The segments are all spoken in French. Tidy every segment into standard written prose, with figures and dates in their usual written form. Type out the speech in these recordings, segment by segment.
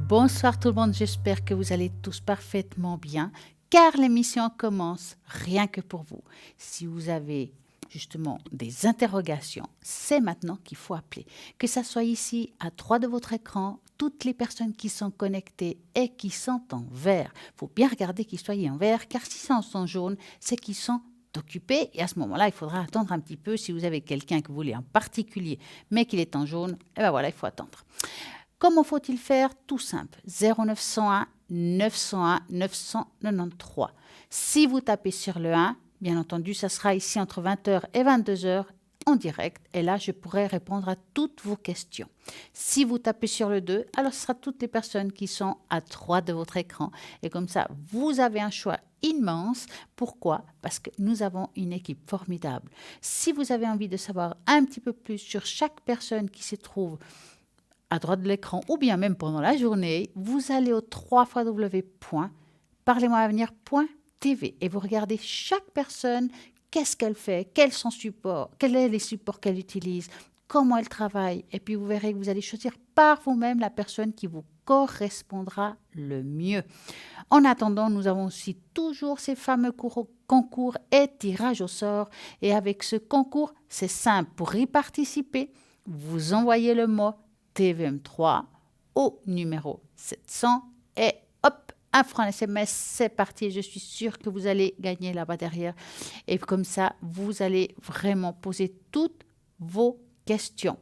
Bonsoir tout le monde, j'espère que vous allez tous parfaitement bien, car l'émission commence rien que pour vous. Si vous avez justement des interrogations, c'est maintenant qu'il faut appeler. Que ça soit ici, à droite de votre écran, toutes les personnes qui sont connectées et qui sont en vert. Il faut bien regarder qu'ils soient en vert, car si c'est en jaune, c'est qu'ils sont occupés. Et à ce moment-là, il faudra attendre un petit peu. Si vous avez quelqu'un que vous voulez en particulier, mais qu'il est en jaune, et bien voilà, il faut attendre. Comment faut-il faire? Tout simple. 0901 901 993. Si vous tapez sur le 1, bien entendu, ça sera ici entre 20h et 22h en direct. Et là, je pourrai répondre à toutes vos questions. Si vous tapez sur le 2, alors ce sera toutes les personnes qui sont à droite de votre écran. Et comme ça, vous avez un choix immense. Pourquoi? Parce que nous avons une équipe formidable. Si vous avez envie de savoir un petit peu plus sur chaque personne qui se trouve à droite de l'écran ou bien même pendant la journée, vous allez au www.parlez-moi-avenir.tv et vous regardez chaque personne, qu'est-ce qu'elle fait, quels sont ses supports, quels sont les supports qu'elle utilise, comment elle travaille. Et puis vous verrez que vous allez choisir par vous-même la personne qui vous correspondra le mieux. En attendant, nous avons aussi toujours ces fameux concours et tirages au sort. Et avec ce concours, c'est simple. Pour y participer, vous envoyez le mot TVM3 au numéro 700 et hop, un franc SMS, c'est parti. Je suis sûre que vous allez gagner là-bas derrière. Et comme ça, vous allez vraiment poser toutes vos questions.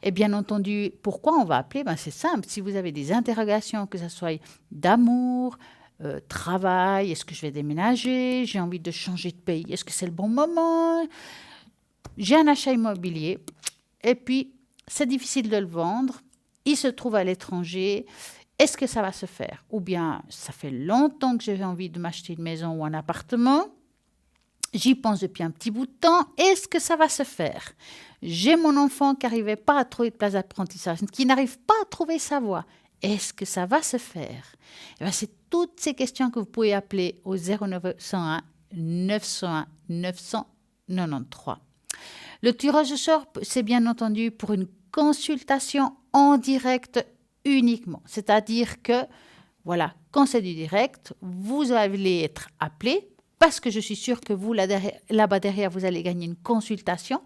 Et bien entendu, pourquoi on va appeler? C'est simple. Si vous avez des interrogations, que ce soit d'amour, travail, est-ce que je vais déménager, j'ai envie de changer de pays, est-ce que c'est le bon moment, j'ai un achat immobilier, et puis c'est difficile de le vendre, il se trouve à l'étranger, est-ce que ça va se faire? Ou bien, ça fait longtemps que j'ai envie de m'acheter une maison ou un appartement, j'y pense depuis un petit bout de temps, est-ce que ça va se faire? J'ai mon enfant qui n'arrivait pas à trouver de place d'apprentissage, qui n'arrive pas à trouver sa voie, est-ce que ça va se faire? C'est toutes ces questions que vous pouvez appeler au 0901 901 993. Le tirage au sort, c'est bien entendu pour une consultation en direct uniquement. C'est-à-dire que, voilà, quand c'est du direct, vous allez être appelé parce que je suis sûre que vous, là-bas derrière, vous allez gagner une consultation.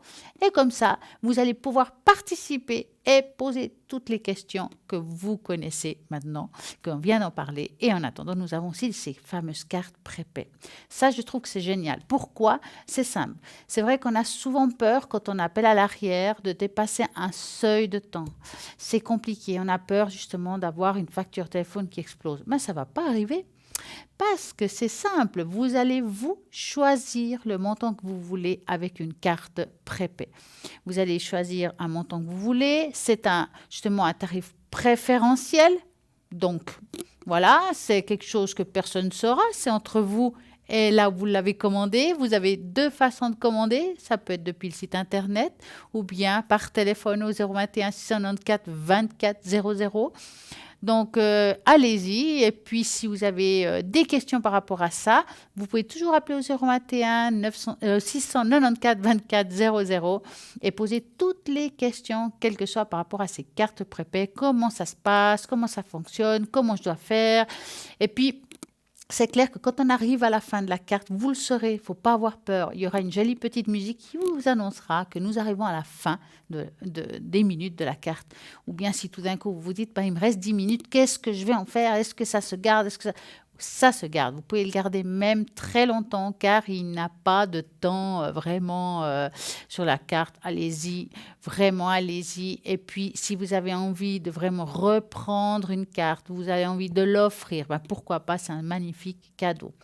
Et comme ça, vous allez pouvoir participer et poser toutes les questions que vous connaissez maintenant, qu'on vient d'en parler. Et en attendant, nous avons aussi ces fameuses cartes prépaies. Ça, je trouve que c'est génial. Pourquoi? C'est simple. C'est vrai qu'on a souvent peur, quand on appelle à l'arrière, de dépasser un seuil de temps. C'est compliqué. On a peur justement d'avoir une facture téléphone qui explose. Mais ça ne va pas arriver. Parce que c'est simple, vous allez vous choisir le montant que vous voulez avec une carte prépay. Vous allez choisir un montant que vous voulez, c'est justement un tarif préférentiel. Donc voilà, c'est quelque chose que personne ne saura, c'est entre vous et là où vous l'avez commandé. Vous avez deux façons de commander, ça peut être depuis le site internet ou bien par téléphone au 021 694 24 00. Donc, allez-y. Et puis, si vous avez des questions par rapport à ça, vous pouvez toujours appeler au 021 694 24 00 et poser toutes les questions, quelles que soient par rapport à ces cartes prépay. Comment ça se passe, comment ça fonctionne, comment je dois faire. Et puis, c'est clair que quand on arrive à la fin de la carte, vous le saurez, il ne faut pas avoir peur. Il y aura une jolie petite musique qui vous annoncera que nous arrivons à la fin des minutes de la carte. Ou bien si tout d'un coup vous vous dites, il me reste 10 minutes, qu'est-ce que je vais en faire? Est-ce que ça se garde? Ça se garde. Vous pouvez le garder même très longtemps car il n'a pas de temps vraiment sur la carte. Allez-y, vraiment allez-y. Et puis, si vous avez envie de vraiment reprendre une carte, vous avez envie de l'offrir, pourquoi pas, c'est un magnifique cadeau.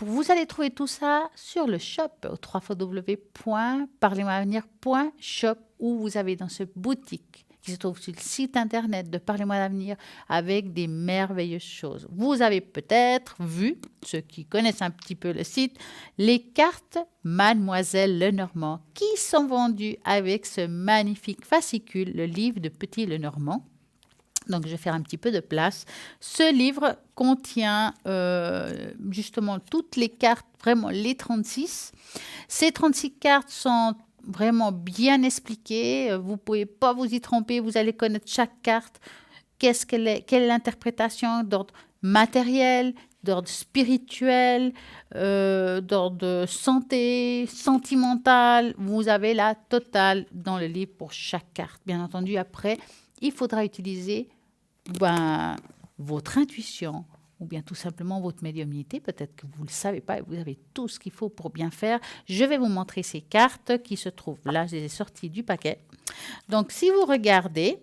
Vous allez trouver tout ça sur le shop au www.parlez-moi-avenir.shop où vous avez dans cette boutique qui se trouve sur le site internet de Parlez-moi d'avenir avec des merveilleuses choses. Vous avez peut-être vu, ceux qui connaissent un petit peu le site, les cartes Mademoiselle Lenormand qui sont vendues avec ce magnifique fascicule, le livre de Petit Lenormand. Donc, je vais faire un petit peu de place. Ce livre contient justement toutes les cartes, vraiment les 36. Ces 36 cartes sont vraiment bien expliquées. Vous ne pouvez pas vous y tromper. Vous allez connaître chaque carte. quelle est l'interprétation d'ordre matériel, d'ordre spirituel, d'ordre santé, sentimental. Vous avez la totale dans le livre pour chaque carte. Bien entendu, après, il faudra utiliser votre intuition ou bien tout simplement votre médiumnité. Peut-être que vous ne le savez pas et vous avez tout ce qu'il faut pour bien faire. Je vais vous montrer ces cartes qui se trouvent là. Je les ai sorties du paquet. Donc, si vous regardez,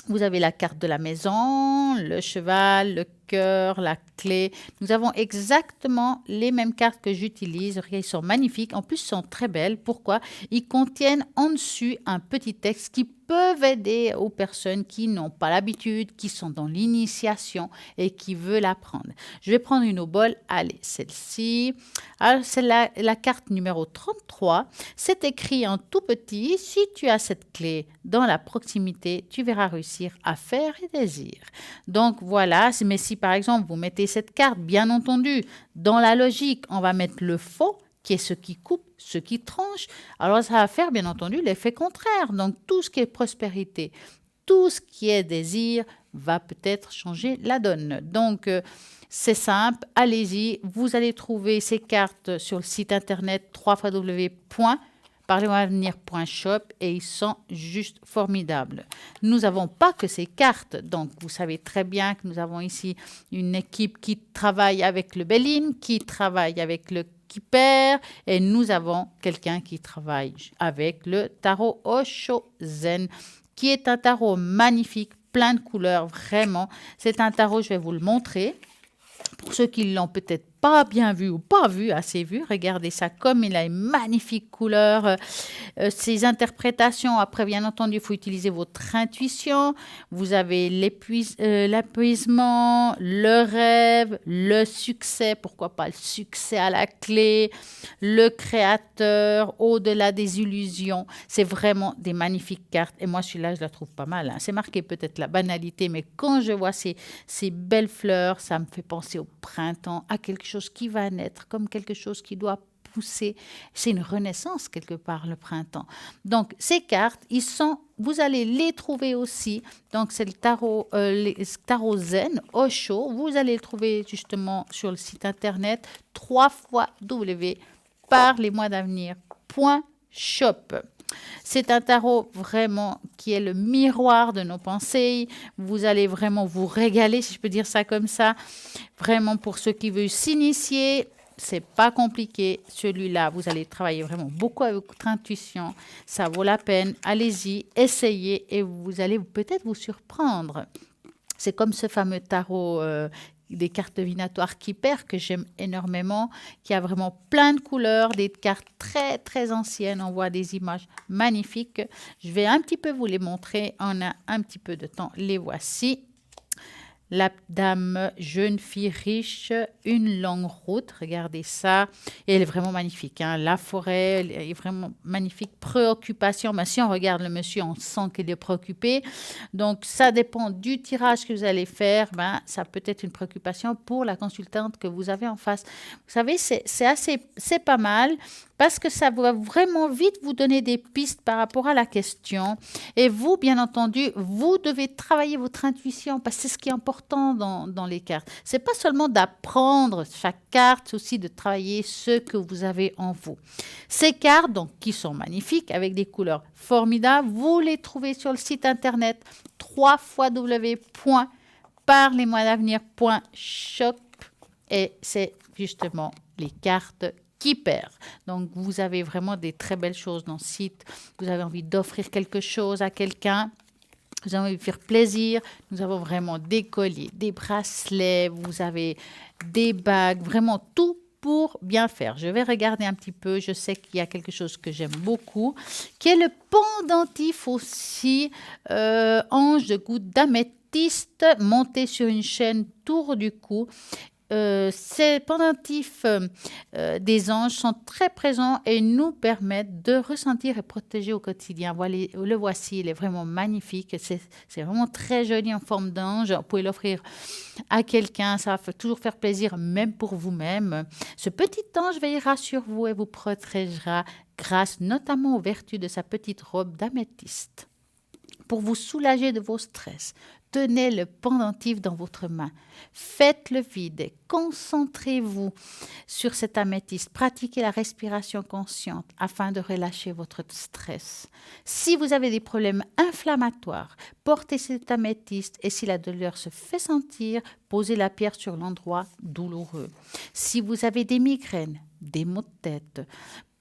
vous avez la carte de la maison, le cheval, le cœur, la clé. Nous avons exactement les mêmes cartes que j'utilise. Ils sont magnifiques. En plus, ils sont très belles. Pourquoi? Ils contiennent en dessus un petit texte qui peuvent aider aux personnes qui n'ont pas l'habitude, qui sont dans l'initiation et qui veulent apprendre. Je vais prendre une au bol. Allez, celle-ci. Alors, c'est la carte numéro 33. C'est écrit en tout petit. Si tu as cette clé dans la proximité, tu verras réussir à faire et désir. Donc, voilà. Mais si, par exemple, vous mettez cette carte, bien entendu, dans la logique, on va mettre le faux, qui est ce qui coupe, ce qui tranche. Alors, ça va faire, bien entendu, l'effet contraire. Donc, tout ce qui est prospérité, tout ce qui est désir va peut-être changer la donne. Donc, c'est simple. Allez-y. Vous allez trouver ces cartes sur le site internet www.parlesavenir.shop et ils sont juste formidables. Nous n'avons pas que ces cartes. Donc, vous savez très bien que nous avons ici une équipe qui travaille avec le Béline, qui travaille avec le Kipper et nous avons quelqu'un qui travaille avec le tarot Osho Zen, qui est un tarot magnifique, plein de couleurs, vraiment. C'est un tarot, je vais vous le montrer. Pour ceux qui ne l'ont peut-être pas bien vu ou pas vu, assez vu, regardez ça comme il a une magnifique couleur. Ces interprétations, après bien entendu, il faut utiliser votre intuition. Vous avez l'épuisement, le rêve, le succès, pourquoi pas le succès à la clé, le créateur, au-delà des illusions. C'est vraiment des magnifiques cartes. Et moi, celui-là, je la trouve pas mal. Hein. C'est marqué peut-être la banalité, mais quand je vois ces belles fleurs, ça me fait penser au printemps, à quelque chose qui va naître, comme quelque chose qui doit pousser. C'est une renaissance quelque part, le printemps. Donc, ces cartes, vous allez les trouver aussi. Donc, c'est le tarot Zen, Osho. Vous allez le trouver justement sur le site internet www.parlesavenir.shop. C'est un tarot vraiment qui est le miroir de nos pensées. Vous allez vraiment vous régaler, si je peux dire ça comme ça. Vraiment, pour ceux qui veulent s'initier, c'est pas compliqué. Celui-là, vous allez travailler vraiment beaucoup avec votre intuition. Ça vaut la peine. Allez-y, essayez et vous allez peut-être vous surprendre. C'est comme ce fameux tarot des cartes divinatoires Kipper que j'aime énormément, qui a vraiment plein de couleurs, des cartes très très anciennes. On voit des images magnifiques. Je vais un petit peu vous les montrer. On a un petit peu de temps. Les voici. La dame, jeune fille riche, une longue route. Regardez ça. Et elle est vraiment magnifique. Hein. La forêt, elle est vraiment magnifique. Préoccupation. Ben, si on regarde le monsieur, on sent qu'il est préoccupé. Donc, ça dépend du tirage que vous allez faire. Ben, ça peut être une préoccupation pour la consultante que vous avez en face. Vous savez, c'est pas mal parce que ça va vraiment vite vous donner des pistes par rapport à la question. Et vous, bien entendu, vous devez travailler votre intuition parce que c'est ce qui est important dans les cartes. C'est pas seulement d'apprendre chaque carte, c'est aussi de travailler ce que vous avez en vous. Ces cartes, donc, qui sont magnifiques, avec des couleurs formidables, vous les trouvez sur le site internet www.parlesavenir.shop et c'est justement les cartes Kipper. Donc, vous avez vraiment des très belles choses dans le site. Vous avez envie d'offrir quelque chose à quelqu'un. Vous avez envie de faire plaisir. Nous avons vraiment des colliers, des bracelets. Vous avez des bagues. Vraiment tout pour bien faire. Je vais regarder un petit peu. Je sais qu'il y a quelque chose que j'aime beaucoup, qui est le pendentif aussi, ange de goutte d'améthyste monté sur une chaîne tour du cou. Ces pendentifs des anges sont très présents et nous permettent de ressentir et protéger au quotidien. Voilà, le voici, il est vraiment magnifique. C'est vraiment très joli en forme d'ange. Vous pouvez l'offrir à quelqu'un, ça va toujours faire plaisir, même pour vous-même. Ce petit ange veillera sur vous et vous protégera grâce notamment aux vertus de sa petite robe d'améthyste. pour vous soulager de vos stress. Tenez le pendentif dans votre main. Faites le vide. Concentrez-vous sur cet améthyste. Pratiquez la respiration consciente afin de relâcher votre stress. Si vous avez des problèmes inflammatoires, portez cet améthyste et si la douleur se fait sentir, posez la pierre sur l'endroit douloureux. Si vous avez des migraines, des maux de tête,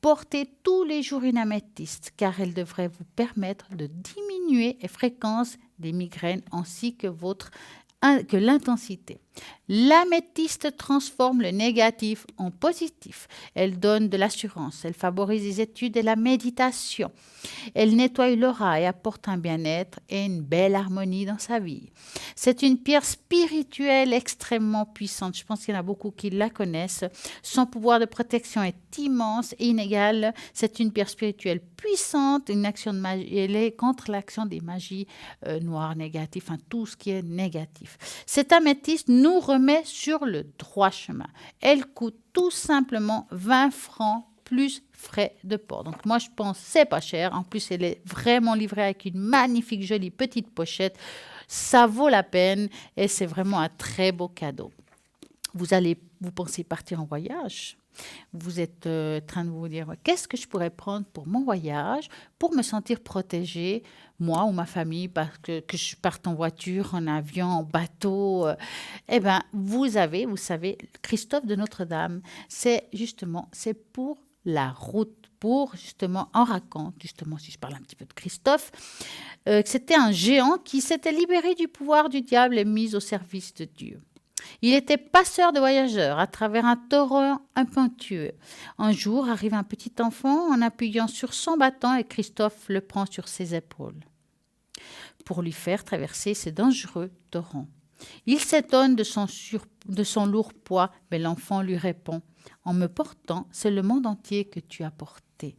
portez tous les jours une améthyste car elle devrait vous permettre de diminuer la fréquence des migraines ainsi que l'intensité. L'améthyste transforme le négatif en positif. Elle donne de l'assurance, elle favorise les études et la méditation. Elle nettoie l'aura et apporte un bien-être et une belle harmonie dans sa vie. C'est une pierre spirituelle extrêmement puissante. Je pense qu'il y en a beaucoup qui la connaissent. Son pouvoir de protection est immense et inégal. C'est une pierre spirituelle puissante, une action de magie. Elle est contre l'action des magies noires, négatives, enfin tout ce qui est négatif. Cette améthyste nous remet sur le droit chemin. Elle coûte tout simplement 20 francs plus frais de port. Donc moi je pense que c'est pas cher. En plus elle est vraiment livrée avec une magnifique jolie petite pochette. Ça vaut la peine et c'est vraiment un très beau cadeau. Vous pensez partir en voyage. Vous êtes en train de vous dire qu'est-ce que je pourrais prendre pour mon voyage pour me sentir protégée, moi ou ma famille, parce que je parte en voiture, en avion, en bateau. Eh bien, vous savez, Christophe de Notre-Dame, c'est pour la route. Pour justement, on raconte, justement, si je parle un petit peu de Christophe, que c'était un géant qui s'était libéré du pouvoir du diable et mis au service de Dieu. Il était passeur de voyageurs à travers un torrent impétueux. Un jour arrive un petit enfant en appuyant sur son bâton et Christophe le prend sur ses épaules pour lui faire traverser ces dangereux torrents. Il s'étonne de son lourd poids, mais l'enfant lui répond « En me portant, c'est le monde entier que tu as porté. »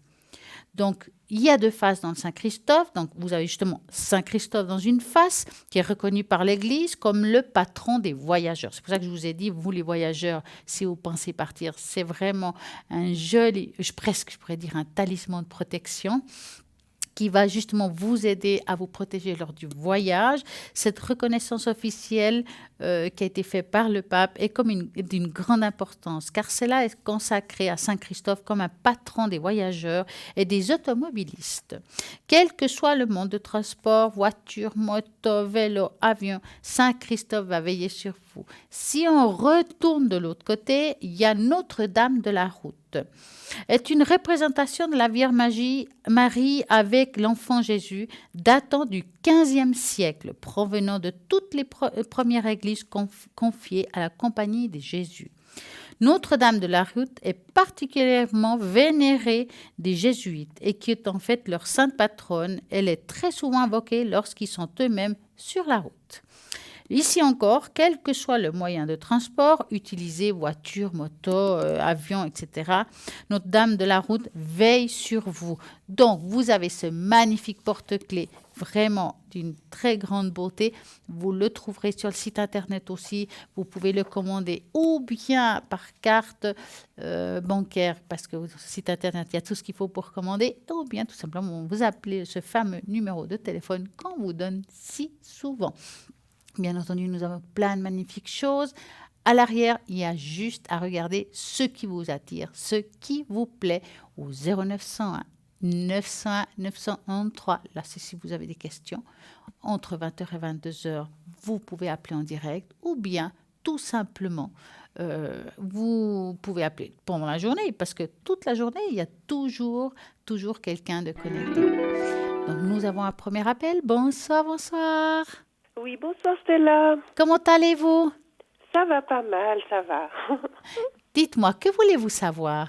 Donc, il y a deux faces dans le Saint-Christophe. Donc, vous avez justement Saint-Christophe dans une face qui est reconnu par l'Église comme le patron des voyageurs. C'est pour ça que je vous ai dit, vous les voyageurs, si vous pensez partir, c'est vraiment un joli, presque je pourrais dire un talisman de protection qui va justement vous aider à vous protéger lors du voyage. Cette reconnaissance officielle qui a été faite par le pape est d'une grande importance, car cela est consacré à Saint Christophe comme un patron des voyageurs et des automobilistes. Quel que soit le mode de transport, voiture, moto, vélo, avion, Saint Christophe va veiller sur vous. Si on retourne de l'autre côté, il y a Notre-Dame de la Route. Est une représentation de la Vierge Marie avec l'enfant Jésus datant du XVe siècle, provenant de toutes les premières églises confiées à la Compagnie de Jésus. Notre-Dame de la Route est particulièrement vénérée des jésuites et qui est en fait leur sainte patronne. Elle est très souvent invoquée lorsqu'ils sont eux-mêmes sur la route. Ici encore, quel que soit le moyen de transport utilisé, voiture, moto, avion, etc., Notre-Dame de la Route veille sur vous. Donc, vous avez ce magnifique porte-clés, vraiment d'une très grande beauté. Vous le trouverez sur le site internet aussi. Vous pouvez le commander ou bien par carte bancaire, parce que sur le site internet, il y a tout ce qu'il faut pour commander, ou bien tout simplement, vous appelez ce fameux numéro de téléphone qu'on vous donne si souvent. Bien entendu, nous avons plein de magnifiques choses. À l'arrière, il y a juste à regarder ce qui vous attire, ce qui vous plaît au 0901 901 913. Là, c'est si vous avez des questions. Entre 20h et 22h, vous pouvez appeler en direct ou bien tout simplement, vous pouvez appeler pendant la journée parce que toute la journée, il y a toujours quelqu'un de connecté. Donc, nous avons un premier appel. Bonsoir. Oui, bonsoir Stella. Comment allez-vous? Ça va pas mal, ça va. Dites-moi, que voulez-vous savoir?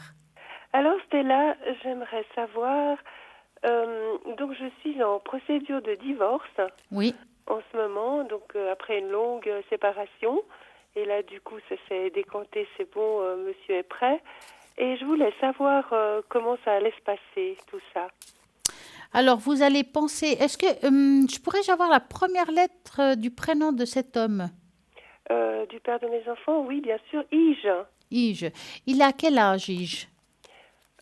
Alors Stella, j'aimerais savoir, donc je suis en procédure de divorce. Oui. En ce moment, donc après une longue séparation. Et là, du coup, ça s'est décanté, c'est bon, monsieur est prêt. Et je voulais savoir comment ça allait se passer, tout ça. Alors, vous allez penser, est-ce que pourrais-je avoir la première lettre du prénom de cet homme? Du père de mes enfants, oui, bien sûr, Ige. Ige. Il a quel âge, Ige?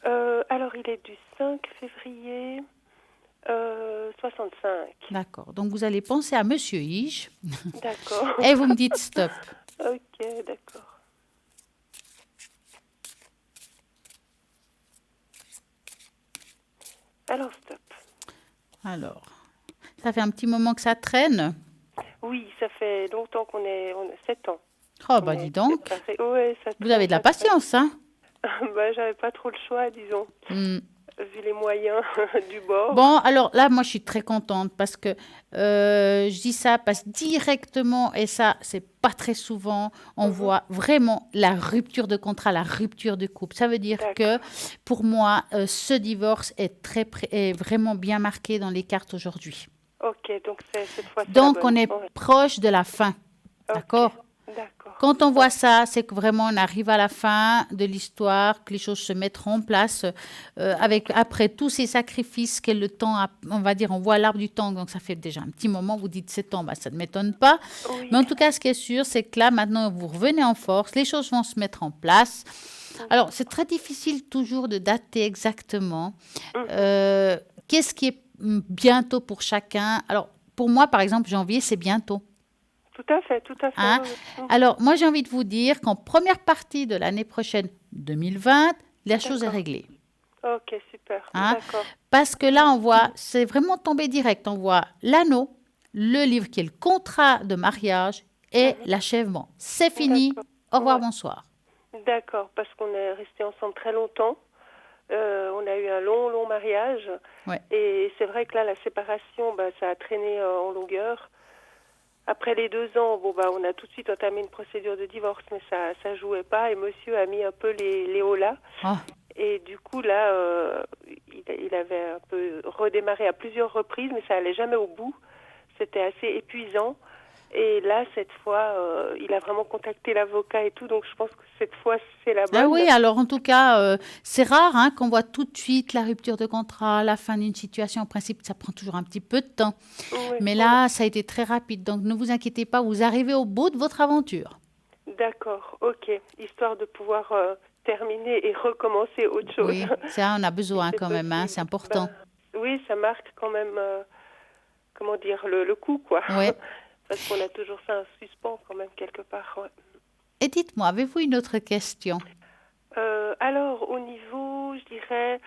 Alors, il est du 5 février 65. D'accord. Donc, vous allez penser à Monsieur Ige D'accord. et vous me dites stop. Ok, d'accord. Alors, stop. Alors, ça fait un petit moment que ça traîne. Oui, ça fait longtemps on a 7 ans. Oh, On bah est dis donc. séparés. Ouais, ça Vous avez traîne, de la ça traîne. patience, hein? Bah, j'avais pas trop le choix, disons, Hmm. vu les moyens du bord. Bon, alors là, moi, je suis très contente parce que je dis ça parce que directement, et ça, c'est pas très souvent, on Mhm. voit vraiment la rupture de contrat, la rupture de couple. Ça veut dire que D'accord. pour moi, ce divorce est vraiment bien marqué dans les cartes aujourd'hui. Ok, donc cette fois, c'est la Donc, bonne. on est Ouais. proche de la fin. Ok, D'accord? d'accord. Quand on Ouais. voit ça, c'est que vraiment on arrive à la fin de l'histoire, que les choses se mettront en place avec après tous ces sacrifices que le temps a, on va dire, on voit l'arbre du temps, donc ça fait déjà un petit moment. Vous dites 7 ans, bah, ça ne m'étonne pas. Oui. Mais en tout cas, ce qui est sûr, c'est que là maintenant vous revenez en force, les choses vont se mettre en place. Alors Mhm. c'est très difficile toujours de dater exactement. Mhm. Euh, Qu'est-ce qui est bientôt pour chacun? Alors pour moi, par exemple, janvier, c'est bientôt. Tout à fait, Hein. oui, oui. Mhm. Alors, moi, j'ai envie de vous dire qu'en première partie de l'année prochaine, 2020, la chose est D'accord. réglée. Ok, super. Hein. D'accord. Parce que là, on voit, c'est vraiment tombé direct. On voit l'anneau, le livre qui est le contrat de mariage et Mhm. l'achèvement. C'est fini. D'accord. Au revoir, Ouais. bonsoir. D'accord, parce qu'on est restés ensemble très longtemps. On a eu un long, long mariage. Ouais. Et c'est vrai que là, la séparation, bah, ça a traîné en longueur. Après les 2 ans, bon, bah, on a tout de suite entamé une procédure de divorce, mais ça jouait pas. Et monsieur a mis un peu les hauts là. Ah, Et du coup, là, il avait un peu redémarré à plusieurs reprises, mais ça allait jamais au bout. C'était assez épuisant. Et là, cette fois, il a vraiment contacté l'avocat et tout, donc je pense que cette fois, c'est la ah bonne. oui, alors en tout cas, c'est rare hein, qu'on voit tout de suite la rupture de contrat, la fin d'une situation. En principe, ça prend toujours un petit peu de temps. Oui, Mais oui. là, ça a été très rapide. Donc, ne vous inquiétez pas, vous arrivez au bout de votre aventure. D'accord, ok. Histoire de pouvoir terminer et recommencer autre chose, Oui, ça, on a si besoin c'est quand même, hein, possible. c'est important. Ben, oui, ça marque quand même, comment dire, le coup, quoi. Ouais. Parce qu'on a toujours ça un suspens quand même quelque part. Ouais. Et dites-moi, avez-vous une autre question? Alors, au niveau, je dirais,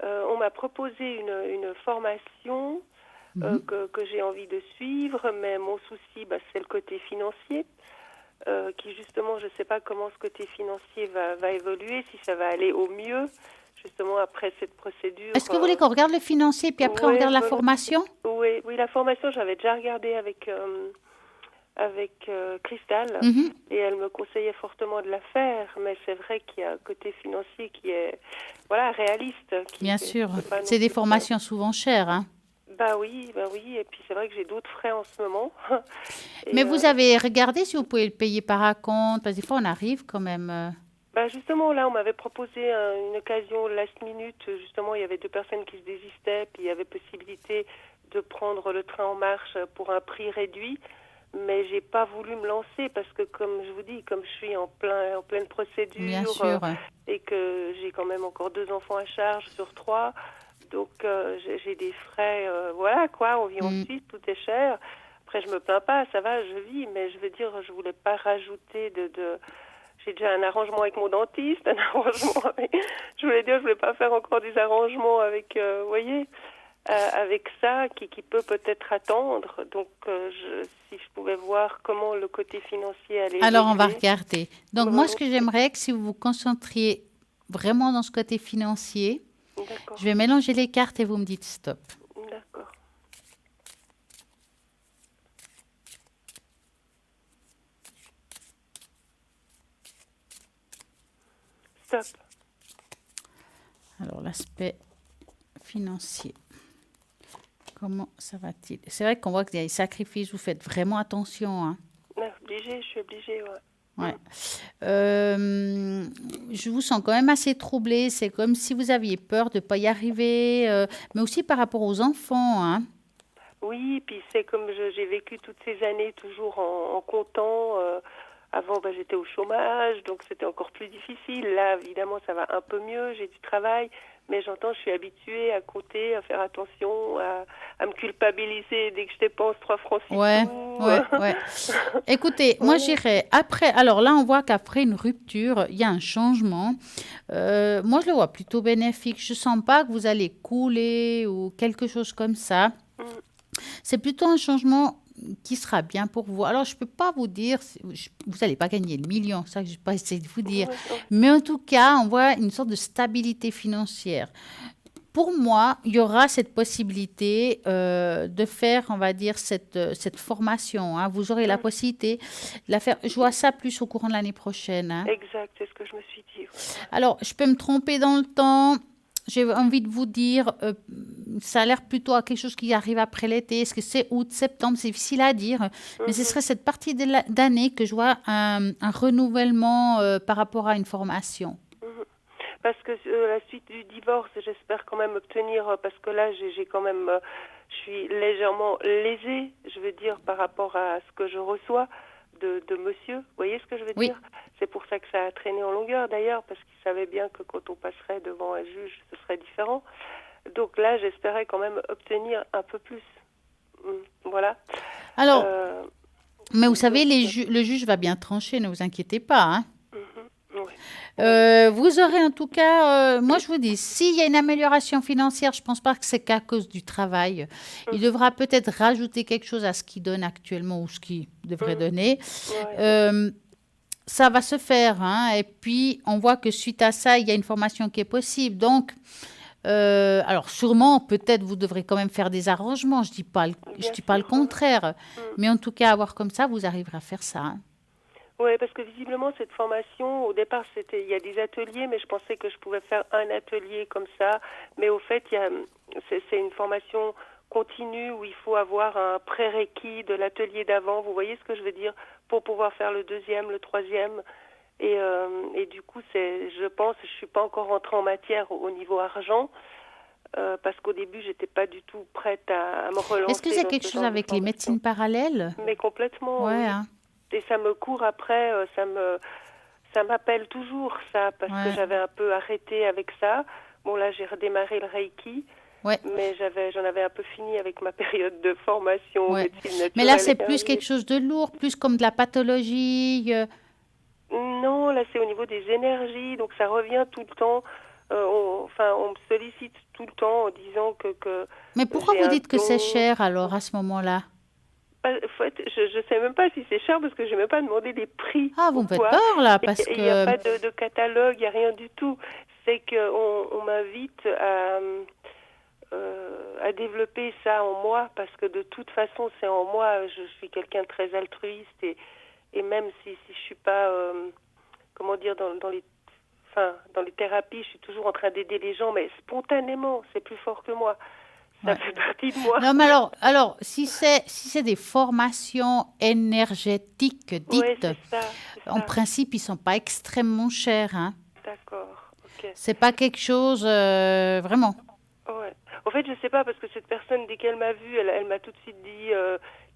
on m'a proposé une formation Mhm. que j'ai envie de suivre, mais mon souci, bah, c'est le côté financier, qui justement, je ne sais pas comment ce côté financier va évoluer, si ça va aller au mieux, justement après cette procédure. Est-ce que vous voulez qu'on regarde le financier, puis après on Oui, regarde la volontiers. formation? Oui, oui, la formation, j'avais déjà regardé avec Christelle, Mhm. et elle me conseillait fortement de la faire, mais c'est vrai qu'il y a un côté financier qui est voilà réaliste, Bien que sûr. je peux pas non C'est des plus formations souvent chères, hein. bah oui, et puis c'est vrai que j'ai d'autres frais en ce moment. Mais Et vous avez regardé si vous pouvez le payer par acompte, parce que des fois on arrive quand même. bah justement là, on m'avait proposé une occasion last minute. Justement, il y avait 2 personnes qui se désistaient, puis il y avait possibilité de prendre le train en marche pour un prix réduit. Mais j'ai pas voulu me lancer parce que, comme je vous dis, comme je suis en pleine Bien procédure sûr. et que j'ai quand même encore 2 enfants à charge sur 3, donc j'ai des frais, voilà quoi, on vit en Mm. Suisse, tout est cher. Après, je me plains pas, ça va, je vis, mais je veux dire, je voulais pas rajouter j'ai déjà un arrangement avec mon dentiste, un arrangement avec... Je voulais dire, je voulais pas faire encore des arrangements avec, vous voyez, avec ça qui peut peut-être attendre. Donc, si je pouvais voir comment le côté financier allait Alors on va évoluer, regarder. Donc moi, ce que volontiers. j'aimerais, que si vous vous concentriez vraiment dans ce côté financier, je D'accord, vais mélanger les cartes et vous me dites stop. d'accord. Stop. Alors l'aspect financier. Comment ça va-t-il? C'est vrai qu'on voit qu'il y a des sacrifices, vous faites vraiment attention, hein. Je suis obligée, ouais. Ouais. Je vous sens quand même assez troublée. C'est comme si vous aviez peur de ne pas y arriver, mais aussi par rapport aux enfants, hein. Oui, puis c'est comme j'ai vécu toutes ces années toujours en comptant, Avant, j'étais au chômage, donc c'était encore plus difficile. Là, évidemment, ça va un peu mieux, j'ai du travail, mais j'entends, je suis habituée à compter, à faire attention, à me culpabiliser dès que je dépense 3 francs 6 Ouais, sous. ouais, ouais. Écoutez, moi Voilà. j'irais après. Alors là, on voit qu'après une rupture, il y a un changement. Moi, je le vois plutôt bénéfique. Je sens pas que vous allez couler ou quelque chose comme ça. Mm. C'est plutôt un changement qui sera bien pour vous. Alors, je ne peux pas vous dire, vous n'allez pas gagner le million, ça que je ne vais pas essayer de vous dire. Ouais, ouais. Mais en tout cas, on voit une sorte de stabilité financière. Pour moi, il y aura cette possibilité de faire, on va dire, cette formation, hein. Vous aurez la Mm. possibilité de la faire. Je vois ça plus au courant de l'année prochaine, hein. Exact, c'est ce que je me suis dit. Ouais, ouais. Alors, je peux me tromper dans le temps. J'ai envie de vous dire, ça a l'air plutôt à quelque chose qui arrive après l'été. Est-ce que c'est août, septembre? C'est difficile à dire. Mais ce Mhm. serait cette partie d'année que je vois un renouvellement par rapport à une formation. Mhm. Parce que la suite du divorce, j'espère quand même obtenir, parce que là, j'ai quand même, je suis légèrement lésée, je veux dire, par rapport à ce que je reçois de monsieur. Vous voyez ce que je veux Oui. dire? C'est pour ça que ça a traîné en longueur d'ailleurs, parce qu'il savait bien que quand on passerait devant un juge, ce serait différent. Donc là, j'espérais quand même obtenir un peu plus. Voilà. Alors, Euh, mais vous savez, donc, le juge va bien trancher, ne vous inquiétez pas, hein. ouais. Ouais. Vous aurez en tout cas, moi je vous dis, s'il y a une amélioration financière, je ne pense pas que c'est qu'à cause du travail. Il Mhm. devra peut-être rajouter quelque chose à ce qu'il donne actuellement ou ce qu'il devrait Mhm. donner. Ouais, ouais. Euh, Ça va se faire, hein. Et puis, on voit que suite à ça, il y a une formation qui est possible. Donc, alors sûrement, peut-être vous devrez quand même faire des arrangements. Je Bien dis pas le sûr. Ouais, contraire. ouais. Mais en tout cas, avoir comme ça, vous arriverez à faire ça, hein. Oui, parce que visiblement, cette formation, au départ, il y a des ateliers, mais je pensais que je pouvais faire un atelier comme ça. Mais au fait, c'est une formation continue où il faut avoir un prérequis de l'atelier d'avant. Vous voyez ce que je veux dire? Pour pouvoir faire le deuxième, le troisième. Et du coup, je pense, je suis pas encore rentrée en matière au niveau argent, parce qu'au début, j'étais pas du tout prête à me Est-ce que relancer c'est dans quelque ce chose genre de avec les formation. médecines parallèles? Mais complètement, Ouais, oui. hein, Et ça me court après, ça m'appelle toujours ça, parce que ouais, j'avais un peu arrêté avec ça. Bon, là, j'ai redémarré le Reiki, ouais, mais j'en avais un peu fini avec ma période de formation ouais. médecine Mais là, naturelle c'est plus quelque énergie. chose de lourd, plus comme de la pathologie. Non, là, c'est au niveau des énergies, donc ça revient tout le temps. On me sollicite tout le temps en disant que Mais pourquoi j'ai vous un dites que c'est don. cher alors à ce moment-là? En fait, je sais même pas si c'est cher parce que j'ai même pas demandé les prix, Ah, vous vous me faites voyez. peur là, Et parce il n'y a que... pas de catalogue, il n'y a rien du tout. C'est qu'on m'invite à développer ça en moi parce que de toute façon, c'est en moi. Je suis quelqu'un de très altruiste et même si je suis pas, comment dire, dans les thérapies, je suis toujours en train d'aider les gens, mais spontanément, c'est plus fort que moi. Ça Ouais. fait partie de moi. Non, mais alors si c'est des formations énergétiques Oui, dites, c'est ça, c'est en ça. principe, ils sont pas extrêmement chers, hein. D'accord, ok. C'est pas quelque chose vraiment. Ouais. En fait, je sais pas parce que cette personne, dès qu'elle m'a vue, elle m'a tout de suite dit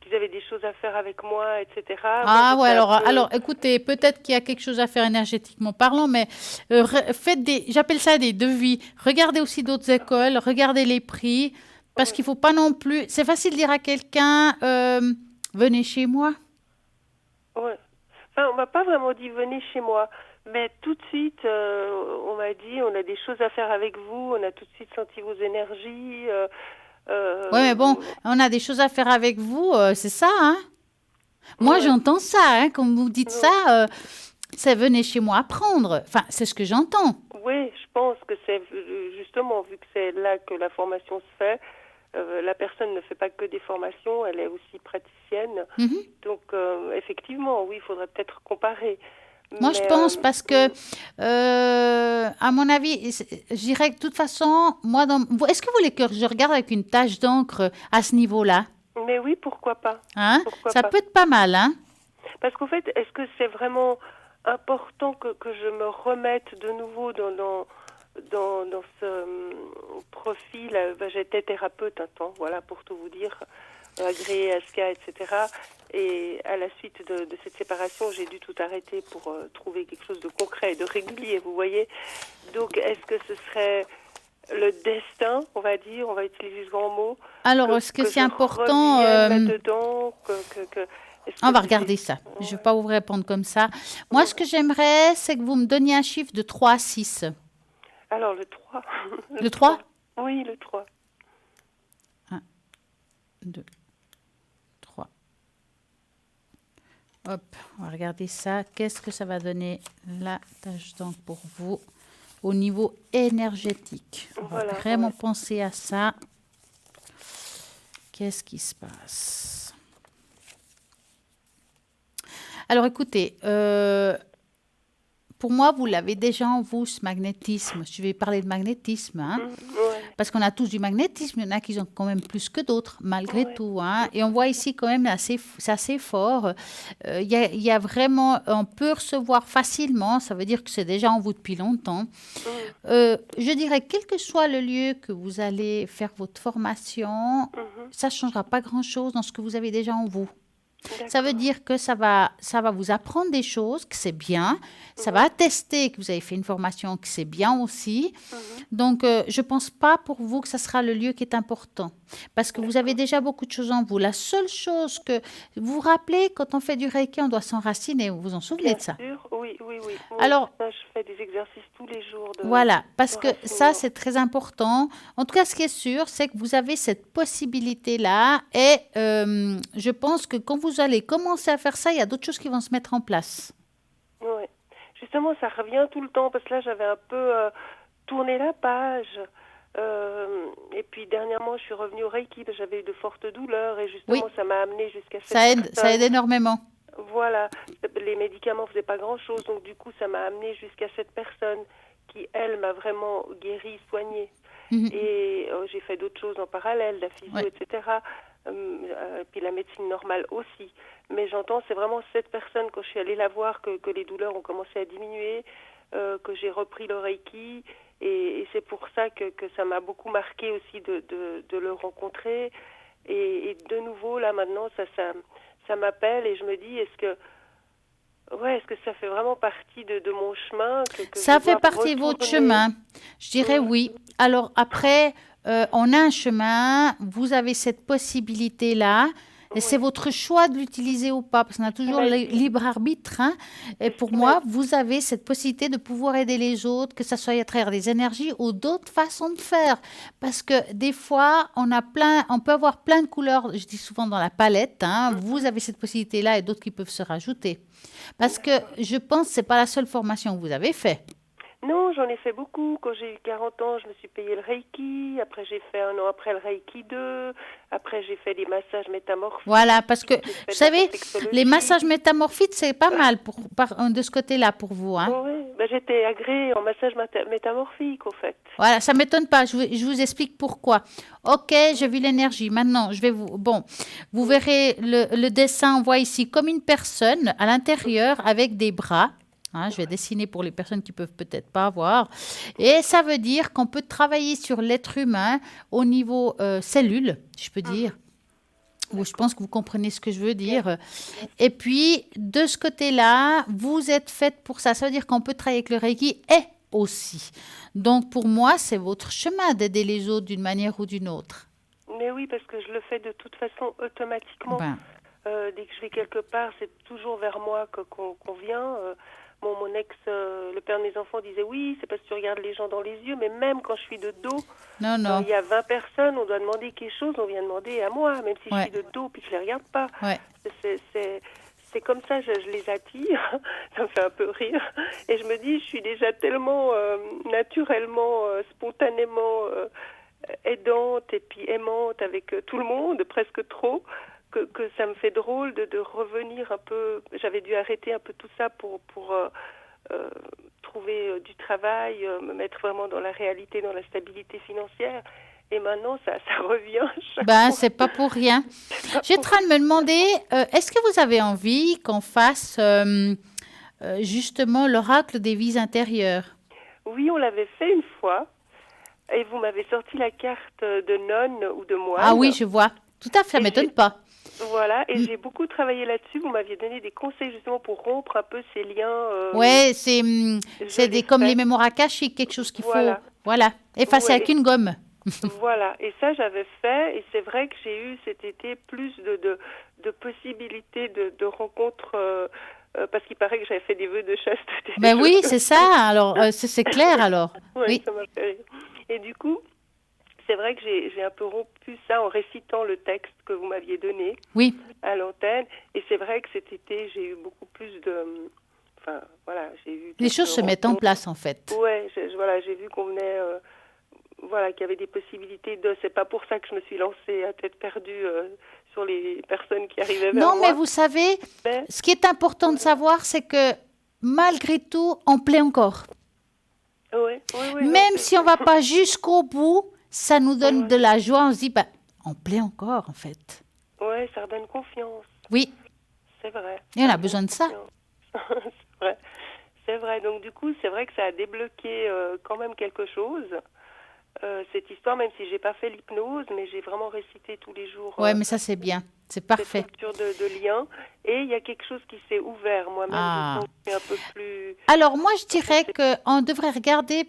qu'ils avaient des choses à faire avec moi, etc. Moi, Ah ouais, j'étais un alors peu. écoutez, peut-être qu'il y a quelque chose à faire énergétiquement parlant, mais faites j'appelle ça des devis. Regardez aussi d'autres écoles, regardez les prix, parce Ouais, qu'il faut pas non plus. C'est facile de dire à quelqu'un, venez chez moi. ouais. Enfin, on m'a pas vraiment dit venez chez moi, mais tout de suite, on m'a dit on a des choses à faire avec vous. On a tout de suite senti vos énergies. Ouais, mais bon, Euh, on a des choses à faire avec vous, c'est ça, hein. Moi, ouais, j'entends ça, hein, quand vous dites ça, ouais. c'est venez chez moi apprendre. Enfin, c'est ce que j'entends. Oui, je pense que c'est justement, vu que c'est là que la formation se fait, la personne ne fait pas que des formations, elle est aussi praticienne. Mhm. Donc, effectivement, oui, il faudrait peut-être comparer. Moi, je Mais, pense parce que, à mon avis, je dirais que de toute façon, moi, est-ce que vous voulez que je regarde avec une tache d'encre à ce niveau-là? mais oui, pourquoi pas? Hein? Pourquoi Ça pas? peut être pas mal, hein? Parce qu'en fait, est-ce que c'est vraiment important que je me remette de nouveau dans ce profil? J'étais thérapeute un temps, voilà, pour tout vous dire, agréée ASCA, etc. Et à la suite de cette séparation, j'ai dû tout arrêter pour trouver quelque chose de concret et de régulier, vous voyez. Donc, est-ce que ce serait le destin, on va dire, on va utiliser ce grand mot. Alors, est-ce que c'est important là-dedans, on va regarder ça. Ouais. Je ne vais pas vous répondre comme ça. Moi, ce que j'aimerais, c'est que vous me donniez un chiffre de 3 à 6. Alors, le 3. Le 3 ? Oui, le 3. 1, 2, 3. Hop, on va regarder ça. Qu'est-ce que ça va donner la tâche d'encre pour vous au niveau énergétique? On va vraiment penser à ça. Qu'est-ce qui se passe? Alors, écoutez, pour moi, vous l'avez déjà en vous, ce magnétisme. Je vais parler de magnétisme, hein, parce qu'on a tous du magnétisme. Il y en a qui ont quand même plus que d'autres, malgré tout. Hein, et on voit ici quand même, c'est assez fort. Il y a vraiment, on peut recevoir facilement. Ça veut dire que c'est déjà en vous depuis longtemps. Je dirais, quel que soit le lieu que vous allez faire votre formation, ça ne changera pas grand-chose dans ce que vous avez déjà en vous. Ça veut dire que ça va vous apprendre des choses, que c'est bien. Ça va attester que vous avez fait une formation, que c'est bien aussi. Donc, je ne pense pas pour vous que ça sera le lieu qui est important. Parce que vous avez déjà beaucoup de choses en vous. La seule chose que vous vous rappelez, quand on fait du Reiki, on doit s'enraciner. Vous vous en souvenez de ça? Bien sûr, oui. Alors, ça, je fais des exercices tous les jours. Voilà, parce que ça, c'est très important. En tout cas, ce qui est sûr, c'est que vous avez cette possibilité-là. Et je pense que quand vous allez commencer à faire ça, il y a d'autres choses qui vont se mettre en place. Oui. Justement, ça revient tout le temps, parce que là, j'avais un peu tourné la page. Et puis, dernièrement, je suis revenue au Reiki, parce que j'avais eu de fortes douleurs. Et justement, ça m'a amené jusqu'à cette ça aide énormément. Voilà, les médicaments ne faisaient pas grand-chose, donc du coup, ça m'a amené jusqu'à cette personne qui, elle, m'a vraiment guérie, soignée. Et j'ai fait d'autres choses en parallèle, la physio, etc. Puis la médecine normale aussi. Mais j'entends, c'est vraiment cette personne, quand je suis allée la voir, que les douleurs ont commencé à diminuer, que j'ai repris le Reiki. Et c'est pour ça que ça m'a beaucoup marqué aussi de le rencontrer. Et de nouveau, là, maintenant, ça m'appelle et je me dis, est-ce que ça fait vraiment partie de mon chemin que ça fait partie de votre chemin. Je dirais oui. Alors après, on a un chemin, vous avez cette possibilité-là. Et c'est votre choix de l'utiliser ou pas, parce qu'on a toujours le libre arbitre. Hein. Et pour moi, vous avez cette possibilité de pouvoir aider les autres, que ce soit à travers des énergies ou d'autres façons de faire. Parce que des fois, on peut avoir plein de couleurs, je dis souvent dans la palette. Hein. Vous avez cette possibilité-là et d'autres qui peuvent se rajouter. Parce que je pense que ce n'est pas la seule formation que vous avez faite. Non, j'en ai fait beaucoup. Quand j'ai eu 40 ans, je me suis payé le Reiki. Après, j'ai fait un an après le Reiki 2. Après, j'ai fait des massages métamorphiques. Voilà, parce que, vous savez, les massages métamorphiques, c'est pas mal de ce côté-là pour vous. Hein. Oui, j'étais agréée en massage métamorphique, au fait. Voilà, ça ne m'étonne pas. Je vous explique pourquoi. Ok, j'ai vu l'énergie. Maintenant, vous verrez le dessin, on voit ici comme une personne à l'intérieur avec des bras. Hein, je vais dessiner pour les personnes qui peuvent peut-être pas voir. Et ça veut dire qu'on peut travailler sur l'être humain au niveau cellule, je peux dire. Je pense que vous comprenez ce que je veux dire. Et puis, de ce côté-là, vous êtes faite pour ça. Ça veut dire qu'on peut travailler avec le Reiki et aussi. Donc, pour moi, c'est votre chemin d'aider les autres d'une manière ou d'une autre. Mais oui, parce que je le fais de toute façon automatiquement. Dès que je vais quelque part, c'est toujours vers moi qu'on vient. Mon ex, le père de mes enfants, disait oui, c'est parce que tu regardes les gens dans les yeux, mais même quand je suis de dos, il y a 20 personnes, on doit demander quelque chose, on vient demander à moi, même si je suis de dos, puis je les regarde pas. C'est comme ça, je les attire, ça me fait un peu rire, et je me dis, je suis déjà tellement naturellement, spontanément aidante et puis aimante avec tout le monde, presque trop, que ça me fait drôle de revenir un peu. J'avais dû arrêter un peu tout ça pour trouver du travail, me mettre vraiment dans la réalité, dans la stabilité financière. Et maintenant, ça revient. C'est pas pour rien. J'ai en train de me demander, est-ce que vous avez envie qu'on fasse justement l'oracle des vies intérieures? Oui, on l'avait fait une fois. Et vous m'avez sorti la carte de nonne ou de moine. Ah oui, je vois. Tout à fait, ça ne m'étonne pas. Voilà, et j'ai beaucoup travaillé là-dessus. Vous m'aviez donné des conseils justement pour rompre un peu ces liens. Ouais, Je c'est l'ai comme les fait. mémoires akashiques, quelque chose qu'il faut, Voilà. voilà, effacer avec Ouais, une gomme. voilà. Et ça, j'avais fait. Et c'est vrai que j'ai eu cet été plus de possibilités de rencontres. Parce qu'il paraît que j'avais fait des vœux de chasteté, des Ben choses oui, comme c'est ça. Alors, c'est clair alors. ça. Ouais, Oui, ça m'a fait rire. Et du coup, c'est vrai que j'ai un peu rompu ça en récitant le texte que vous m'aviez donné oui. à l'antenne. Et c'est vrai que cet été, j'ai eu beaucoup plus de... Enfin, voilà, j'ai eu Les quelques choses se mettent en rencontres. place en fait. Ouais, voilà, j'ai vu qu'on venait... voilà, qu'il y avait des possibilités de... C'est pas pour ça que je me suis lancée à tête perdue sur les personnes qui arrivaient vers Non, mais moi. vous savez, Mais, ce qui est important de voilà. savoir, c'est que malgré tout, on plaît encore. Ouais, oui, oui, non, Même c'est si on vrai. va pas jusqu'au bout, ça nous donne Ouais, de la joie. On se dit, bah, on plaît encore en fait. ouais, ça redonne confiance. Oui, C'est vrai, et on ça a redonne besoin de ça. confiance. C'est vrai. C'est vrai. Donc du coup, c'est vrai que ça a débloqué quand même quelque chose. Cette histoire, même si j'ai pas fait l'hypnose, mais j'ai vraiment récité tous les jours Ouais, mais ça c'est bien, c'est cette parfait. rupture de lien. Et il y a quelque chose qui s'est ouvert. Moi-même, je Ah. sens que je suis un peu plus... Alors moi, je Ça, dirais c'est... qu'on devrait regarder,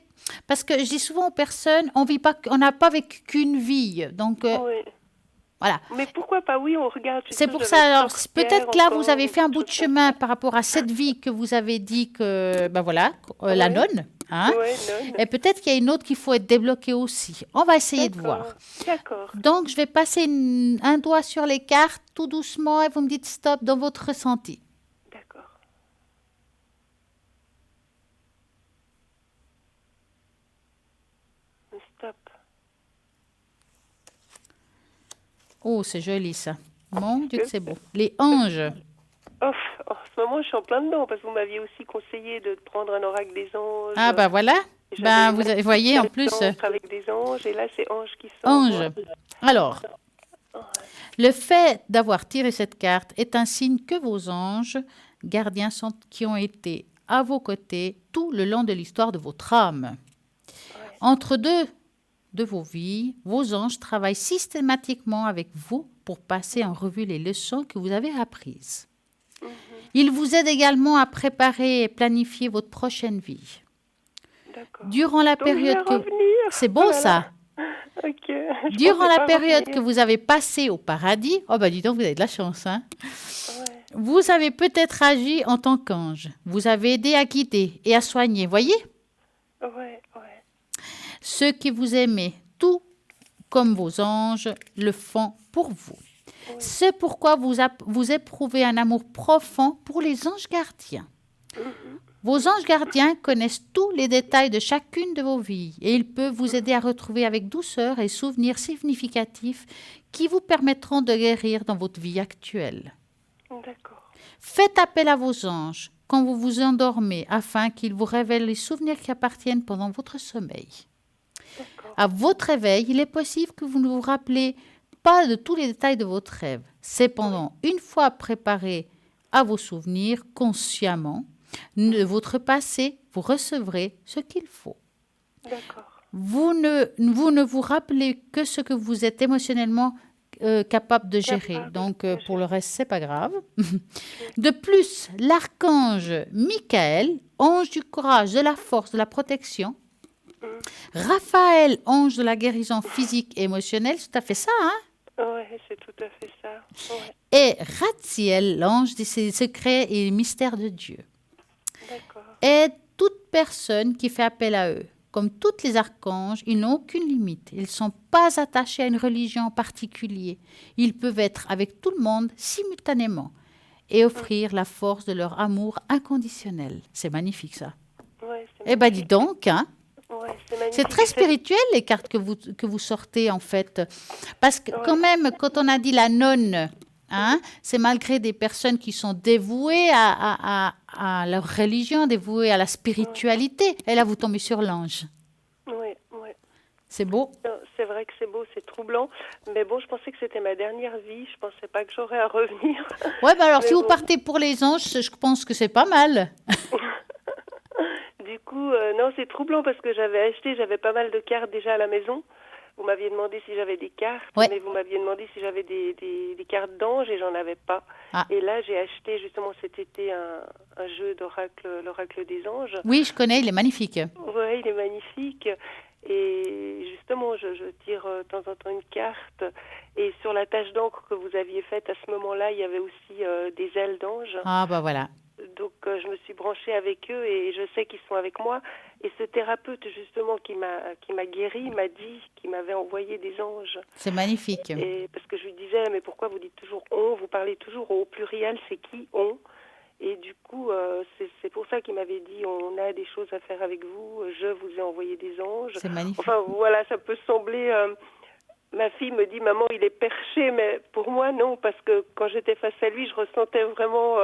parce que je dis souvent aux personnes, on vit pas, on n'a pas vécu qu'une vie. Donc Oui. voilà. Mais pourquoi pas? Oui, on regarde. Je suis C'est sûre que pour je ça, vais être alors peut-être sorcière que là, vous encore avez ou fait un quelque bout de chose comme chemin ça. par rapport à cette vie que vous avez dit que, ben voilà, la Oui. nonne, hein. Oui, non. Et peut-être qu'il y a une autre qu'il faut être débloquée aussi. On va essayer de voir. D'accord. D'accord. Donc, je vais passer un doigt sur les cartes tout doucement et vous me dites stop dans votre ressenti. D'accord. Stop. Oh, c'est joli ça. Mon Dieu que Que- c'est beau. Les anges. Oh, en ce moment, je suis en plein dedans parce que vous m'aviez aussi conseillé de prendre un oracle des Ah anges. ben voilà. J'avais Ben eu vous même voyez en plus, expérience avec des anges et là, c'est ange qui sort. Ouais. ange. Alors, Ouais. le fait d'avoir tiré cette carte est un signe que vos anges gardiens sont, qui ont été à vos côtés tout le long de l'histoire de votre âme. Ouais. Entre deux de vos vies, vos anges travaillent systématiquement avec vous pour passer en revue les leçons que vous avez apprises. Mhm. Ils vous aident également à préparer et planifier votre prochaine vie. D'accord. Durant la Donc, je vais période que... revenir. C'est Oh beau là là. ça. Ok. Je Durant pensais la pas période que revenir. vous avez passée au paradis, oh bah dis donc, vous avez de la chance, hein. Ouais. Vous avez peut-être agi en tant qu'ange. Vous avez aidé à guider et à soigner, voyez? Ouais. Ouais. Ceux qui vous aimaient, tout comme vos anges le font pour vous. Oui. C'est pourquoi vous éprouvez un amour profond pour les anges gardiens. Mhm. Vos anges gardiens connaissent tous les détails de chacune de vos vies et ils peuvent vous aider à retrouver avec douceur et souvenirs significatifs qui vous permettront de guérir dans votre vie actuelle. D'accord. Faites appel à vos anges quand vous vous endormez afin qu'ils vous révèlent les souvenirs qui appartiennent pendant votre sommeil. D'accord. À votre réveil, il est possible que vous ne vous rappelez pas de tous les détails de votre rêve. Cependant, une fois préparé à vos souvenirs consciemment de votre passé, vous recevrez ce qu'il faut. D'accord. Vous ne vous rappelez que ce que vous êtes émotionnellement capable de gérer. Capable Donc, de pour le gérer. reste, c'est pas grave. De plus, l'archange Michael, ange du courage, de la force, de la protection, Mhm. Raphaël, ange de la guérison physique et émotionnelle, c'est tout à fait ça, hein? Ouais, c'est tout à fait ça. Ouais. Et Ratziel, l'ange des secrets et mystères de Dieu. D'accord. Aide toute personne qui fait appel à eux. Comme tous les archanges, ils n'ont aucune limite. Ils ne sont pas attachés à une religion en particulier. Ils peuvent être avec tout le monde simultanément et offrir la force de leur amour inconditionnel. C'est magnifique ça. Ouais, c'est Eh bien, dis magnifique. donc, hein? Ouais, c'est C'est magnifique. très Et c'est... spirituel les cartes que vous sortez en fait. Parce que quand Ouais. même, quand on a dit la nonne, hein, c'est malgré des personnes qui sont dévouées à leur religion, dévouées à la spiritualité. Et là, vous tombez sur l'ange. Ouais, ouais. C'est beau. Non, c'est vrai que c'est beau, c'est troublant. Mais bon, je pensais que c'était ma dernière vie. Je pensais pas que j'aurais à revenir. Ouais, bah alors Mais si vous bon. partez pour les anges, je pense que c'est pas mal. Du coup, non, c'est troublant parce que j'avais pas mal de cartes déjà à la maison. Vous m'aviez demandé si j'avais des cartes, Ouais. mais vous m'aviez demandé si j'avais des cartes d'ange et j'en avais pas. Ah. Et là, j'ai acheté justement cet été un jeu d'oracle, l'oracle des anges. Oui, je connais, il est magnifique. Ouais, il est magnifique. Et justement, je tire de temps en temps une carte. Et sur la tache d'encre que vous aviez faite à ce moment-là, il y avait aussi des ailes d'ange. Ah, bah voilà. Donc, je me suis branchée avec eux et je sais qu'ils sont avec moi. Et ce thérapeute, justement, qui m'a guéri, m'a dit qu'il m'avait envoyé des anges. C'est magnifique. Et parce que je lui disais, mais pourquoi vous dites toujours on? Vous parlez toujours au pluriel, c'est qui on? Et du coup, c'est pour ça qu'il m'avait dit, on a des choses à faire avec vous, je vous ai envoyé des anges. C'est magnifique. Enfin, voilà, ça peut sembler... ma fille me dit, maman, il est perché, mais pour moi, non, parce que quand j'étais face à lui, je ressentais vraiment...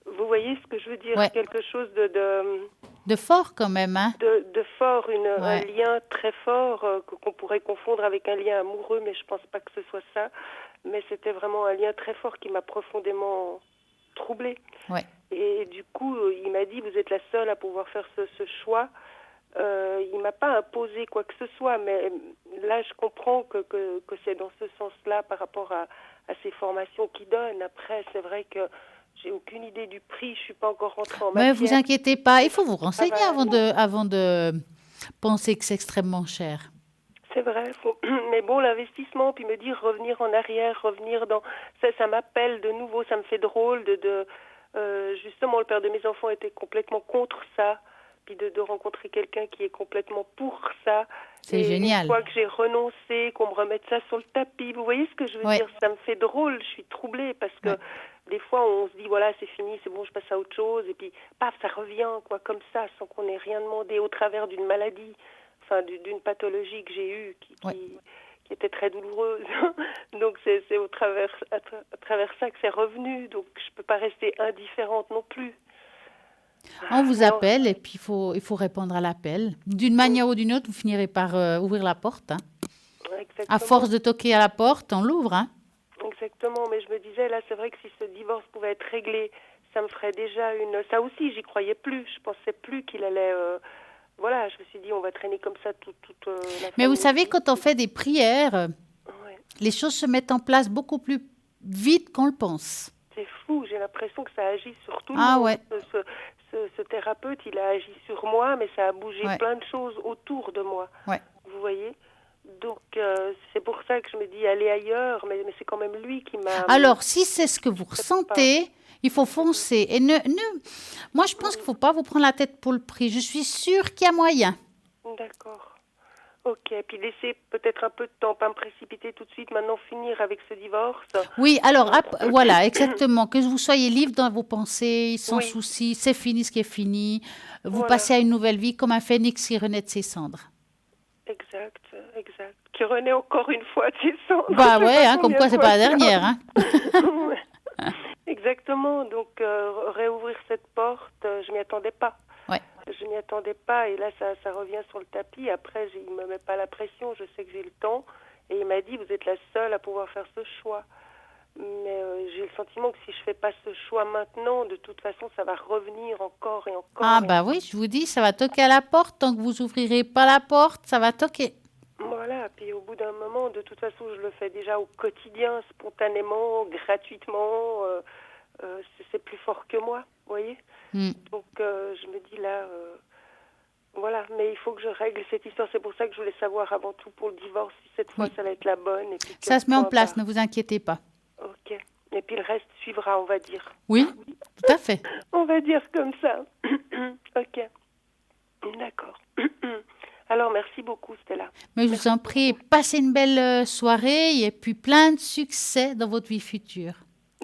vous voyez ce que je veux dire? Ouais. Quelque chose De fort quand même, hein. de fort, un Ouais. lien très fort qu'on pourrait confondre avec un lien amoureux, mais je pense pas que ce soit ça. Mais c'était vraiment un lien très fort qui m'a profondément troublée. Ouais. Et du coup, il m'a dit, vous êtes la seule à pouvoir faire ce choix. Il m'a pas imposé quoi que ce soit, mais là, je comprends que c'est dans ce sens-là par rapport à ces formations qu'il donne. Après, c'est vrai que j'ai aucune idée du prix, je suis pas encore rentrée en Mais matière. vous inquiétez pas, il faut vous renseigner va, avant de penser que c'est extrêmement cher. C'est vrai, mais bon, l'investissement, puis me dire revenir en arrière, revenir dans... Ça m'appelle de nouveau, ça me fait drôle justement, le père de mes enfants était complètement contre ça, puis de rencontrer quelqu'un qui est complètement pour ça. C'est et génial. Une fois que j'ai renoncé, qu'on me remette ça sur le tapis, vous voyez ce que je veux Ouais. dire? Ça me fait drôle, je suis troublée, parce que Ouais. des fois, on se dit, voilà, c'est fini, c'est bon, je passe à autre chose, et puis, paf, ça revient, quoi, comme ça, sans qu'on ait rien demandé, au travers d'une maladie. Enfin, d'une pathologie que j'ai eue qui était très douloureuse. Donc, c'est à travers ça que c'est revenu. Donc, je ne peux pas rester indifférente non plus. On vous appelle et puis il faut répondre à l'appel. D'une manière ou d'une autre, vous finirez par ouvrir la porte. Hein. Exactement. À force de toquer à la porte, on l'ouvre. Hein. Exactement. Mais je me disais, là, c'est vrai que si ce divorce pouvait être réglé, ça me ferait déjà une... Ça aussi, j'y croyais plus. Je pensais plus qu'il allait... Voilà, je me suis dit, on va traîner comme ça toute la Mais vous famille. savez, quand on fait des prières, Ouais. les choses se mettent en place beaucoup plus vite qu'on le pense. C'est fou, j'ai l'impression que ça agit sur tout le Ah monde. ouais. Ce thérapeute, il a agi sur moi, mais ça a bougé Ouais. plein de choses autour de moi. Ouais. Vous voyez? Donc, c'est pour ça que je me dis aller ailleurs, mais c'est quand même lui qui m'a... Alors, si c'est ce que vous ressentez, il faut foncer. Et moi, je pense qu'il ne faut pas vous prendre la tête pour le prix. Je suis sûre qu'il y a moyen. D'accord. Ok, puis laisser peut-être un peu de temps, pas me précipiter tout de suite, maintenant finir avec ce divorce. Oui, alors, voilà, exactement. Que vous soyez libre dans vos pensées, sans souci. C'est fini ce qui est fini. Vous passez à une nouvelle vie comme un phénix qui renaît de ses cendres. Exact. Qui renaît encore une fois de ses cendres. Bah ouais, hein, comme quoi c'est pas la dernière. Hein. Ouais. Exactement, donc réouvrir cette porte, je m'y attendais pas. Ouais. Je m'y attendais pas et là ça revient sur le tapis. Après, il me met pas la pression, je sais que j'ai le temps. Et il m'a dit, vous êtes la seule à pouvoir faire ce choix. Mais j'ai le sentiment que si je fais pas ce choix maintenant, de toute façon, ça va revenir encore et encore. Ah bah oui, je vous dis, ça va toquer à la porte. Tant que vous ouvrirez pas la porte, ça va toquer. Voilà, puis au bout d'un moment, de toute façon, je le fais déjà au quotidien, spontanément, gratuitement. C'est plus fort que moi, vous voyez. Donc, je me dis là, voilà, mais il faut que je règle cette histoire. C'est pour ça que je voulais savoir avant tout pour le divorce, si cette fois, ça va être la bonne. Et puis ça se met en place, ne vous inquiétez pas. Ok, et puis le reste suivra, on va dire. Oui, tout à fait. On va dire comme ça. Ok, d'accord. Alors, merci beaucoup, Stella. Mais je vous en prie, passez une belle soirée et puis plein de succès dans votre vie future.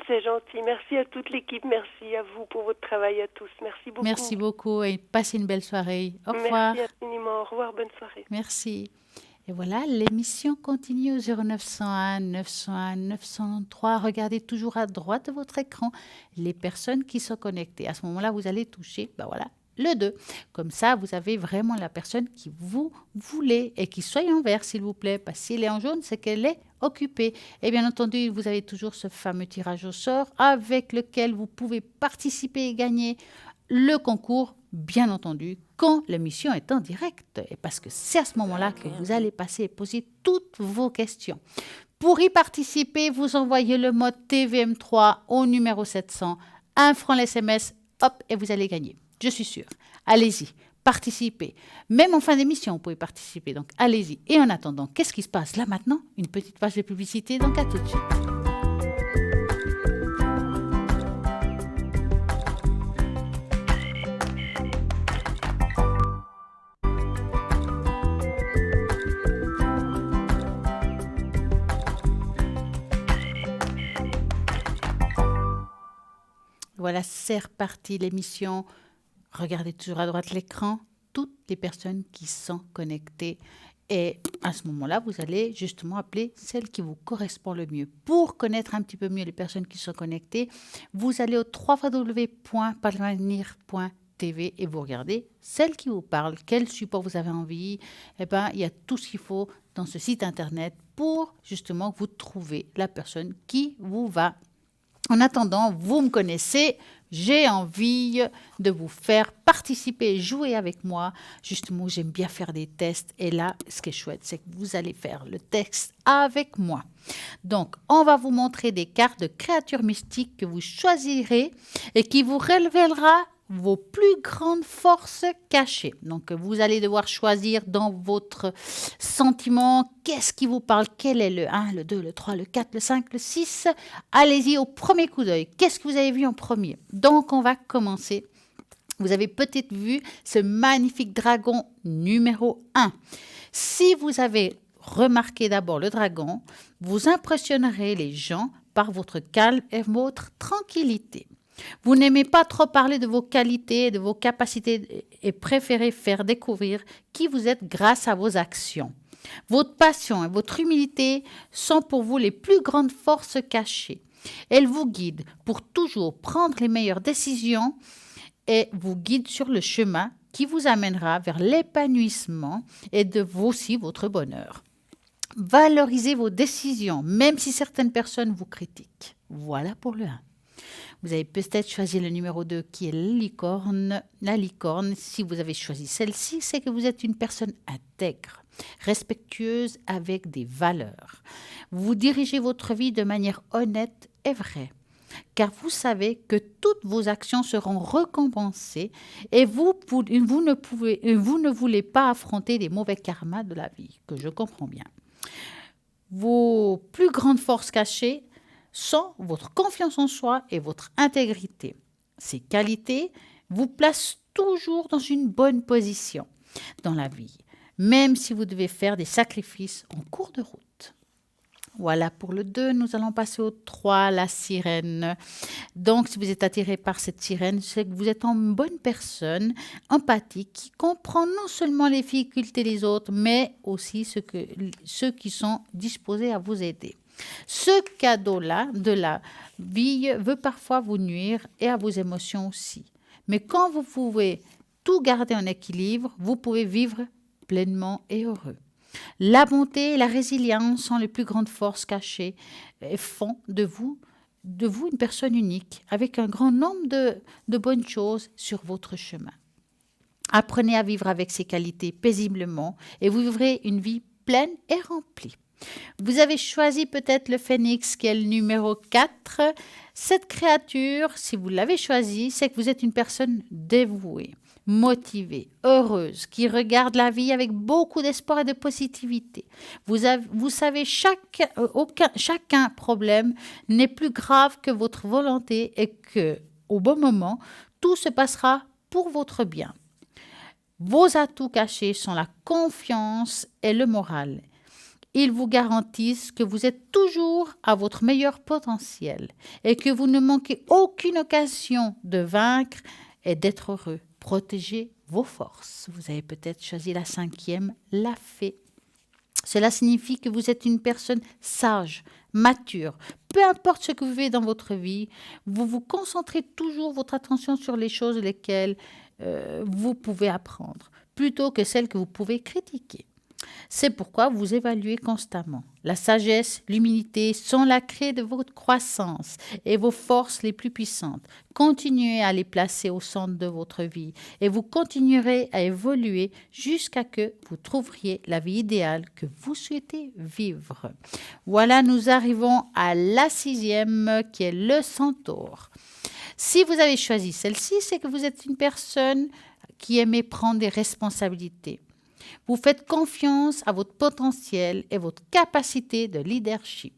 C'est gentil. Merci à toute l'équipe. Merci à vous pour votre travail à tous. Merci beaucoup. Merci beaucoup et passez une belle soirée. Au revoir. Merci infiniment. Au revoir. Bonne soirée. Merci. Et voilà, l'émission continue au 0901 901 903. Regardez toujours à droite de votre écran les personnes qui sont connectées. À ce moment-là, vous allez toucher, ben voilà, le 2. Comme ça, vous avez vraiment la personne qui vous voulez et qui soit en vert, s'il vous plaît. Parce que s'il est en jaune, c'est qu'elle est occupée. Et bien entendu, vous avez toujours ce fameux tirage au sort avec lequel vous pouvez participer et gagner le concours bien entendu, quand l'émission est en direct. Et parce que c'est à ce moment-là que vous allez passer et poser toutes vos questions. Pour y participer, vous envoyez le mode TVM3 au numéro 700, 1 franc l'SMS, hop, et vous allez gagner. Je suis sûre. Allez-y, participez. Même en fin d'émission, vous pouvez participer. Donc, allez-y. Et en attendant, qu'est-ce qui se passe là maintenant? Une petite page de publicité, donc à tout de suite. Voilà, c'est reparti l'émission. Regardez toujours à droite l'écran, toutes les personnes qui sont connectées. Et à ce moment-là, vous allez justement appeler celle qui vous correspond le mieux. Pour connaître un petit peu mieux les personnes qui sont connectées, vous allez au www.parvenir.tv et vous regardez celle qui vous parle, quel support vous avez envie. Eh bien, il y a tout ce qu'il faut dans ce site internet pour justement vous trouver la personne qui vous va. En attendant, vous me connaissez, j'ai envie de vous faire participer, jouer avec moi. Justement, j'aime bien faire des tests. Et là, ce qui est chouette, c'est que vous allez faire le test avec moi. Donc, on va vous montrer des cartes de créatures mystiques que vous choisirez et qui vous révélera vos plus grandes forces cachées. Donc, vous allez devoir choisir dans votre sentiment qu'est-ce qui vous parle, quel est le 1, le 2, le 3, le 4, le 5, le 6. Allez-y au premier coup d'œil. Qu'est-ce que vous avez vu en premier? Donc, on va commencer. Vous avez peut-être vu ce magnifique dragon numéro 1. Si vous avez remarqué d'abord le dragon, vous impressionnerez les gens par votre calme et votre tranquillité. Vous n'aimez pas trop parler de vos qualités, de vos capacités et préférez faire découvrir qui vous êtes grâce à vos actions. Votre passion et votre humilité sont pour vous les plus grandes forces cachées. Elles vous guident pour toujours prendre les meilleures décisions et vous guident sur le chemin qui vous amènera vers l'épanouissement et de vous aussi votre bonheur. Valorisez vos décisions, même si certaines personnes vous critiquent. Voilà pour le 1. Vous avez peut-être choisi le numéro 2 qui est la licorne. La licorne, si vous avez choisi celle-ci, c'est que vous êtes une personne intègre, respectueuse avec des valeurs. Vous dirigez votre vie de manière honnête et vraie, car vous savez que toutes vos actions seront récompensées et vous ne voulez pas affronter les mauvais karmas de la vie, que je comprends bien. Vos plus grandes forces cachées sont votre confiance en soi et votre intégrité. Ces qualités vous placent toujours dans une bonne position dans la vie, même si vous devez faire des sacrifices en cours de route. Voilà pour le 2, nous allons passer au 3, la sirène. Donc, si vous êtes attiré par cette sirène, c'est que vous êtes une bonne personne, empathique, qui comprend non seulement les difficultés des autres, mais aussi ceux qui sont disposés à vous aider. Ce cadeau-là de la vie veut parfois vous nuire et à vos émotions aussi. Mais quand vous pouvez tout garder en équilibre, vous pouvez vivre pleinement et heureux. La bonté et la résilience sont les plus grandes forces cachées et font de vous une personne unique avec un grand nombre de bonnes choses sur votre chemin. Apprenez à vivre avec ces qualités paisiblement et vous vivrez une vie pleine et remplie. Vous avez choisi peut-être le phénix qui est le numéro 4. Cette créature, si vous l'avez choisi, c'est que vous êtes une personne dévouée, motivée, heureuse, qui regarde la vie avec beaucoup d'espoir et de positivité. Vous savez, chacun problème n'est plus grave que votre volonté et que, au bon moment, tout se passera pour votre bien. Vos atouts cachés sont la confiance et le moral. Ils vous garantissent que vous êtes toujours à votre meilleur potentiel et que vous ne manquez aucune occasion de vaincre et d'être heureux. Protégez vos forces. Vous avez peut-être choisi la 5e, la fée. Cela signifie que vous êtes une personne sage, mature. Peu importe ce que vous vivez dans votre vie, vous vous concentrez toujours votre attention sur les choses lesquelles vous pouvez apprendre, plutôt que celles que vous pouvez critiquer. C'est pourquoi vous évaluez constamment. La sagesse, l'humilité sont la clé de votre croissance et vos forces les plus puissantes. Continuez à les placer au centre de votre vie et vous continuerez à évoluer jusqu'à que vous trouveriez la vie idéale que vous souhaitez vivre. Voilà, nous arrivons à la 6e qui est le centaure. Si vous avez choisi celle-ci, c'est que vous êtes une personne qui aimait prendre des responsabilités. Vous faites confiance à votre potentiel et votre capacité de leadership.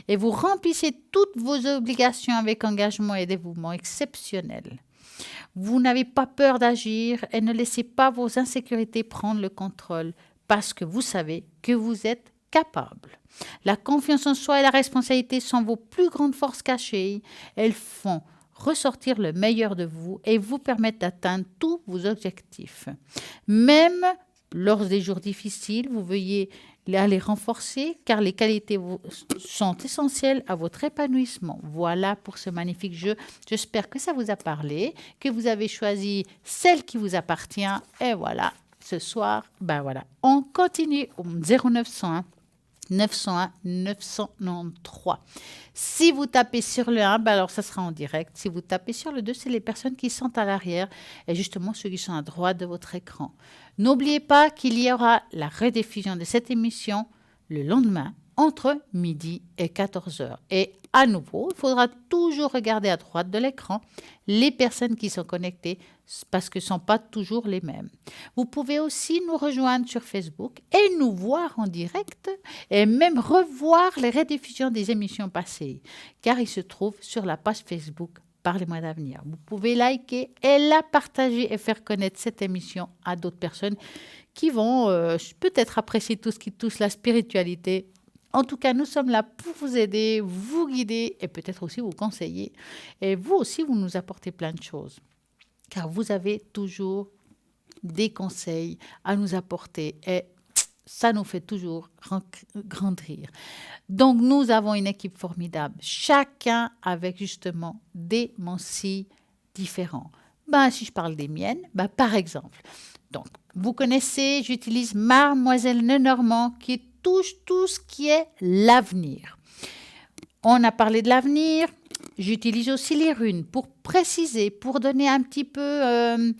Et vous remplissez toutes vos obligations avec engagement et dévouement exceptionnel. Vous n'avez pas peur d'agir et ne laissez pas vos insécurités prendre le contrôle parce que vous savez que vous êtes capable. La confiance en soi et la responsabilité sont vos plus grandes forces cachées. Elles font ressortir le meilleur de vous et vous permettent d'atteindre tous vos objectifs. Même lors des jours difficiles, vous veuillez les renforcer car les qualités sont essentielles à votre épanouissement. Voilà pour ce magnifique jeu. J'espère que ça vous a parlé, que vous avez choisi celle qui vous appartient. Et voilà, ce soir, on continue au 0901 901 993. Si vous tapez sur le 1, alors ça sera en direct. Si vous tapez sur le 2, c'est les personnes qui sont à l'arrière et justement ceux qui sont à droite de votre écran. N'oubliez pas qu'il y aura la rediffusion de cette émission le lendemain entre midi et 14h. Et à nouveau, il faudra toujours regarder à droite de l'écran les personnes qui sont connectées parce que ce ne sont pas toujours les mêmes. Vous pouvez aussi nous rejoindre sur Facebook et nous voir en direct et même revoir les rediffusions des émissions passées car ils se trouvent sur la page Facebook Parlez-moi d'avenir. Vous pouvez liker et la partager et faire connaître cette émission à d'autres personnes qui vont peut-être apprécier tout ce qui touche la spiritualité. En tout cas, nous sommes là pour vous aider, vous guider et peut-être aussi vous conseiller. Et vous aussi, vous nous apportez plein de choses. Car vous avez toujours des conseils à nous apporter et ça nous fait toujours grandir. Donc, nous avons une équipe formidable, chacun avec justement des mensis différents. Si je parle des miennes, par exemple, donc, vous connaissez, j'utilise Mademoiselle Lenormand qui touche tout ce qui est l'avenir. On a parlé de l'avenir, j'utilise aussi les runes pour préciser, pour donner un petit peu...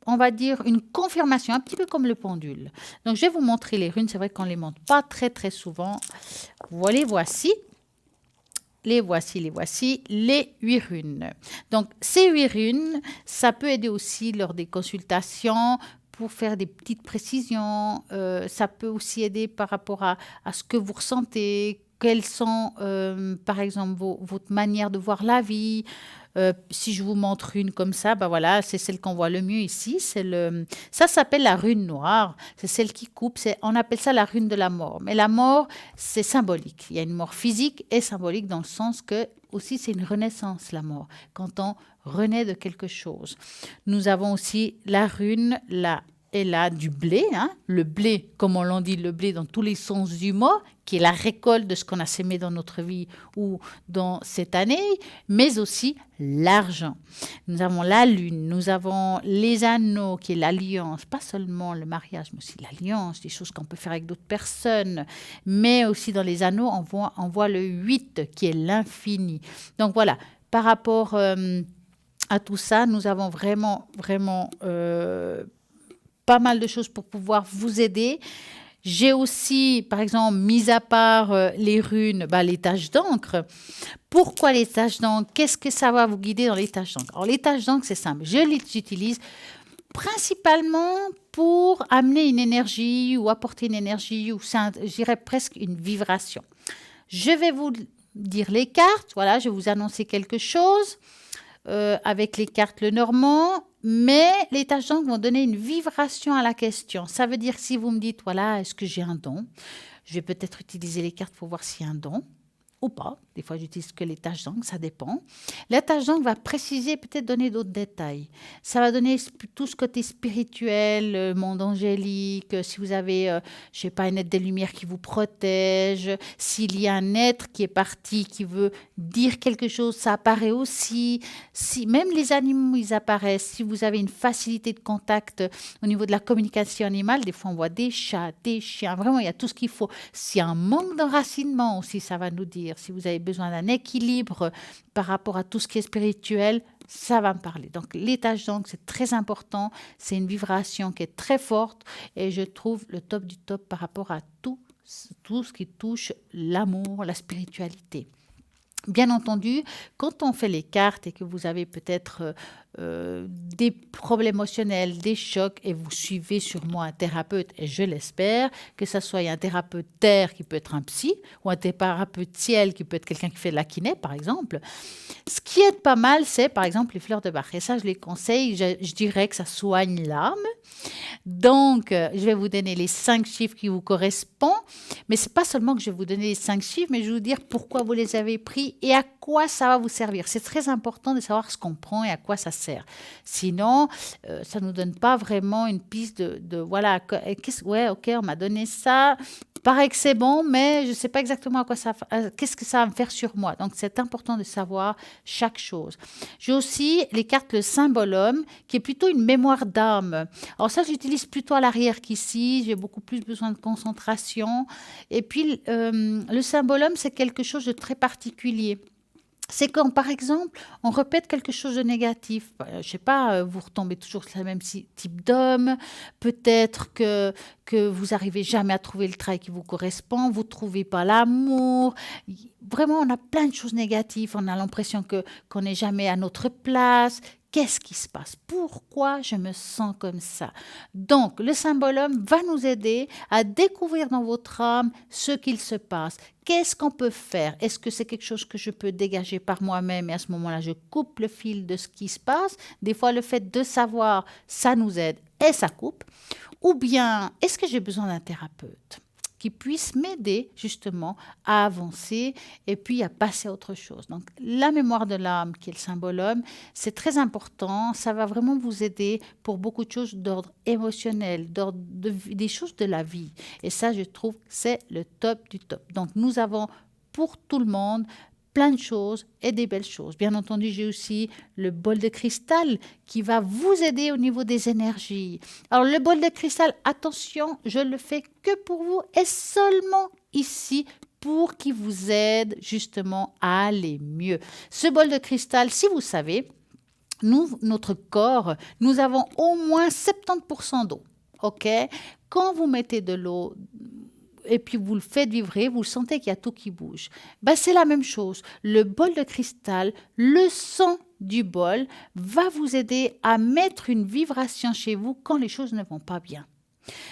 on va dire une confirmation, un petit peu comme le pendule. Donc, je vais vous montrer les runes. C'est vrai qu'on ne les montre pas très, très souvent. Voilà, voici. Les voici, les 8 runes. Donc, ces 8 runes, ça peut aider aussi lors des consultations pour faire des petites précisions. Ça peut aussi aider par rapport à ce que vous ressentez, quelles sont, par exemple, votre manière de voir la vie. Si je vous montre une comme ça, c'est celle qu'on voit le mieux ici. Ça s'appelle la rune noire. C'est celle qui coupe. On appelle ça la rune de la mort. Mais la mort, c'est symbolique. Il y a une mort physique et symbolique dans le sens que aussi c'est une renaissance, la mort. Quand on renaît de quelque chose. Nous avons aussi la rune, du blé, le blé, comme on l'en dit, le blé dans tous les sens du mot, qui est la récolte de ce qu'on a sémé dans notre vie ou dans cette année, mais aussi l'argent. Nous avons la lune, nous avons les anneaux, qui est l'alliance, pas seulement le mariage, mais aussi l'alliance, des choses qu'on peut faire avec d'autres personnes, mais aussi dans les anneaux, on voit le 8, qui est l'infini. Donc voilà, par rapport à tout ça, nous avons vraiment pas mal de choses pour pouvoir vous aider. J'ai aussi, par exemple, mis à part les runes, les taches d'encre. Pourquoi les taches d'encre? Qu'est-ce que ça va vous guider dans les taches d'encre? Alors, les taches d'encre, c'est simple. Je les utilise principalement pour amener une énergie ou apporter une énergie ou, je dirais, presque une vibration. Je vais vous dire les cartes. Voilà, je vais vous annoncer quelque chose avec les cartes Lenormand. Mais les taches d'encre vont donner une vibration à la question. Ça veut dire si vous me dites, voilà, est-ce que j'ai un don? Je vais peut-être utiliser les cartes pour voir s'il y a un don ou pas. Des fois, j'utilise que les taches d'encre, ça dépend. La tache d'encre va préciser, peut-être donner d'autres détails. Ça va donner tout ce côté spirituel, monde angélique. Si vous avez, je sais pas, un être des lumières qui vous protège, s'il y a un être qui est parti, qui veut dire quelque chose, ça apparaît aussi. Si même les animaux, ils apparaissent. Si vous avez une facilité de contact au niveau de la communication animale, des fois on voit des chats, des chiens. Vraiment, il y a tout ce qu'il faut. S'il y a un manque d'enracinement aussi, ça va nous dire. Si vous avez besoin d'un équilibre par rapport à tout ce qui est spirituel, ça va me parler. Donc, les taches d'encre, c'est très important. C'est une vibration qui est très forte et je trouve le top du top par rapport à tout ce qui touche l'amour, la spiritualité. Bien entendu, quand on fait les cartes et que vous avez peut-être des problèmes émotionnels, des chocs, et vous suivez sûrement un thérapeute, et je l'espère, que ce soit un thérapeute terre qui peut être un psy, ou un thérapeute ciel qui peut être quelqu'un qui fait de la kiné, par exemple. Ce qui aide pas mal, c'est par exemple les fleurs de Bach. Et ça, je les conseille, je dirais que ça soigne l'âme. Donc, je vais vous donner les 5 chiffres qui vous correspondent. Mais ce n'est pas seulement que je vais vous donner les 5 chiffres, mais je vais vous dire pourquoi vous les avez pris et à quoi ça va vous servir. C'est très important de savoir ce qu'on prend et à quoi ça sert. Sinon, ça ne nous donne pas vraiment une piste voilà, ouais, ok, on m'a donné ça. Paraît que c'est bon, mais je ne sais pas exactement qu'est-ce que ça va me faire sur moi. Donc, c'est important de savoir chaque chose. J'ai aussi les cartes le symbolome, qui est plutôt une mémoire d'âme. Alors ça, j'utilise plutôt à l'arrière qu'ici. J'ai beaucoup plus besoin de concentration. Et puis, le symbolome, c'est quelque chose de très particulier. C'est quand, par exemple, on répète quelque chose de négatif. Je ne sais pas, vous retombez toujours sur le même type d'homme. Peut-être que vous n'arrivez jamais à trouver le travail qui vous correspond. Vous ne trouvez pas l'amour. Vraiment, on a plein de choses négatives. On a l'impression qu'on n'est jamais à notre place. Qu'est-ce qui se passe? Pourquoi je me sens comme ça? Donc, le symbolome va nous aider à découvrir dans votre âme ce qu'il se passe. Qu'est-ce qu'on peut faire? Est-ce que c'est quelque chose que je peux dégager par moi-même et à ce moment-là, je coupe le fil de ce qui se passe? Des fois, le fait de savoir, ça nous aide et ça coupe. Ou bien, est-ce que j'ai besoin d'un thérapeute qui puisse m'aider justement à avancer et puis à passer à autre chose. Donc, la mémoire de l'âme, qui est le symbolome, c'est très important. Ça va vraiment vous aider pour beaucoup de choses d'ordre émotionnel, des choses de la vie. Et ça, je trouve que c'est le top du top. Donc, nous avons pour tout le monde plein de choses et des belles choses. Bien entendu, j'ai aussi le bol de cristal qui va vous aider au niveau des énergies. Alors, le bol de cristal, attention, je le fais que pour vous et seulement ici pour qu'il vous aide justement à aller mieux. Ce bol de cristal, si vous savez, notre corps, nous avons au moins 70% d'eau. OK? Quand vous mettez de l'eau et puis vous le faites vibrer, vous sentez qu'il y a tout qui bouge. C'est la même chose. Le bol de cristal, le son du bol va vous aider à mettre une vibration chez vous quand les choses ne vont pas bien.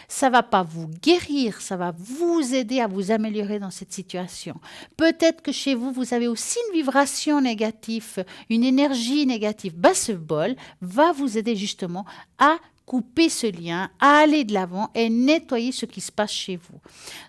Ça ne va pas vous guérir, ça va vous aider à vous améliorer dans cette situation. Peut-être que chez vous, vous avez aussi une vibration négative, une énergie négative. Ce bol va vous aider justement à couper ce lien, à aller de l'avant et nettoyer ce qui se passe chez vous.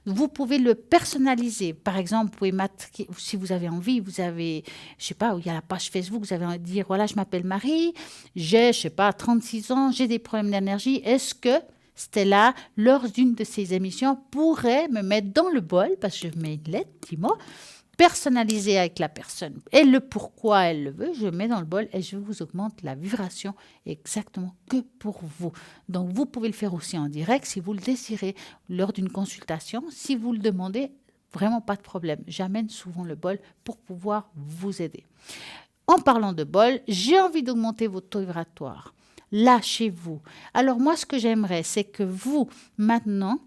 Vous pouvez le personnaliser. Par exemple, vous pouvez marquer, si vous avez envie, vous avez, je sais pas, où il y a la page Facebook, vous avez envie de dire, voilà, je m'appelle Marie, j'ai, je sais pas, 36 ans, j'ai des problèmes d'énergie. Est-ce que Stella, lors d'une de ces émissions, pourrait me mettre dans le bol, parce que je mets une lettre, dis-moi, personnalisée avec la personne. Et le pourquoi elle le veut, je mets dans le bol et je vous augmente la vibration exactement que pour vous. Donc, vous pouvez le faire aussi en direct si vous le désirez lors d'une consultation. Si vous le demandez, vraiment pas de problème. J'amène souvent le bol pour pouvoir vous aider. En parlant de bol, j'ai envie d'augmenter votre taux vibratoire. Là, chez vous. Alors moi, ce que j'aimerais, c'est que vous, maintenant,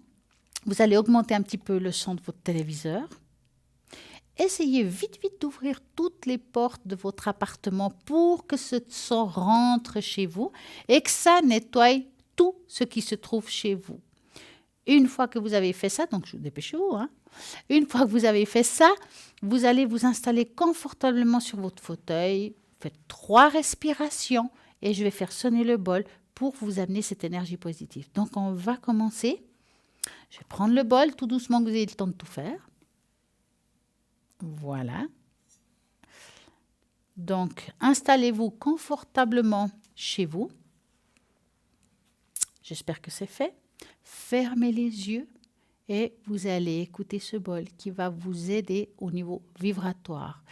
vous allez augmenter un petit peu le son de votre téléviseur. Essayez vite d'ouvrir toutes les portes de votre appartement pour que ce son rentre chez vous et que ça nettoie tout ce qui se trouve chez vous. Une fois que vous avez fait ça, donc dépêchez-vous, une fois que vous avez fait ça, vous allez vous installer confortablement sur votre fauteuil, faites 3 respirations et je vais faire sonner le bol pour vous amener cette énergie positive. Donc, on va commencer. Je vais prendre le bol tout doucement, que vous ayez le temps de tout faire. Voilà. Donc, installez-vous confortablement chez vous. J'espère que c'est fait. Fermez les yeux et vous allez écouter ce bol qui va vous aider au niveau vibratoire.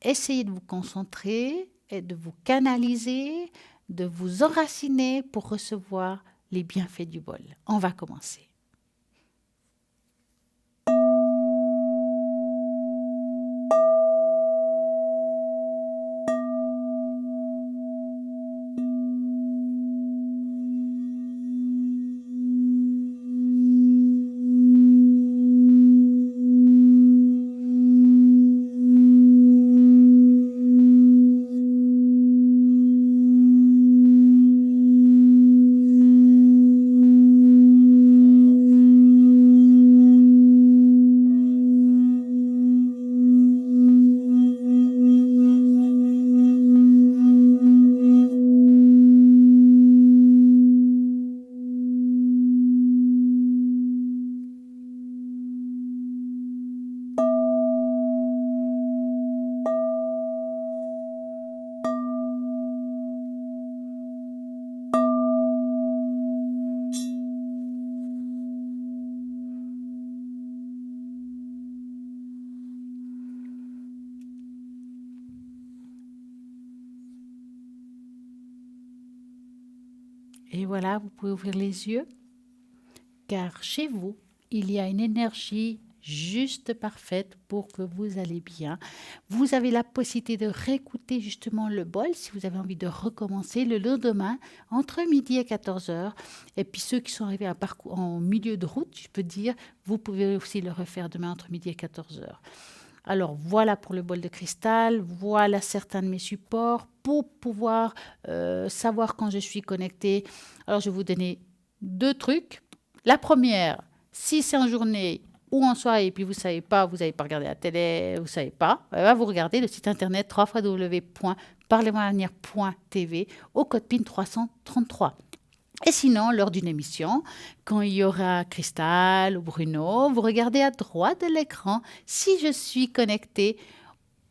Essayez de vous concentrer et de vous canaliser, de vous enraciner pour recevoir les bienfaits du bol. On va commencer. Et voilà, vous pouvez ouvrir les yeux, car chez vous, il y a une énergie juste parfaite pour que vous allez bien. Vous avez la possibilité de réécouter justement le bol si vous avez envie de recommencer le lendemain entre midi et 14 heures. Et puis ceux qui sont arrivés en milieu de route, je peux dire, vous pouvez aussi le refaire demain entre midi et 14 heures. Alors voilà pour le bol de cristal, voilà certains de mes supports pour pouvoir savoir quand je suis connectée. Alors je vais vous donner 2 trucs. La première, si c'est en journée ou en soirée et puis vous ne savez pas, vous n'avez pas regardé la télé, vous ne savez pas, vous regardez le site internet www.parlemoiravenir.tv au code PIN 333. Et sinon, lors d'une émission, quand il y aura Cristal ou Bruno, vous regardez à droite de l'écran. Si je suis connectée,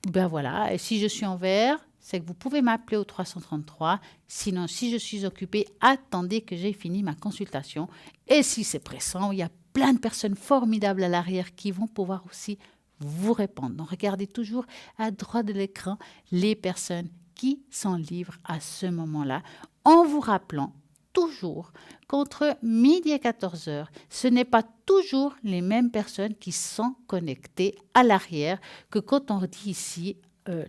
ben voilà. Et si je suis en vert, c'est que vous pouvez m'appeler au 333. Sinon, si je suis occupée, attendez que j'ai fini ma consultation. Et si c'est pressant, il y a plein de personnes formidables à l'arrière qui vont pouvoir aussi vous répondre. Donc, regardez toujours à droite de l'écran les personnes qui s'en livrent à ce moment-là, en vous rappelant toujours qu'entre midi et 14 heures, ce n'est pas toujours les mêmes personnes qui sont connectées à l'arrière que quand on dit ici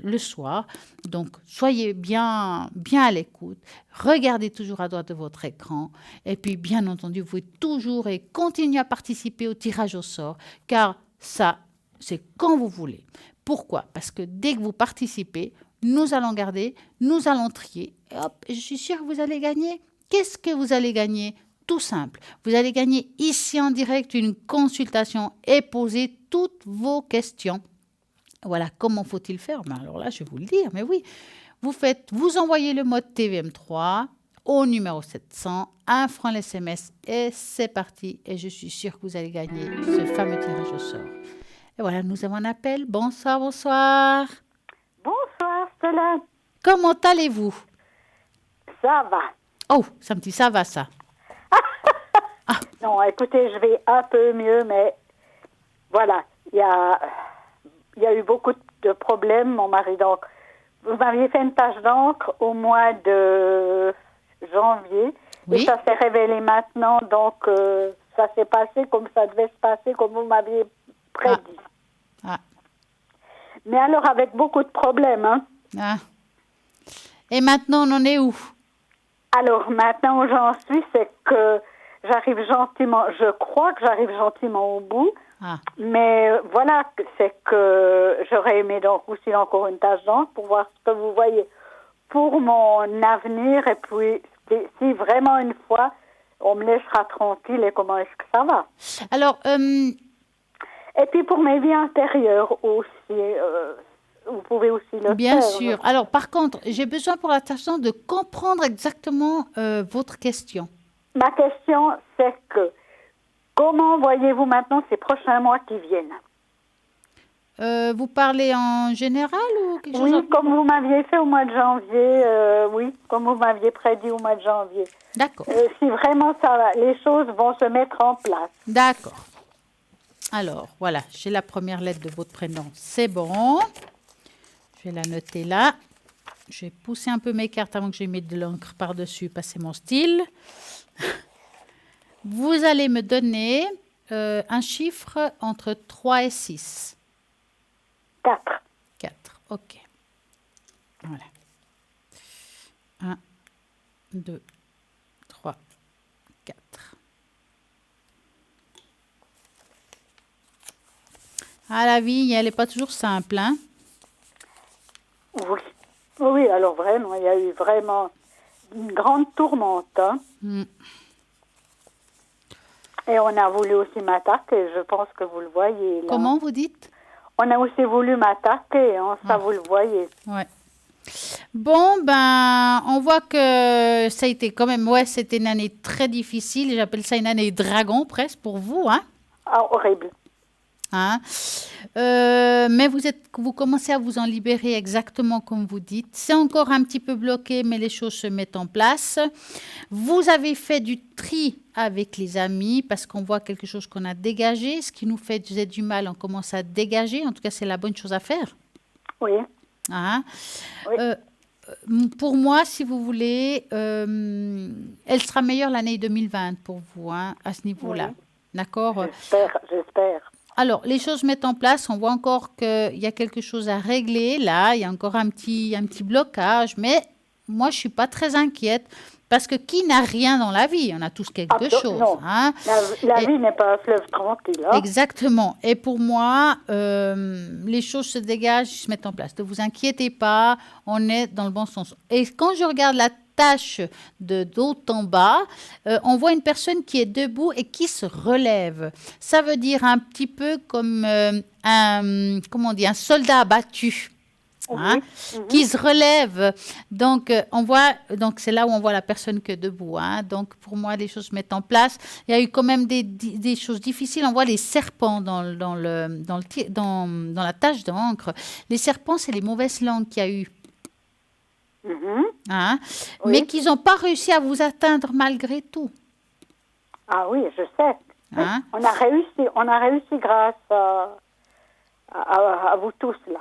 le soir. Donc, soyez bien à l'écoute. Regardez toujours à droite de votre écran. Et puis, bien entendu, vous pouvez toujours et continuer à participer au tirage au sort, car ça, c'est quand vous voulez. Pourquoi ? Parce que dès que vous participez, nous allons garder, nous allons trier. Et hop, je suis sûre que vous allez gagner. Qu'est-ce que vous allez gagner ? Tout simple. Vous allez gagner ici en direct une consultation et poser toutes vos questions. Voilà, comment faut-il faire ? Alors là, je vais vous le dire, mais oui. Vous envoyez le mode TVM3 au numéro 700, 1 franc l'SMS et c'est parti. Et je suis sûre que vous allez gagner ce fameux tirage au sort. Et voilà, nous avons un appel. Bonsoir, bonsoir. Bonsoir, Stella. Comment allez-vous ? Ça va. Oh, ça me dit ça va, ça. Non, écoutez, je vais un peu mieux, mais voilà, il y a eu beaucoup de problèmes, mon mari. Donc, vous m'aviez fait une tache d'encre au mois de janvier, oui. Et ça s'est révélé maintenant, donc ça s'est passé comme ça devait se passer, comme vous m'aviez prédit. Ah. Mais alors, avec beaucoup de problèmes, hein. Ah. Et maintenant, on en est où ? Alors, maintenant où j'en suis, c'est que j'arrive gentiment, je crois que j'arrive gentiment au bout. Ah. Mais voilà, c'est que j'aurais aimé donc aussi encore une tâche d'encre pour voir ce que vous voyez pour mon avenir. Et puis, si vraiment une fois, on me laissera tranquille et comment est-ce que ça va. Alors, et puis pour mes vies intérieures aussi, vous pouvez aussi le bien faire. sûr. Alors, par contre, j'ai besoin pour la tâche d'encre de comprendre exactement votre question. Ma question, c'est que comment voyez-vous maintenant ces prochains mois qui viennent ? Vous parlez en général ou quelque chose? Oui, comme vous m'aviez fait au mois de janvier, oui, comme vous m'aviez prédit au mois de janvier. D'accord. Si vraiment les choses vont se mettre en place. D'accord. Alors, voilà, j'ai la première lettre de votre prénom. C'est bon. Je vais la noter là. Je vais pousser un peu mes cartes avant que je mette de l'encre par-dessus, parce que c'est mon style. Vous allez me donner un chiffre entre 3 et 6. 4. 4, ok. Voilà. 1, 2, 3, 4. Ah, la vie, elle n'est pas toujours simple, hein? Oui. Oui, alors vraiment, il y a eu vraiment une grande tourmente. Hein. Et on a voulu aussi m'attaquer, je pense que vous le voyez. Là. Comment vous dites? On a aussi voulu m'attaquer, hein, ça vous le voyez. Ouais. Bon, ben, on voit que ça a été quand même, ouais, c'était une année très difficile. J'appelle ça une année dragon presque pour vous, hein? Ah, horrible. Hein? Mais vous commencez à vous en libérer exactement comme vous dites. C'est encore un petit peu bloqué, mais les choses se mettent en place. Vous avez fait du tri avec les amis parce qu'on voit quelque chose qu'on a dégagé. Ce qui nous fait du mal, on commence à dégager. En tout cas, c'est la bonne chose à faire. Oui. Hein? Oui. Pour moi, si vous voulez, elle sera meilleure l'année 2020 pour vous, hein, à ce niveau-là. Oui. D'accord? J'espère. Alors, les choses se mettent en place. On voit encore qu'il y a quelque chose à régler. Là, il y a encore un petit blocage. Mais moi, je ne suis pas très inquiète. Parce que qui n'a rien dans la vie? On a tous quelque chose. Non. Hein? La vie n'est pas un fleuve tranquille. Hein? Exactement. Et pour moi, les choses se dégagent, se mettent en place. Ne vous inquiétez pas, on est dans le bon sens. Et quand je regarde la tâche de d'haut en bas, on voit une personne qui est debout et qui se relève. Ça veut dire un petit peu comme un soldat abattu. Hein, qui se relève. Donc, c'est là où on voit la personne qui est debout. Hein. Donc, pour moi, les choses se mettent en place. Il y a eu quand même des choses difficiles. On voit les serpents dans la tache d'encre. Les serpents, c'est les mauvaises langues qu'il y a eu. Hein, oui. Mais qu'ils n'ont pas réussi à vous atteindre malgré tout. Ah oui, je sais. Hein? On a réussi grâce à vous tous là.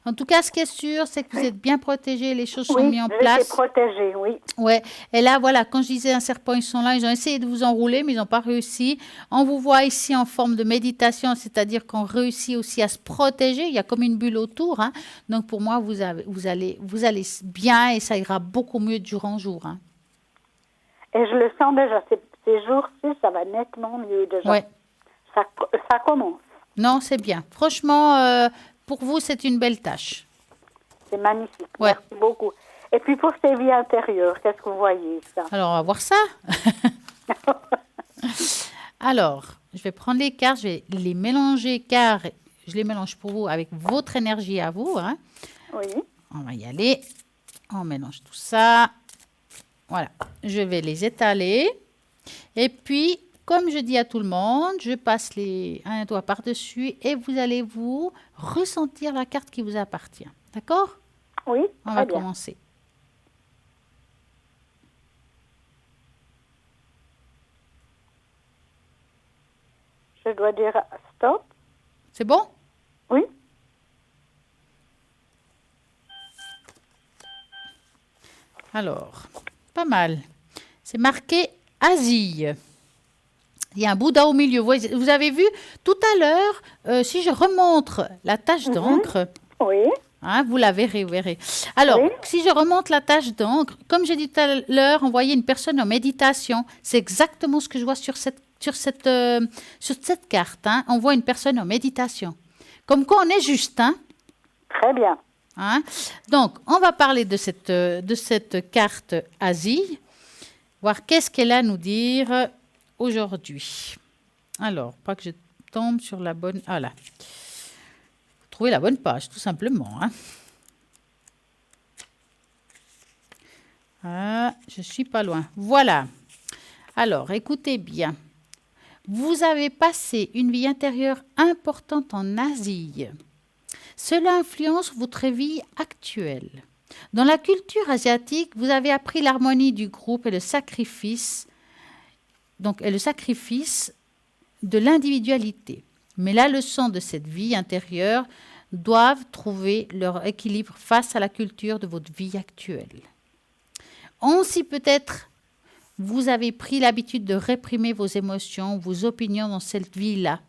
En tout cas, ce qui est sûr, c'est que vous êtes bien protégés, les choses sont mises en place. Oui, protégés, oui. Ouais. Et là, voilà, quand je disais un serpent, ils sont là, ils ont essayé de vous enrouler, mais ils n'ont pas réussi. On vous voit ici en forme de méditation, c'est-à-dire qu'on réussit aussi à se protéger. Il y a comme une bulle autour. Hein. Donc, pour moi, vous allez bien et ça ira beaucoup mieux de jour en jour. Hein. Et je le sens déjà. Ces jours-ci, ça va nettement mieux déjà. Ouais. Ça commence. Non, c'est bien. Franchement, pour vous, c'est une belle tâche. C'est magnifique. Ouais. Merci beaucoup. Et puis pour ces vies intérieures, qu'est-ce que vous voyez ça? Alors, on va voir ça. Alors, je vais prendre les cartes, je vais les mélanger car je les mélange pour vous avec votre énergie à vous. Hein. Oui. On va y aller. On mélange tout ça. Voilà. Je vais les étaler. Et puis, comme je dis à tout le monde, je passe un doigt par-dessus et vous allez vous ressentir la carte qui vous appartient. D'accord? Oui, on va commencer. Je dois dire stop. C'est bon? Oui. Alors, pas mal. C'est marqué Asie. Il y a un Bouddha au milieu. Vous avez vu tout à l'heure, si je remonte la tache d'encre, oui. Hein, vous la verrez, vous verrez. Alors, oui. Si je remonte la tache d'encre, comme j'ai dit tout à l'heure, on voyait une personne en méditation. C'est exactement ce que je vois sur cette carte. Hein. On voit une personne en méditation. Comme quoi, on est juste. Hein. Très bien. Hein. Donc, on va parler de cette carte Asie. Voir qu'est-ce qu'elle a à nous dire aujourd'hui. Alors, pas que je tombe sur la bonne... Ah là. Trouver la bonne page, tout simplement. Hein. Ah, je suis pas loin. Voilà. Alors, écoutez bien. Vous avez passé une vie intérieure importante en Asie. Cela influence votre vie actuelle. Dans la culture asiatique, vous avez appris l'harmonie du groupe et le sacrifice de l'individualité. Mais la leçon de cette vie intérieure doivent trouver leur équilibre face à la culture de votre vie actuelle. Ainsi peut-être vous avez pris l'habitude de réprimer vos émotions, vos opinions dans cette vie-là.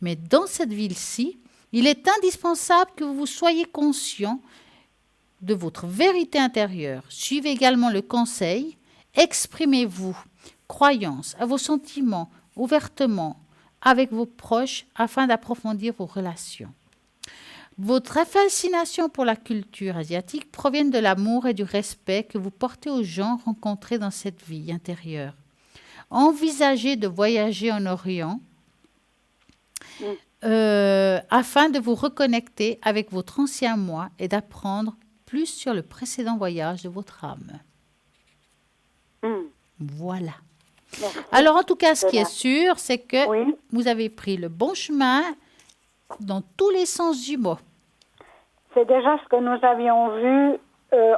Mais dans cette vie-ci, il est indispensable que vous soyez conscient de votre vérité intérieure. Suivez également le conseil, exprimez-vous, croyances, à vos sentiments, ouvertement, avec vos proches afin d'approfondir vos relations. Votre fascination pour la culture asiatique provient de l'amour et du respect que vous portez aux gens rencontrés dans cette vie intérieure. Envisagez de voyager en Orient afin de vous reconnecter avec votre ancien moi et d'apprendre plus sur le précédent voyage de votre âme. Voilà. Merci. Alors, en tout cas, ce qui est sûr, c'est que Oui. vous avez pris le bon chemin dans tous les sens du mot. C'est déjà ce que nous avions vu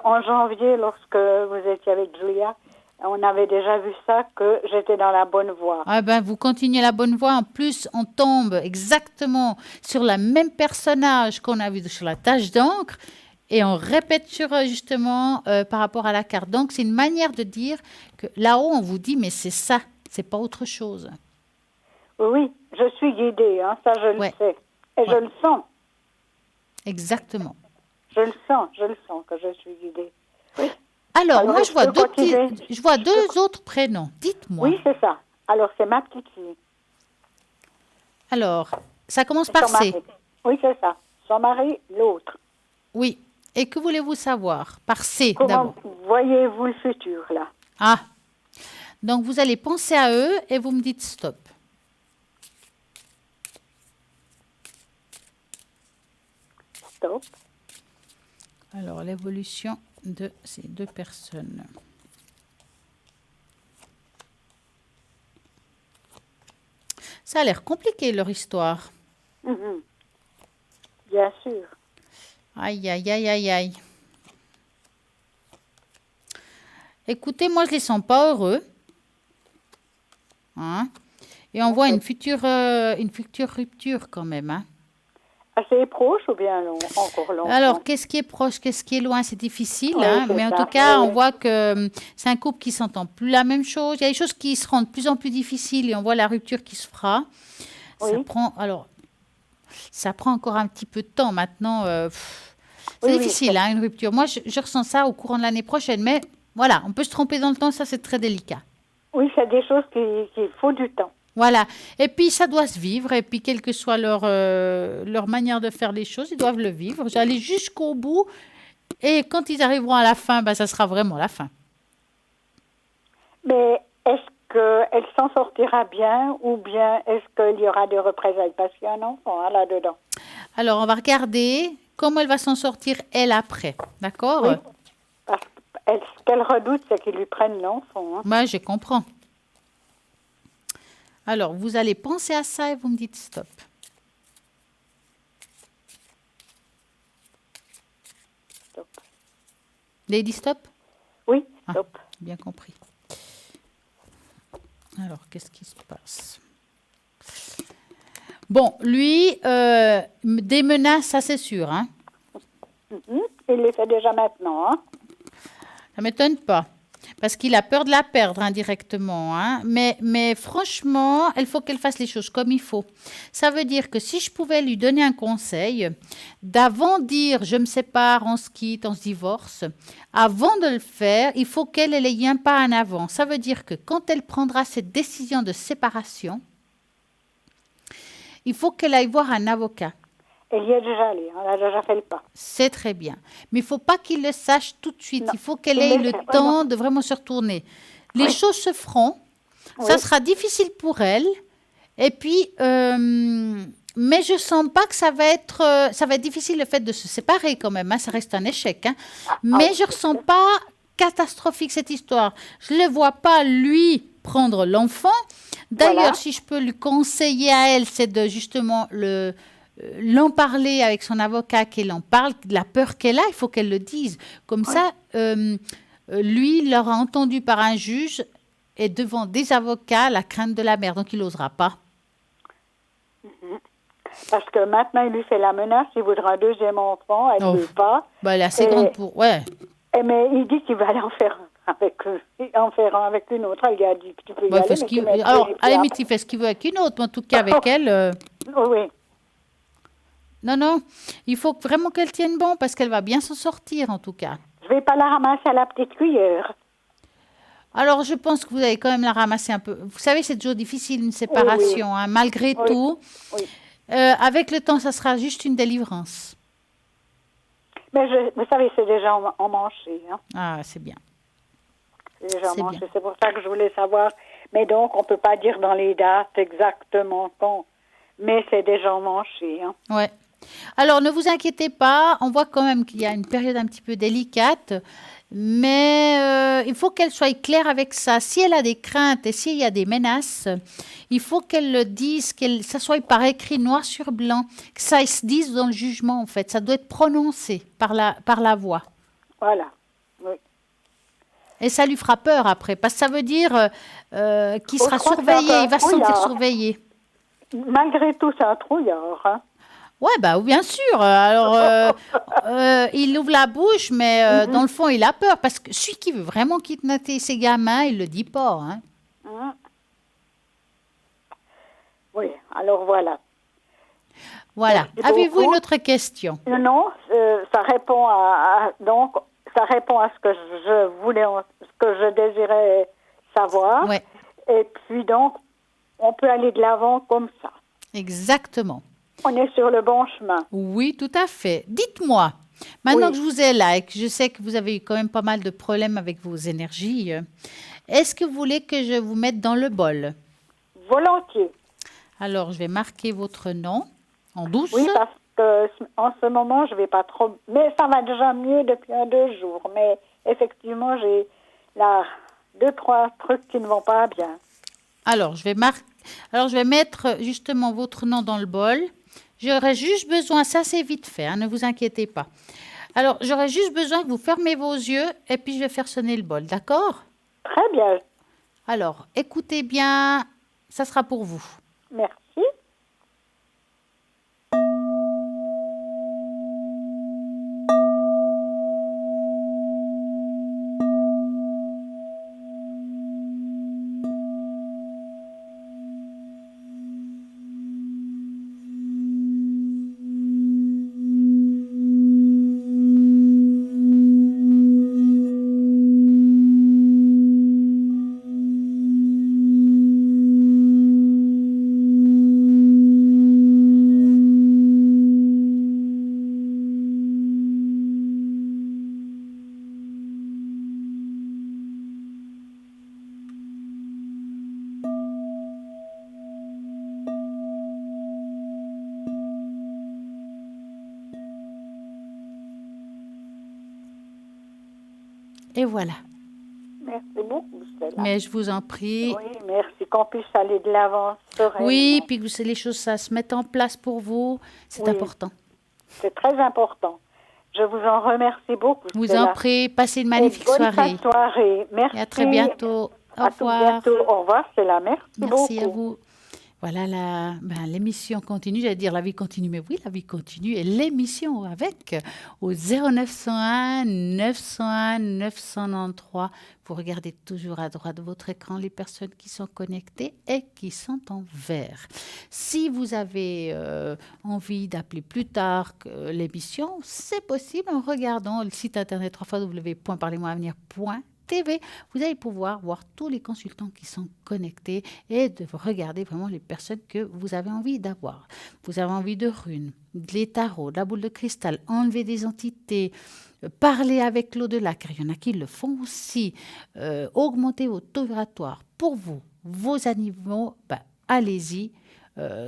en janvier lorsque vous étiez avec Julia. On avait déjà vu ça, que j'étais dans la bonne voie. Ah ben, vous continuez la bonne voie. En plus, on tombe exactement sur le même personnage qu'on a vu sur la tache d'encre et on répète sur justement par rapport à la carte. Donc, c'est une manière de dire que là-haut, on vous dit, mais c'est ça, c'est pas autre chose. Oui, je suis guidée, hein, ça je Ouais. le sais. Et je le sens. Exactement. Je le sens que je suis guidée. Oui, Alors, moi, je je vois, peux continuer. je vois deux autres prénoms. Dites-moi. Oui, c'est ça. Alors, c'est ma petite fille. Alors, ça commence par Son C. mari. Oui, c'est ça. Son mari, l'autre. Oui. Et que voulez-vous savoir? Par C, Comment d'abord. voyez-vous le futur, là? Ah. Donc, vous allez penser à eux et vous me dites stop. Stop. Alors, l'évolution de ces deux personnes. Ça a l'air compliqué, leur histoire. Mhm. Bien sûr. Aïe, aïe, aïe, aïe, aïe. Écoutez, moi, je ne les sens pas heureux. Hein? Et on voit une future rupture quand même. Hein? Assez proche ou bien encore long? Alors, qu'est-ce qui est proche, qu'est-ce qui est loin, c'est difficile. Oui, Hein? c'est Mais en ça. tout cas, Oui, on oui. voit que c'est un couple qui s'entend plus la même chose. Il y a des choses qui se rendent de plus en plus difficiles et on voit la rupture qui se fera. Oui. Ça prend encore un petit peu de temps maintenant. C'est Oui, oui, difficile, hein, une rupture. Moi, je ressens ça au courant de l'année prochaine. Mais voilà, on peut se tromper dans le temps, ça c'est très délicat. Oui, c'est des choses qu'il faut du temps. Voilà. Et puis, ça doit se vivre. Et puis, quelle que soit leur manière de faire les choses, ils doivent le vivre. J'allais jusqu'au bout. Et quand ils arriveront à la fin, ben, ça sera vraiment la fin. Mais est-ce qu'elle s'en sortira bien ou bien est-ce qu'il y aura des représailles? Parce qu'il y a un enfant hein, là-dedans. Alors, on va regarder comment elle va s'en sortir, elle, après. D'accord? Oui. Parce que ce qu'elle redoute, c'est qu'ils lui prennent l'enfant. Hein. Moi, je comprends. Alors, vous allez penser à ça et vous me dites stop. Stop. Lady, stop? Oui, Ah. stop. Bien compris. Alors, qu'est-ce qui se passe? Bon, lui, des menaces, ça c'est sûr. Hein? Mhm. Il les fait déjà maintenant. Hein. Ça ne m'étonne pas. Parce qu'il a peur de la perdre indirectement. Hein? Mais franchement, il faut qu'elle fasse les choses comme il faut. Ça veut dire que si je pouvais lui donner un conseil, d'avant de dire je me sépare, on se quitte, on se divorce, avant de le faire, il faut qu'elle ait un pas en avant. Ça veut dire que quand elle prendra cette décision de séparation, il faut qu'elle aille voir un avocat. Elle y est déjà allée. On a déjà fait le pas. C'est très bien. Mais il ne faut pas qu'il le sache tout de suite. Non. Il faut qu'elle Il ait le le fait, temps vraiment. de vraiment se retourner. Les Oui. choses se feront. Ça Oui. sera difficile pour elle. Et puis, mais je sens pas que ça va être difficile le fait de se séparer quand même. Hein. Ça reste un échec. Hein. Mais oui, je ressens pas catastrophique cette histoire. Je le vois pas lui prendre l'enfant. D'ailleurs, Voilà. si je peux lui conseiller à elle, c'est de justement l'en parler avec son avocat, qu'elle en parle, de la peur qu'elle a, il faut qu'elle le dise. Comme ça, lui, il l'aura entendu par un juge et devant des avocats, la crainte de la mère. Donc, il n'osera pas. Parce que maintenant, il lui fait la menace, il voudra un deuxième enfant, elle ne veut pas. Bah, elle est assez grande pour... Ouais. Mais il dit qu'il va aller en faire un avec une autre. Elle lui a dit que tu peux y aller. Alors, à la limite, il fait ce qu'il veut avec une autre, mais en tout cas, avec elle... Oui. Non, il faut vraiment qu'elle tienne bon, parce qu'elle va bien s'en sortir, en tout cas. Je ne vais pas la ramasser à la petite cuillère. Alors, je pense que vous allez quand même la ramasser un peu. Vous savez, c'est toujours difficile, une séparation, oui. Malgré tout. Oui. Avec le temps, ça sera juste une délivrance. Mais vous savez, c'est déjà emmanché. Hein. Ah, c'est bien. C'est déjà emmanché. C'est pour ça que je voulais savoir. Mais donc, on ne peut pas dire dans les dates exactement quand. Mais c'est déjà emmanché. Hein. Ouais. Alors, ne vous inquiétez pas. On voit quand même qu'il y a une période un petit peu délicate. Mais il faut qu'elle soit claire avec ça. Si elle a des craintes et s'il y a des menaces, il faut qu'elle le dise, que ça soit par écrit noir sur blanc, que ça se dise dans le jugement, en fait. Ça doit être prononcé par la voix. Voilà, oui. Et ça lui fera peur après, parce que ça veut dire qu'il sera surveillé, il va se sentir surveillé. Malgré tout, c'est un trouillard, hein. Ouais, bah bien sûr. Alors, il ouvre la bouche, mais dans le fond, il a peur. Parce que celui qui veut vraiment kidnapper ses gamins, il ne le dit pas. Hein. Oui, alors voilà. Voilà. Avez-vous une autre question? Non, ça répond donc, ça répond à ce que je voulais, ce que je désirais savoir. Ouais. Et puis donc, on peut aller de l'avant comme ça. Exactement. On est sur le bon chemin. Oui, tout à fait. Dites-moi, maintenant que je vous ai là et que je sais que vous avez eu quand même pas mal de problèmes avec vos énergies, est-ce que vous voulez que je vous mette dans le bol? Volontiers. Alors, je vais marquer votre nom en douce. Oui, parce qu'en ce moment, je ne vais pas trop... Mais ça va déjà mieux depuis 2 jours. Mais effectivement, j'ai là 2-3 trucs qui ne vont pas bien. Alors, je vais mettre justement votre nom dans le bol. J'aurais juste besoin, ça c'est vite fait, hein, ne vous inquiétez pas. Alors, j'aurais juste besoin que vous fermez vos yeux et puis je vais faire sonner le bol, d'accord? Très bien. Alors, écoutez bien, ça sera pour vous. Merci. Et voilà. Merci beaucoup, Stella. Mais je vous en prie. Oui, merci qu'on puisse aller de l'avant sereinement. Oui, puis que les choses, ça se mette en place pour vous. C'est important. C'est très important. Je vous en remercie beaucoup, Je vous Stella. en prie. Passez une magnifique soirée. Bonne soirée. Merci. Et à très bientôt. Au revoir. Bientôt. Au revoir, Stella. Merci beaucoup. Merci à vous. Voilà, l'émission continue. J'allais dire la vie continue, mais oui, la vie continue. Et l'émission avec au 0901 901 993. Vous regardez toujours à droite de votre écran les personnes qui sont connectées et qui sont en vert. Si vous avez envie d'appeler plus tard que l'émission, c'est possible en regardant le site internet www.parlez-moi-avenir.tv. Vous allez pouvoir voir tous les consultants qui sont connectés et de regarder vraiment les personnes que vous avez envie d'avoir. Vous avez envie de runes, des tarots, de la boule de cristal, enlever des entités, parler avec l'au-delà, car il y en a qui le font aussi, augmenter votre taux vibratoire pour vous, vos animaux, allez-y.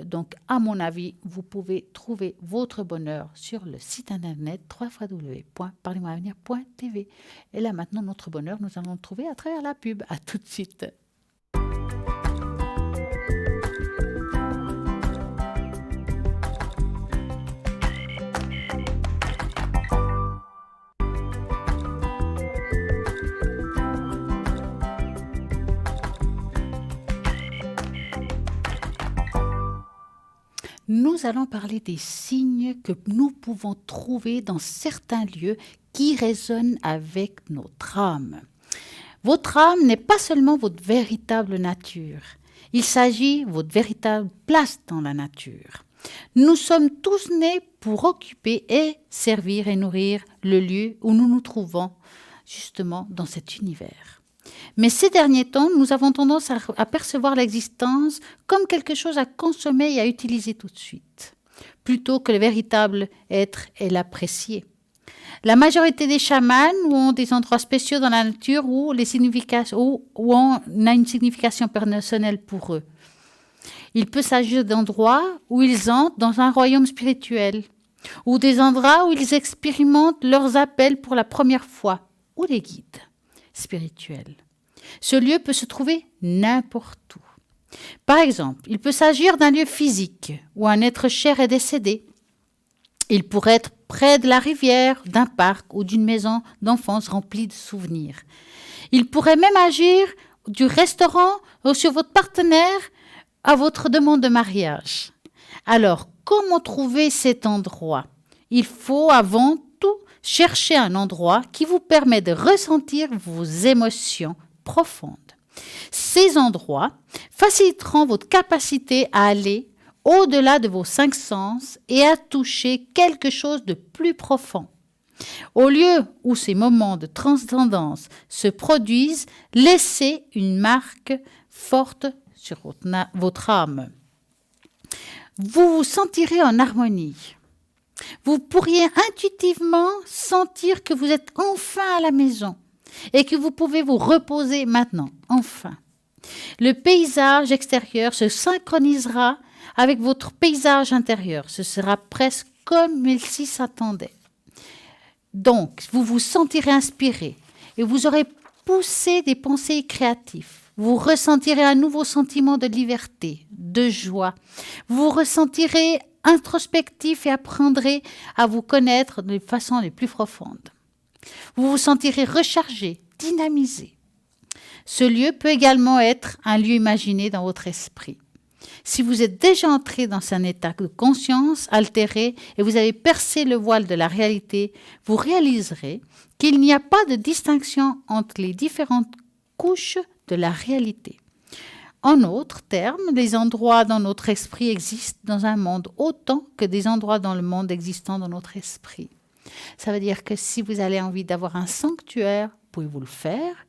Donc, à mon avis, vous pouvez trouver votre bonheur sur le site internet www.parlez-moi-avenir.tv. Et là, maintenant, notre bonheur, nous allons le trouver à travers la pub. À tout de suite. nous allons parler des signes que nous pouvons trouver dans certains lieux qui résonnent avec notre âme. Votre âme n'est pas seulement votre véritable nature. Il s'agit de votre véritable place dans la nature. Nous sommes tous nés pour occuper et servir et nourrir le lieu où nous nous trouvons, justement dans cet univers. Mais ces derniers temps, nous avons tendance à percevoir l'existence comme quelque chose à consommer et à utiliser tout de suite, plutôt que le véritable être et l'apprécier. La majorité des chamans ont des endroits spéciaux dans la nature où on a une signification personnelle pour eux. Il peut s'agir d'endroits où ils entrent dans un royaume spirituel, ou des endroits où ils expérimentent leurs appels pour la première fois, ou des guides spirituels. Ce lieu peut se trouver n'importe où. Par exemple, il peut s'agir d'un lieu physique où un être cher est décédé. Il pourrait être près de la rivière, d'un parc ou d'une maison d'enfance remplie de souvenirs. Il pourrait même agir du restaurant ou sur votre partenaire à votre demande de mariage. Alors, comment trouver cet endroit ? Il faut avant tout chercher un endroit qui vous permet de ressentir vos émotions profondes. Ces endroits faciliteront votre capacité à aller au-delà de vos 5 sens et à toucher quelque chose de plus profond. Au lieu où ces moments de transcendance se produisent, laissez une marque forte sur votre âme. Vous vous sentirez en harmonie. Vous pourriez intuitivement sentir que vous êtes enfin à la maison et que vous pouvez vous reposer maintenant, enfin. Le paysage extérieur se synchronisera avec votre paysage intérieur. Ce sera presque comme il s'y s'attendait. Donc, vous vous sentirez inspiré et vous aurez poussé des pensées créatives. Vous ressentirez un nouveau sentiment de liberté, de joie. Vous ressentirez introspectif et apprendrez à vous connaître de façon les plus profondes. Vous vous sentirez rechargé, dynamisé. Ce lieu peut également être un lieu imaginé dans votre esprit. Si vous êtes déjà entré dans un état de conscience altéré et vous avez percé le voile de la réalité, vous réaliserez qu'il n'y a pas de distinction entre les différentes couches de la réalité. En d'autres termes, les endroits dans notre esprit existent dans un monde autant que des endroits dans le monde existant dans notre esprit. Ça veut dire que si vous avez envie d'avoir un sanctuaire, pouvez-vous le faire.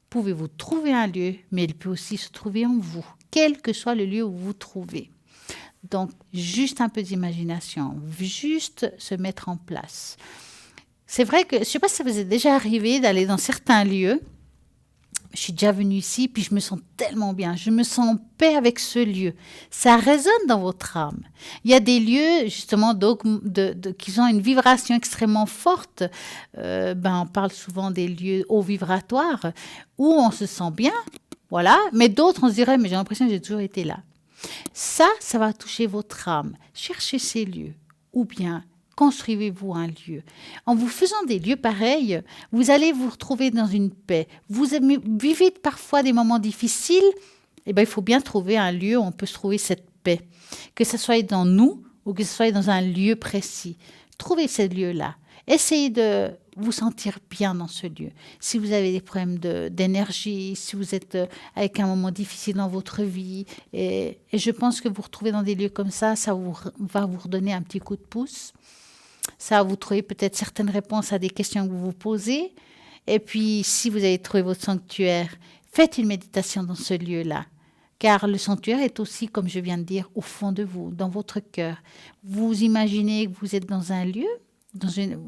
Pouvez-vous trouver un lieu, mais il peut aussi se trouver en vous, quel que soit le lieu où vous vous trouvez. Donc, juste un peu d'imagination, juste se mettre en place. C'est vrai que, je ne sais pas si ça vous est déjà arrivé d'aller dans certains lieux. Je suis déjà venue ici, puis je me sens tellement bien. Je me sens en paix avec ce lieu. Ça résonne dans votre âme. Il y a des lieux, justement, qui ont une vibration extrêmement forte. On parle souvent des lieux hauts vibratoires, où on se sent bien, voilà. Mais d'autres, on se dirait, mais j'ai l'impression que j'ai toujours été là. Ça va toucher votre âme. Cherchez ces lieux. Ou bien, construisez-vous un lieu. En vous faisant des lieux pareils, vous allez vous retrouver dans une paix. Vous vivez parfois des moments difficiles, il faut bien trouver un lieu où on peut se trouver cette paix. Que ce soit dans nous ou que ce soit dans un lieu précis. Trouvez ce lieu-là. Essayez de vous sentir bien dans ce lieu. Si vous avez des problèmes d'énergie, si vous êtes avec un moment difficile dans votre vie, et je pense que vous retrouvez dans des lieux comme ça va vous redonner un petit coup de pouce. Ça va vous trouver peut-être certaines réponses à des questions que vous vous posez. Et puis, si vous avez trouvé votre sanctuaire, faites une méditation dans ce lieu-là. Car le sanctuaire est aussi, comme je viens de dire, au fond de vous, dans votre cœur. Vous imaginez que vous êtes dans un lieu,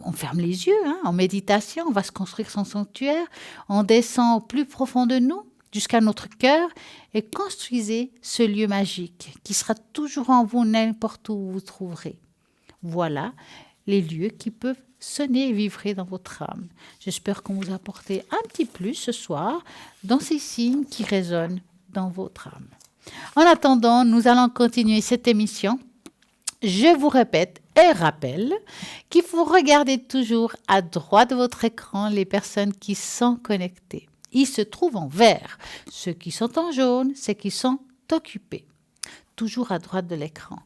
on ferme les yeux, en méditation, on va se construire son sanctuaire, on descend au plus profond de nous, jusqu'à notre cœur, et construisez ce lieu magique qui sera toujours en vous n'importe où vous trouverez. Voilà les lieux qui peuvent sonner et vibrer dans votre âme. J'espère qu'on vous a apporté un petit plus ce soir dans ces signes qui résonnent dans votre âme. En attendant, nous allons continuer cette émission. Je vous répète et rappelle qu'il faut regarder toujours à droite de votre écran les personnes qui sont connectées. Ils se trouvent en vert. Ceux qui sont en jaune, c'est qu'ils sont occupés. Toujours à droite de l'écran.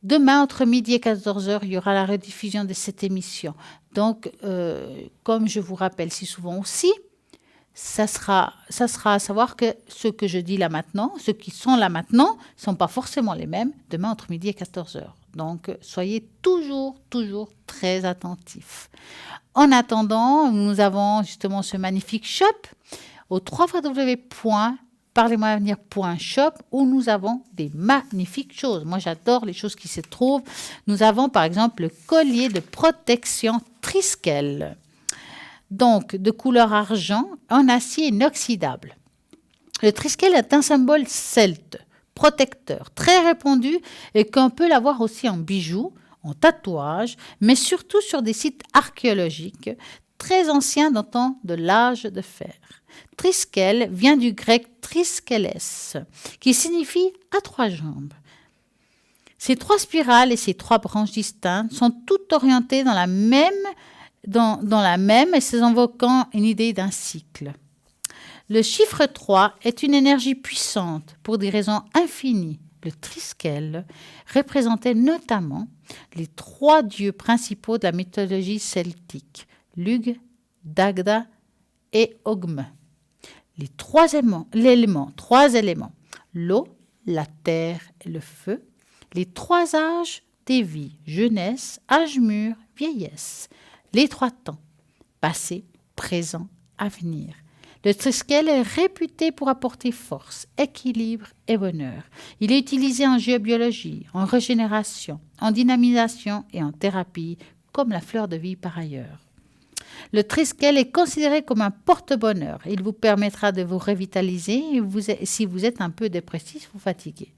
Demain, entre midi et 14 heures, il y aura la rediffusion de cette émission. Donc, comme je vous rappelle si souvent aussi, ça sera à savoir que ceux que je dis là maintenant, ceux qui sont là maintenant, ne sont pas forcément les mêmes demain entre midi et 14 heures. Donc, soyez toujours très attentifs. En attendant, nous avons justement ce magnifique shop au www.parlez-moi-avenir.shop où nous avons des magnifiques choses. Moi, j'adore les choses qui se trouvent. Nous avons par exemple le collier de protection Triskel. Donc, de couleur argent, en acier inoxydable. Le Triskel est un symbole celte, protecteur, très répandu et qu'on peut l'avoir aussi en bijoux, en tatouages, mais surtout sur des sites archéologiques très anciens datant de l'âge de fer. Triskel vient du grec triskeles, qui signifie à 3 jambes. Ces 3 spirales et ces 3 branches distinctes sont toutes orientées dans la même et se invoquant une idée d'un cycle. Le chiffre 3 est une énergie puissante pour des raisons infinies. Le Triskel représentait notamment les 3 dieux principaux de la mythologie celtique, Lugh, Dagda et Ogme. Les 3 éléments, l'eau, la terre et le feu, les 3 âges des vies, jeunesse, âge mûr, vieillesse. Les 3 temps, passé, présent, avenir. Le Triskel est réputé pour apporter force, équilibre et bonheur. Il est utilisé en géobiologie, en régénération, en dynamisation et en thérapie, comme la fleur de vie par ailleurs. Le Triskel est considéré comme un porte-bonheur. Il vous permettra de vous revitaliser si vous êtes un peu dépressif ou fatigué.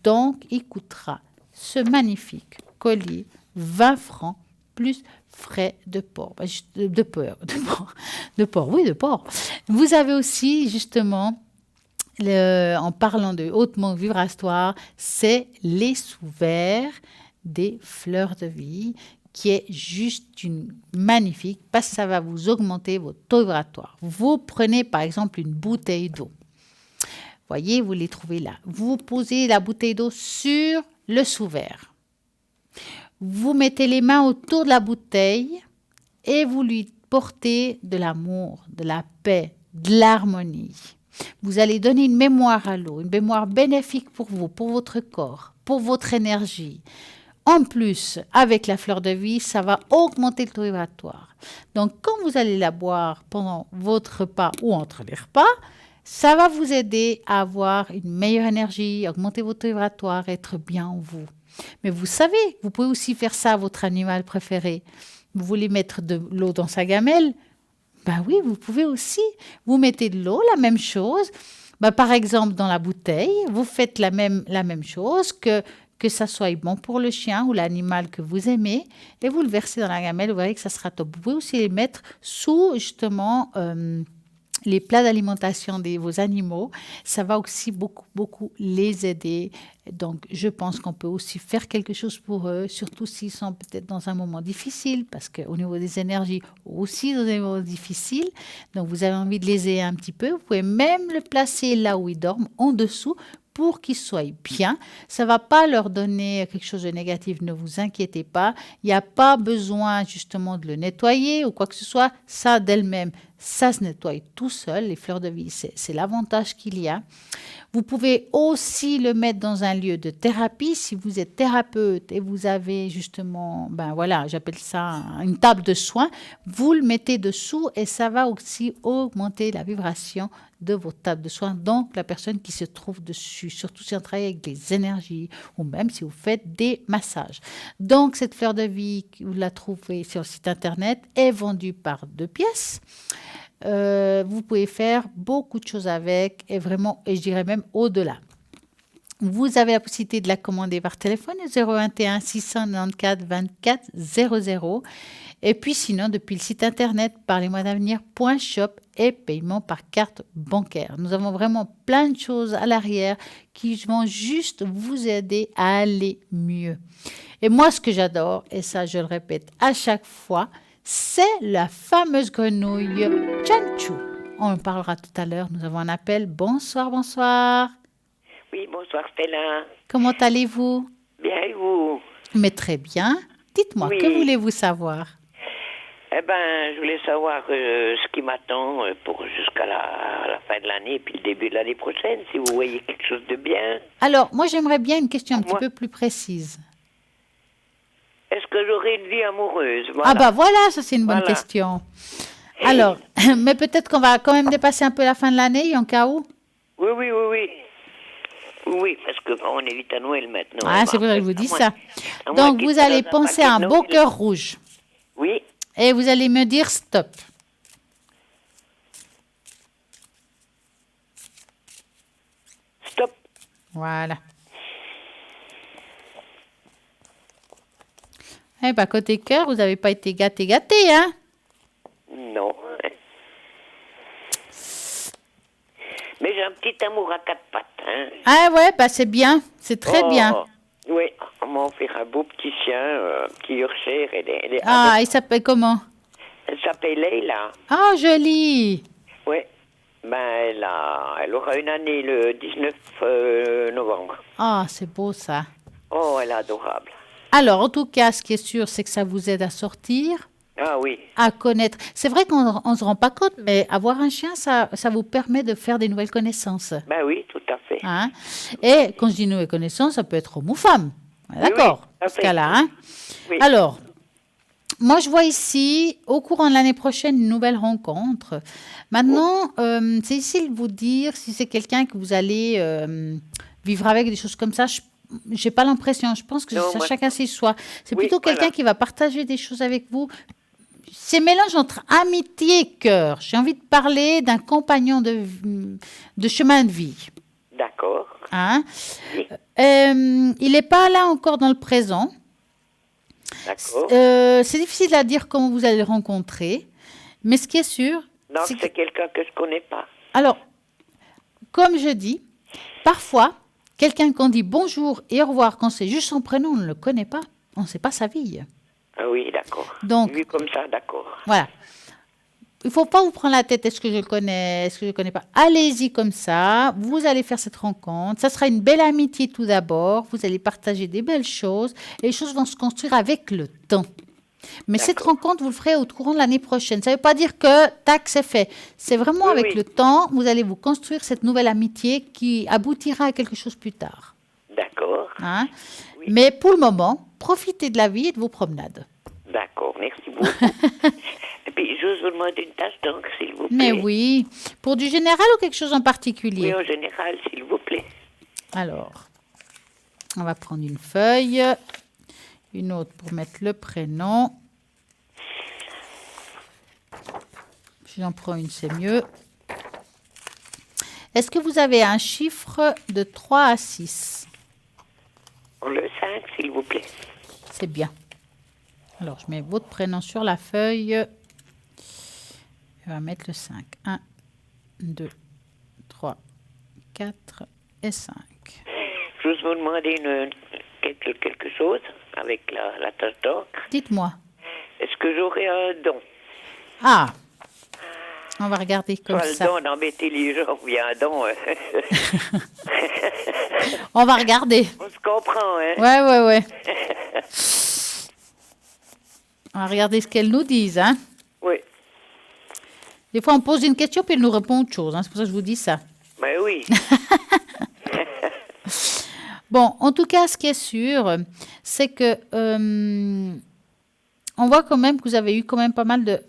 Donc, il coûtera ce magnifique collier 20 francs plus frais de port. De port. Vous avez aussi, justement, en parlant de hautement vibratoire, c'est les sous-verts des fleurs de vie, qui est juste magnifique parce que ça va vous augmenter votre taux vibratoire. Vous prenez par exemple une bouteille d'eau. Voyez, vous les trouvez là. Vous posez la bouteille d'eau sur le sous-verre. Vous mettez les mains autour de la bouteille et vous lui portez de l'amour, de la paix, de l'harmonie. Vous allez donner une mémoire à l'eau, une mémoire bénéfique pour vous, pour votre corps, pour votre énergie. En plus, avec la fleur de vie, ça va augmenter le taux vibratoire. Donc, quand vous allez la boire pendant votre repas ou entre les repas, ça va vous aider à avoir une meilleure énergie, augmenter votre taux vibratoire, être bien en vous. Mais vous savez, vous pouvez aussi faire ça à votre animal préféré. Vous voulez mettre de l'eau dans sa gamelle? Ben oui, vous pouvez aussi. Vous mettez de l'eau, la même chose. Ben, par exemple, dans la bouteille, vous faites la même chose que ça soit bon pour le chien ou l'animal que vous aimez, et vous le versez dans la gamelle, vous verrez que ça sera top. Vous pouvez aussi les mettre sous, justement, les plats d'alimentation de vos animaux. Ça va aussi beaucoup les aider. Donc, je pense qu'on peut aussi faire quelque chose pour eux, surtout s'ils sont peut-être dans un moment difficile, parce qu'au niveau des énergies, aussi dans un moment difficile. Donc, vous avez envie de les aider un petit peu. Vous pouvez même le placer là où ils dorment, en dessous, pour qu'ils soient bien. Ça ne va pas leur donner quelque chose de négatif, ne vous inquiétez pas. Il n'y a pas besoin justement de le nettoyer ou quoi que ce soit. Ça d'elle-même, ça se nettoie tout seul. Les fleurs de vie, c'est l'avantage qu'il y a. Vous pouvez aussi le mettre dans un lieu de thérapie. Si vous êtes thérapeute et vous avez justement, j'appelle ça une table de soins, vous le mettez dessous et ça va aussi augmenter la vibration de votre table de soins, donc la personne qui se trouve dessus, surtout si on travaille avec des énergies ou même si vous faites des massages. Donc cette fleur de vie, vous la trouvez sur le site internet, est vendue par 2 pièces. Vous pouvez faire beaucoup de choses avec et vraiment, et je dirais même au-delà. Vous avez la possibilité de la commander par téléphone 021 694 24 00 et puis sinon depuis le site internet parlez-moi-d'avenir.shop et paiement par carte bancaire. Nous avons vraiment plein de choses à l'arrière qui vont juste vous aider à aller mieux. Et moi ce que j'adore, et ça je le répète à chaque fois, c'est la fameuse grenouille Chanchou. On en parlera tout à l'heure, nous avons un appel. Bonsoir. Oui, bonsoir Stella. Comment allez-vous? Bien et vous? Mais très bien. Dites-moi, Oui. que voulez-vous savoir? Eh ben, je voulais savoir ce qui m'attend pour jusqu'à la fin de l'année et puis le début de l'année prochaine, si vous voyez quelque chose de bien. Alors, moi, j'aimerais bien une question un petit Moi. peu plus précise. Est-ce que j'aurai une vie amoureuse? Ah Voilà. bah voilà, ça c'est une bonne Voilà. question. Alors, mais peut-être qu'on va quand même dépasser un peu la fin de l'année, en cas où. Oui, oui, oui, oui. Oui, parce qu'on est vite à Noël maintenant. Ah, c'est vrai, je vous dis ça. à moins Donc, qu'il vous soit allez dans un penser à un paquet de beau Noël. cœur rouge. Oui, Et vous allez me dire stop. stop. Voilà. Eh bien, côté cœur, vous n'avez pas été gâté, hein? Non. Mais j'ai un petit amour à quatre pattes. Hein. Ah ouais, bah c'est bien, c'est très Oh, bien. Oui, on m'a offert un beau petit chien, un petit Yorkshire. Elle est Ah, il s'appelle comment? Elle s'appelle Leila. Ah, joli. Oui. Ben, elle aura une année le 19 novembre. Ah, c'est beau ça. Oh, elle est adorable. Alors, en tout cas, ce qui est sûr, c'est que ça vous aide à sortir, Ah oui, à connaître. C'est vrai qu'on ne se rend pas compte, mais avoir un chien, ça vous permet de faire des nouvelles connaissances. ben oui, tout à fait. Hein? Et quand je dis nouvelles connaissances, ça peut être homme ou femme. Oui, D'accord, oui, tout à dans ce fait. cas-là. Hein? Oui. Alors, moi, je vois ici, au courant de l'année prochaine, une nouvelle rencontre. Maintenant, c'est difficile de vous dire si c'est quelqu'un que vous allez vivre avec, des choses comme ça. Je n'ai pas l'impression. Je pense que Non, ça, moi- chacun ses choix. C'est Oui, plutôt quelqu'un voilà. qui va partager des choses avec vous. C'est mélange entre amitié et cœur. J'ai envie de parler d'un compagnon de chemin de vie. D'accord. Hein? Oui. Il n'est pas là encore dans le présent. D'accord. C'est difficile à dire comment vous allez le rencontrer. Mais ce qui est sûr, Donc, c'est que... c'est quelqu'un que je connais pas. Alors, comme je dis, parfois, quelqu'un qu'on dit bonjour et au revoir, quand c'est juste son prénom, on ne le connaît pas. On ne sait pas sa vie. Ah oui, d'accord. Donc- Vu comme ça, d'accord. Voilà. Il ne faut pas vous prendre la tête, est-ce que je le connais, est-ce que je ne le connais pas. Allez-y comme ça, vous allez faire cette rencontre. Ça sera une belle amitié tout d'abord, vous allez partager des belles choses et les choses vont se construire avec le temps. Mais cette D'accord. rencontre, vous le ferez au courant de l'année prochaine. Ça ne veut pas dire que, tac, c'est fait. C'est vraiment Oui, avec oui. le temps, vous allez vous construire cette nouvelle amitié qui aboutira à quelque chose plus tard. D'accord. Hein? Oui. Mais pour le moment, profitez de la vie et de vos promenades. D'accord, merci beaucoup. Et puis, j'ose vous demander une tache d'encre, s'il vous plaît. Mais oui, pour du général ou quelque chose en particulier? Oui, en général, s'il vous plaît. Alors, on va prendre une feuille, une autre pour mettre le prénom. Si j'en prends une, c'est mieux. Est-ce que vous avez un chiffre de 3 à 6? Pour le 5, s'il vous plaît. C'est bien. Alors, je mets votre prénom sur la feuille. On va mettre le 5. 1, 2, 3, 4 et 5. J'ose vous demander quelque chose avec la tache d'encre. Dites-moi. Est-ce que j'aurai un don? Ah, on va regarder comme Soit ça. le don d'embêter les gens, ou bien un don. On va regarder. On se comprend, hein? Ouais. On va regarder ce qu'elles nous disent. Hein. Oui. Des fois, on pose une question puis elles nous répondent autre chose. Hein. C'est pour ça que je vous dis ça. Ben oui. Bon, en tout cas, ce qui est sûr, c'est que on voit quand même que vous avez eu quand même pas mal de,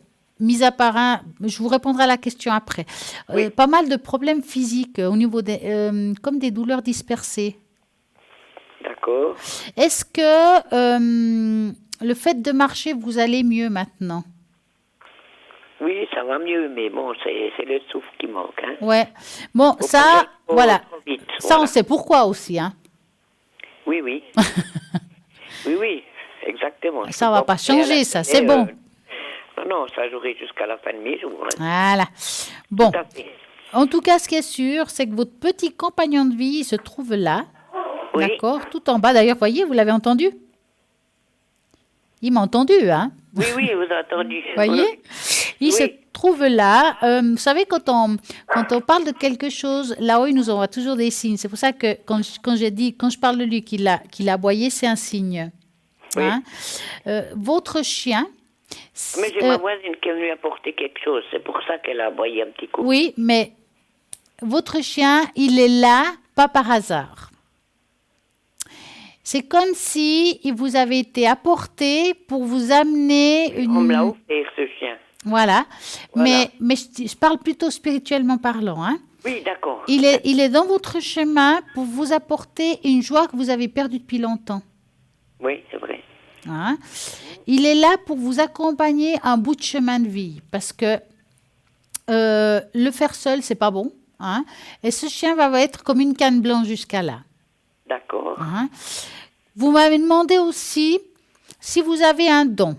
mis à part un, je vous répondrai à la question après, Oui. pas mal de problèmes physiques au niveau des, comme des douleurs dispersées. D'accord. Est-ce que le fait de marcher, vous allez mieux maintenant? Oui, ça va mieux, mais bon, c'est le souffle qui manque, hein? Ouais. Bon, Faut ça, pas voilà. trop vite, Ça, voilà. on sait pourquoi aussi, hein. Oui, oui. oui, exactement. Je Ça peux va pas penser à la changer, ça, télé, c'est bon. Non, ça j'aurai jusqu'à la fin de mes jours. Hein. Voilà. Bon, Tout à fait. en tout cas, ce qui est sûr, c'est que votre petit compagnon de vie il se trouve là, Oui. d'accord, tout en bas. D'ailleurs, voyez, vous l'avez entendu? Il m'a entendu, hein. Oui, oui, vous avez entendu. Voyez, il Oui. se trouve là. Vous savez, quand on parle de quelque chose, là-haut, il nous envoie toujours des signes. C'est pour ça que quand je parle de lui qu'il a aboyé, c'est un signe. Oui. Hein. Votre chien... Mais j'ai ma voisine qui est venue apporter quelque chose. C'est pour ça qu'elle a aboyé un petit coup. Oui, mais votre chien, il est là, pas par hasard. C'est comme si il vous avait été apporté pour vous amener On me l'a une... offert, ce chien. Voilà. Voilà. Mais je parle plutôt spirituellement parlant. Hein. Oui, d'accord. Il est dans votre chemin pour vous apporter une joie que vous avez perdue depuis longtemps. Oui, c'est vrai. Hein. Il est là pour vous accompagner un bout de chemin de vie. Parce que le faire seul, c'est pas bon. Hein. Et ce chien va être comme une canne blanche jusqu'à là. D'accord. Hein. Vous m'avez demandé aussi si vous avez un don.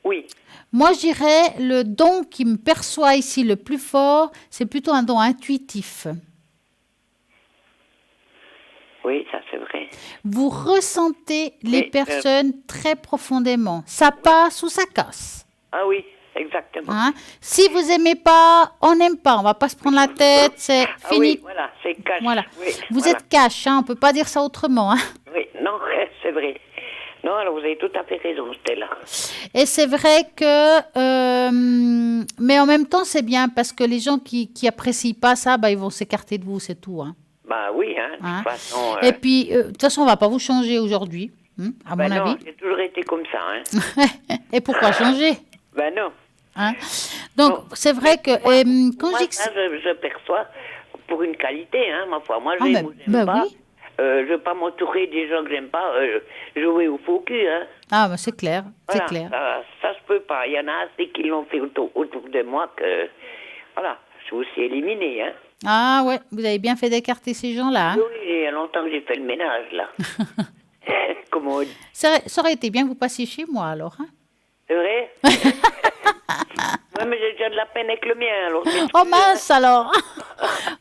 Oui. Moi, je dirais le don qui me perçoit ici le plus fort, c'est plutôt un don intuitif. Oui, ça c'est vrai. Vous ressentez les Oui, personnes très profondément. Ça passe ou ça casse. Ah oui, exactement. Hein. Si vous aimez pas, on n'aime pas. On va pas se prendre la tête. C'est Ah fini. oui, voilà, c'est cash. Voilà. Oui, Vous voilà. êtes cash. Hein, on peut pas dire ça autrement. Hein. Oui, non, c'est vrai. Non, alors vous avez tout à fait raison, Stella. Et c'est vrai que, mais en même temps, c'est bien parce que les gens qui apprécient pas ça, bah, ils vont s'écarter de vous, c'est tout. Hein. Bah oui, hein, de Hein. toute façon. Et puis, de toute façon, on va pas vous changer aujourd'hui, à mon non, avis. j'ai toujours été comme ça, hein. Et pourquoi changer? Ben non. Hein. Donc, Bon. c'est vrai que quand Moi, je dis que ça, je perçois pour une qualité, hein, ma foi. Moi, Ah, j'aime ben- ou j'aime ben pas. oui. Je veux pas m'entourer des gens que j'aime pas. Jouer au faux cul, hein. Ah, bah, c'est clair, Voilà, c'est clair. ça se peut pas. Il y en a assez qui l'ont fait autour de moi que... Voilà, je suis aussi éliminée, hein. Ah ouais, vous avez bien fait d'écarter ces gens-là. Hein. Oui, il y a longtemps que j'ai fait le ménage, là. Comment on dit? Ça aurait été bien que vous passiez chez moi, alors. Hein. C'est vrai? Ouais, mais j'ai déjà de la peine avec le mien, alors. Oh mince, alors.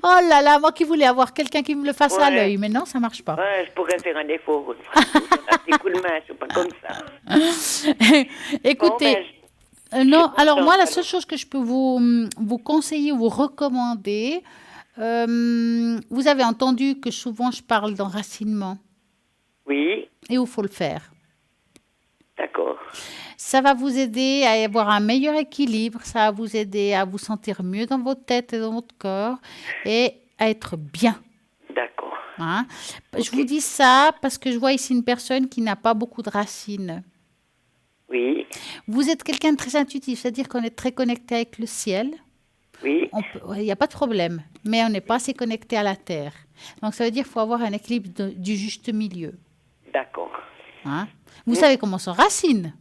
Oh là là, moi qui voulais avoir quelqu'un qui me le fasse à Ouais. l'œil, mais non, ça marche pas. Ouais, je pourrais faire un effort. Un petit coup de main, je suis pas comme ça. Écoutez, Bon, ben, non, je suis alors moi, la contente, seule chose que je peux vous conseiller, vous recommander, vous avez entendu que souvent je parle d'enracinement oui, et où il faut le faire. d'accord. Ça va vous aider à avoir un meilleur équilibre, ça va vous aider à vous sentir mieux dans votre tête et dans votre corps et à être bien. D'accord. Hein. Je vous dis ça parce que je vois ici une personne qui n'a pas beaucoup de racines. Oui, Vous êtes quelqu'un de très intuitif, c'est-à-dire qu'on est très connecté avec le ciel. oui, Il n'y a pas de problème, mais on n'est pas assez connecté à la terre. Donc ça veut dire qu'il faut avoir un équilibre du juste milieu. d'accord. Hein. Vous savez comment s'enracine?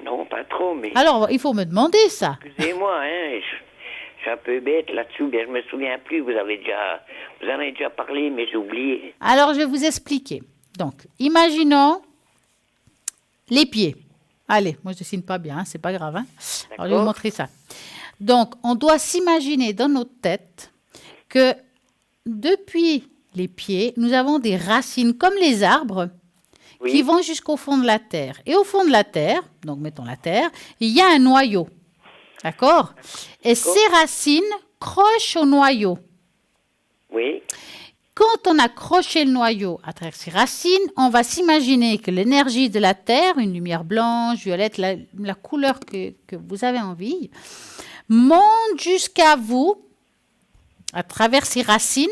Non, pas trop, mais... Alors, il faut me demander ça. Excusez-moi, hein, je suis un peu bête là-dessus, bien je me souviens plus, vous en avez déjà parlé, mais j'ai oublié. Alors, je vais vous expliquer. Donc, imaginons les pieds. Allez, moi je dessine pas bien, hein, c'est pas grave. Hein. Alors, je vais vous montrer ça. Donc, on doit s'imaginer dans notre tête que depuis les pieds, nous avons des racines comme les arbres Oui, qui vont jusqu'au fond de la terre. Et au fond de la terre, donc mettons la terre, il y a un noyau. D'accord? Et ces racines crochent au noyau. oui, Quand on accroche le noyau à travers ces racines, on va s'imaginer que l'énergie de la terre, une lumière blanche, violette, la couleur que vous avez envie, monte jusqu'à vous, à travers ces racines,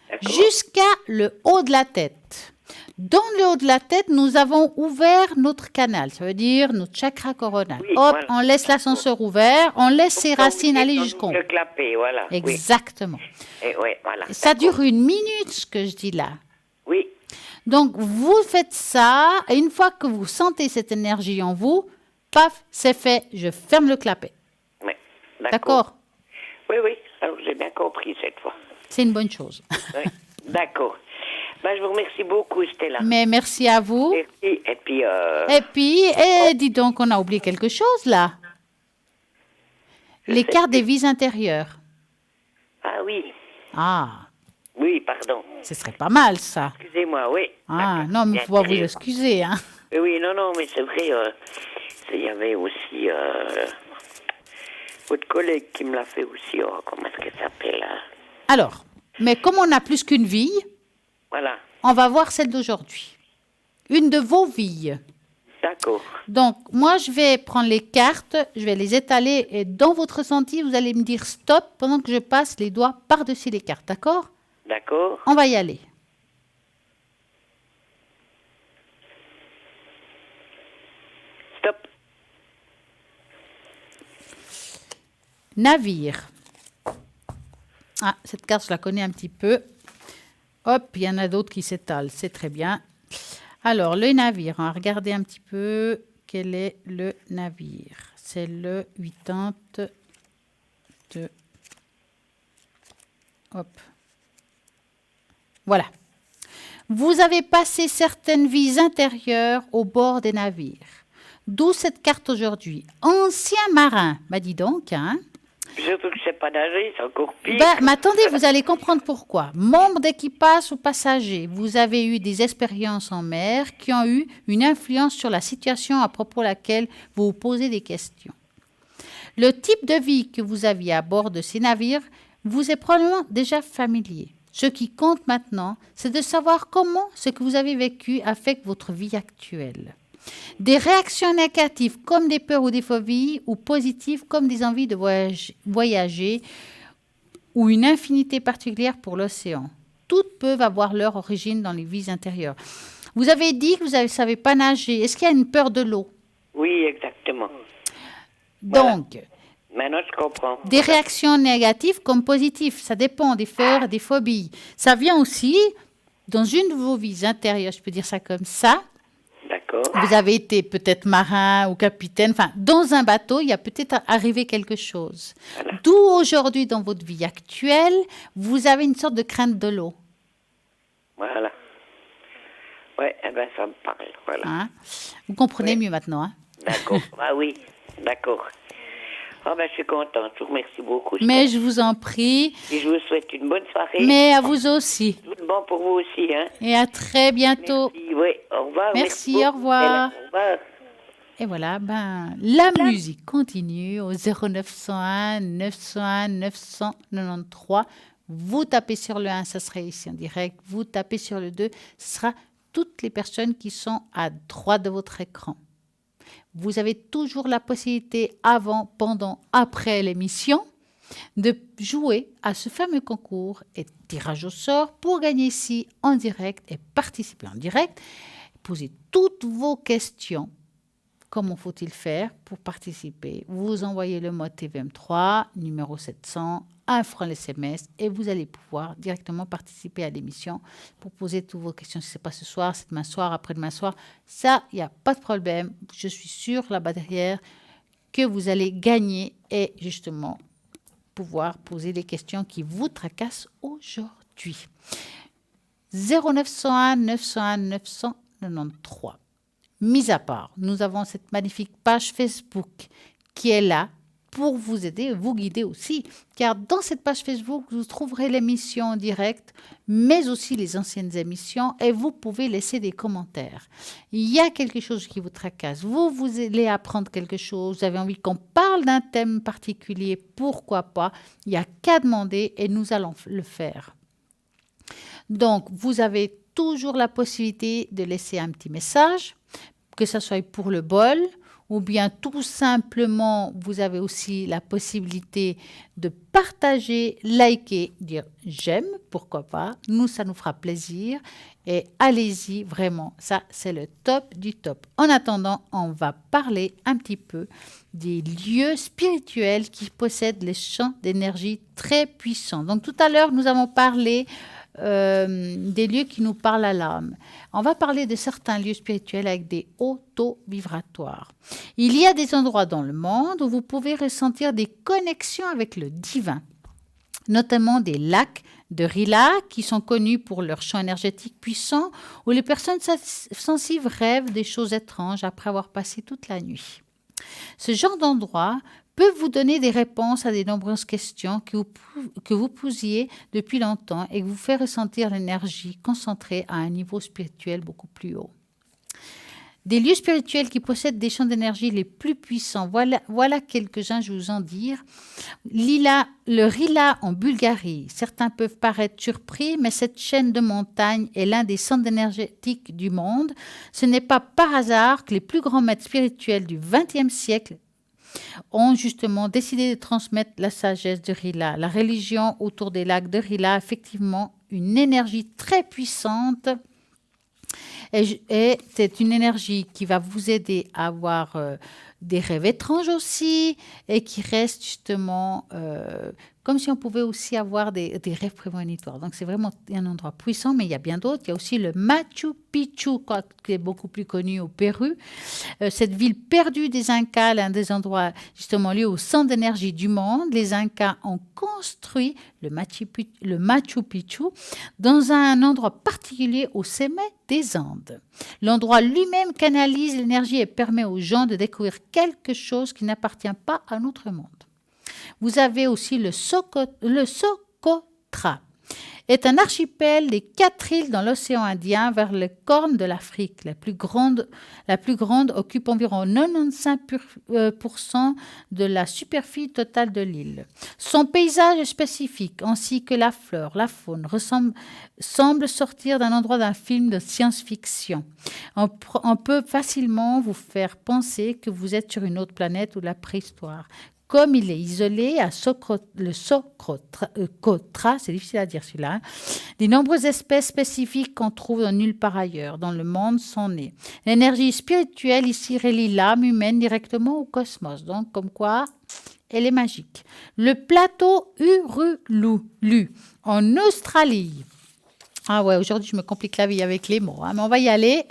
d'accord. jusqu'à le haut de la tête. Dans le haut de la tête, nous avons ouvert notre canal, ça veut dire notre chakra coronal. Oui, Hop, voilà. on laisse l'ascenseur ouvert, on laisse ces racines aller jusqu'au haut. Le clapet, voilà. Exactement. Oui, et ouais, voilà. Ça d'accord. dure 1 minute, ce que je dis là. Oui, Donc, vous faites ça, et une fois que vous sentez cette énergie en vous, paf, c'est fait, je ferme le clapet. oui, D'accord? Oui, oui, alors j'ai bien compris cette fois. C'est une bonne chose. Oui, d'accord. Ben, je vous remercie beaucoup, Stella. Mais merci à vous. Merci, et puis... Et puis, dis donc, on a oublié quelque chose là. Les cartes des vies intérieures. Ah oui, Ah, oui, pardon. ce serait pas mal ça. Excusez-moi, oui. Ah, D'accord. non, mais il Bien faut pas vous sérieux. excuser. Hein. Oui, non, non, mais c'est vrai, il y avait aussi votre collègue qui me l'a fait aussi, comment est-ce qu'elle s'appelle Alors, mais comme on n'a plus qu'une vie, Voilà, on va voir celle d'aujourd'hui. une de vos vies. D'accord. Donc, moi, je vais prendre les cartes, je vais les étaler et dans votre ressenti, vous allez me dire stop pendant que je passe les doigts par-dessus les cartes, d'accord? D'accord. On va y aller. Stop. Navire. Ah, cette carte, je la connais un petit peu. Hop, il y en a d'autres qui s'étalent, c'est très bien. Alors, le navire, on va regarder un petit peu quel est le navire. C'est le 82. Hop. Voilà. Vous avez passé certaines vies intérieures au bord des navires. D'où cette carte aujourd'hui. Ancien marin. Bah dis donc, hein. Surtout que je sais pas nager, c'est encore pire. Mais attendez, vous allez comprendre pourquoi. Membre d'équipage ou passager, vous avez eu des expériences en mer qui ont eu une influence sur la situation à propos de laquelle vous vous posez des questions. Le type de vie que vous aviez à bord de ces navires vous est probablement déjà familier. Ce qui compte maintenant, c'est de savoir comment ce que vous avez vécu affecte votre vie actuelle. Des réactions négatives comme des peurs ou des phobies, ou positives comme des envies de voyager, ou une infinité particulière pour l'océan. Toutes peuvent avoir leur origine dans les vies intérieures. Vous avez dit que vous ne savez pas nager. Est-ce qu'il y a une peur de l'eau? Oui, exactement. Donc, maintenant je comprends. des réactions négatives comme positives, ça dépend des peurs et des phobies. Ça vient aussi dans une de vos vies intérieures, je peux dire ça comme ça. D'accord. Vous avez été peut-être marin ou capitaine, enfin, dans un bateau, il y a peut-être arrivé quelque chose. Voilà. D'où aujourd'hui, dans votre vie actuelle, vous avez une sorte de crainte de l'eau. Voilà. Ouais, eh ben ça me parle, voilà. Hein? Vous comprenez mieux maintenant. Hein? D'accord. Ah oui, d'accord. Ah ben je suis contente, je vous remercie beaucoup. Mais je vous en prie, Et je vous souhaite une bonne soirée. mais à vous aussi. Tout de bon pour vous aussi, hein. Et à très bientôt. Merci, oui, au revoir. Merci, beaucoup, au revoir. Stella. Au revoir. Et voilà, la musique continue au 0901 901 993. Vous tapez sur le 1, ça sera ici en direct. Vous tapez sur le 2, ce sera toutes les personnes qui sont à droite de votre écran. Vous avez toujours la possibilité, avant, pendant, après l'émission, de jouer à ce fameux concours et tirage au sort pour gagner ici en direct et participer en direct. Posez toutes vos questions. Comment faut-il faire pour participer? Vous envoyez le mot TVM3, numéro 700, 1 franc SMS et vous allez pouvoir directement participer à l'émission pour poser toutes vos questions. Si ce n'est pas ce soir, c'est demain soir, après-demain soir, ça, il n'y a pas de problème. Je suis sûre là-bas derrière que vous allez gagner et justement pouvoir poser les questions qui vous tracassent aujourd'hui. 0901 901 993. Mis à part, nous avons cette magnifique page Facebook qui est là pour vous aider, vous guider aussi. Car dans cette page Facebook, vous trouverez l'émission en direct, mais aussi les anciennes émissions et vous pouvez laisser des commentaires. Il y a quelque chose qui vous tracasse, vous allez apprendre quelque chose, vous avez envie qu'on parle d'un thème particulier, pourquoi pas? Il n'y a qu'à demander et nous allons le faire. Donc, vous avez toujours la possibilité de laisser un petit message, que ce soit pour le bol, ou bien tout simplement, vous avez aussi la possibilité de partager, liker, dire j'aime, pourquoi pas. Nous, ça nous fera plaisir. Et allez-y, vraiment, ça, c'est le top du top. En attendant, on va parler un petit peu des lieux spirituels qui possèdent les champs d'énergie très puissants. Donc, tout à l'heure, nous avons parlé des lieux qui nous parlent à l'âme. On va parler de certains lieux spirituels avec des hauts taux vibratoires. Il y a des endroits dans le monde où vous pouvez ressentir des connexions avec le divin, notamment des lacs de Rila qui sont connus pour leur champ énergétique puissant, où les personnes sensibles rêvent des choses étranges après avoir passé toute la nuit. Ce genre d'endroit peut vous donner des réponses à de nombreuses questions que vous posiez depuis longtemps et vous fait ressentir l'énergie concentrée à un niveau spirituel beaucoup plus haut. Des lieux spirituels qui possèdent des champs d'énergie les plus puissants. Voilà quelques-uns, je vais vous en dire. Le Rila en Bulgarie. Certains peuvent paraître surpris, mais cette chaîne de montagnes est l'un des centres énergétiques du monde. Ce n'est pas par hasard que les plus grands maîtres spirituels du XXe siècle ont justement décidé de transmettre la sagesse de Rila. La religion autour des lacs de Rila a effectivement une énergie très puissante. Et c'est une énergie qui va vous aider à avoir des rêves étranges aussi et qui reste justement comme si on pouvait aussi avoir des rêves prémonitoires. Donc, c'est vraiment un endroit puissant, mais il y a bien d'autres. Il y a aussi le Machu Picchu, qui est beaucoup plus connu au Pérou. Cette ville perdue des Incas, l'un des endroits justement liés au centre d'énergie du monde. Les Incas ont construit le Machu Picchu dans un endroit particulier au sommet des Andes. L'endroit lui-même canalise l'énergie et permet aux gens de découvrir quelque chose qui n'appartient pas à notre monde. Vous avez aussi le Socotra, est un archipel des 4 îles dans l'océan Indien vers le corne de l'Afrique. La plus grande occupe environ 95% de la superficie totale de l'île. Son paysage est spécifique, ainsi que la flore, la faune, semble sortir d'un film de science-fiction. On peut facilement vous faire penser que vous êtes sur une autre planète ou la préhistoire. Comme il est isolé à le Socotra, c'est difficile à dire celui-là, des nombreuses espèces spécifiques qu'on trouve nulle part ailleurs dans le monde sont nées. L'énergie spirituelle ici relie l'âme humaine directement au cosmos, donc comme quoi elle est magique. Le plateau Urulu en Australie. Ah ouais, aujourd'hui je me complique la vie avec les mots, mais on va y aller.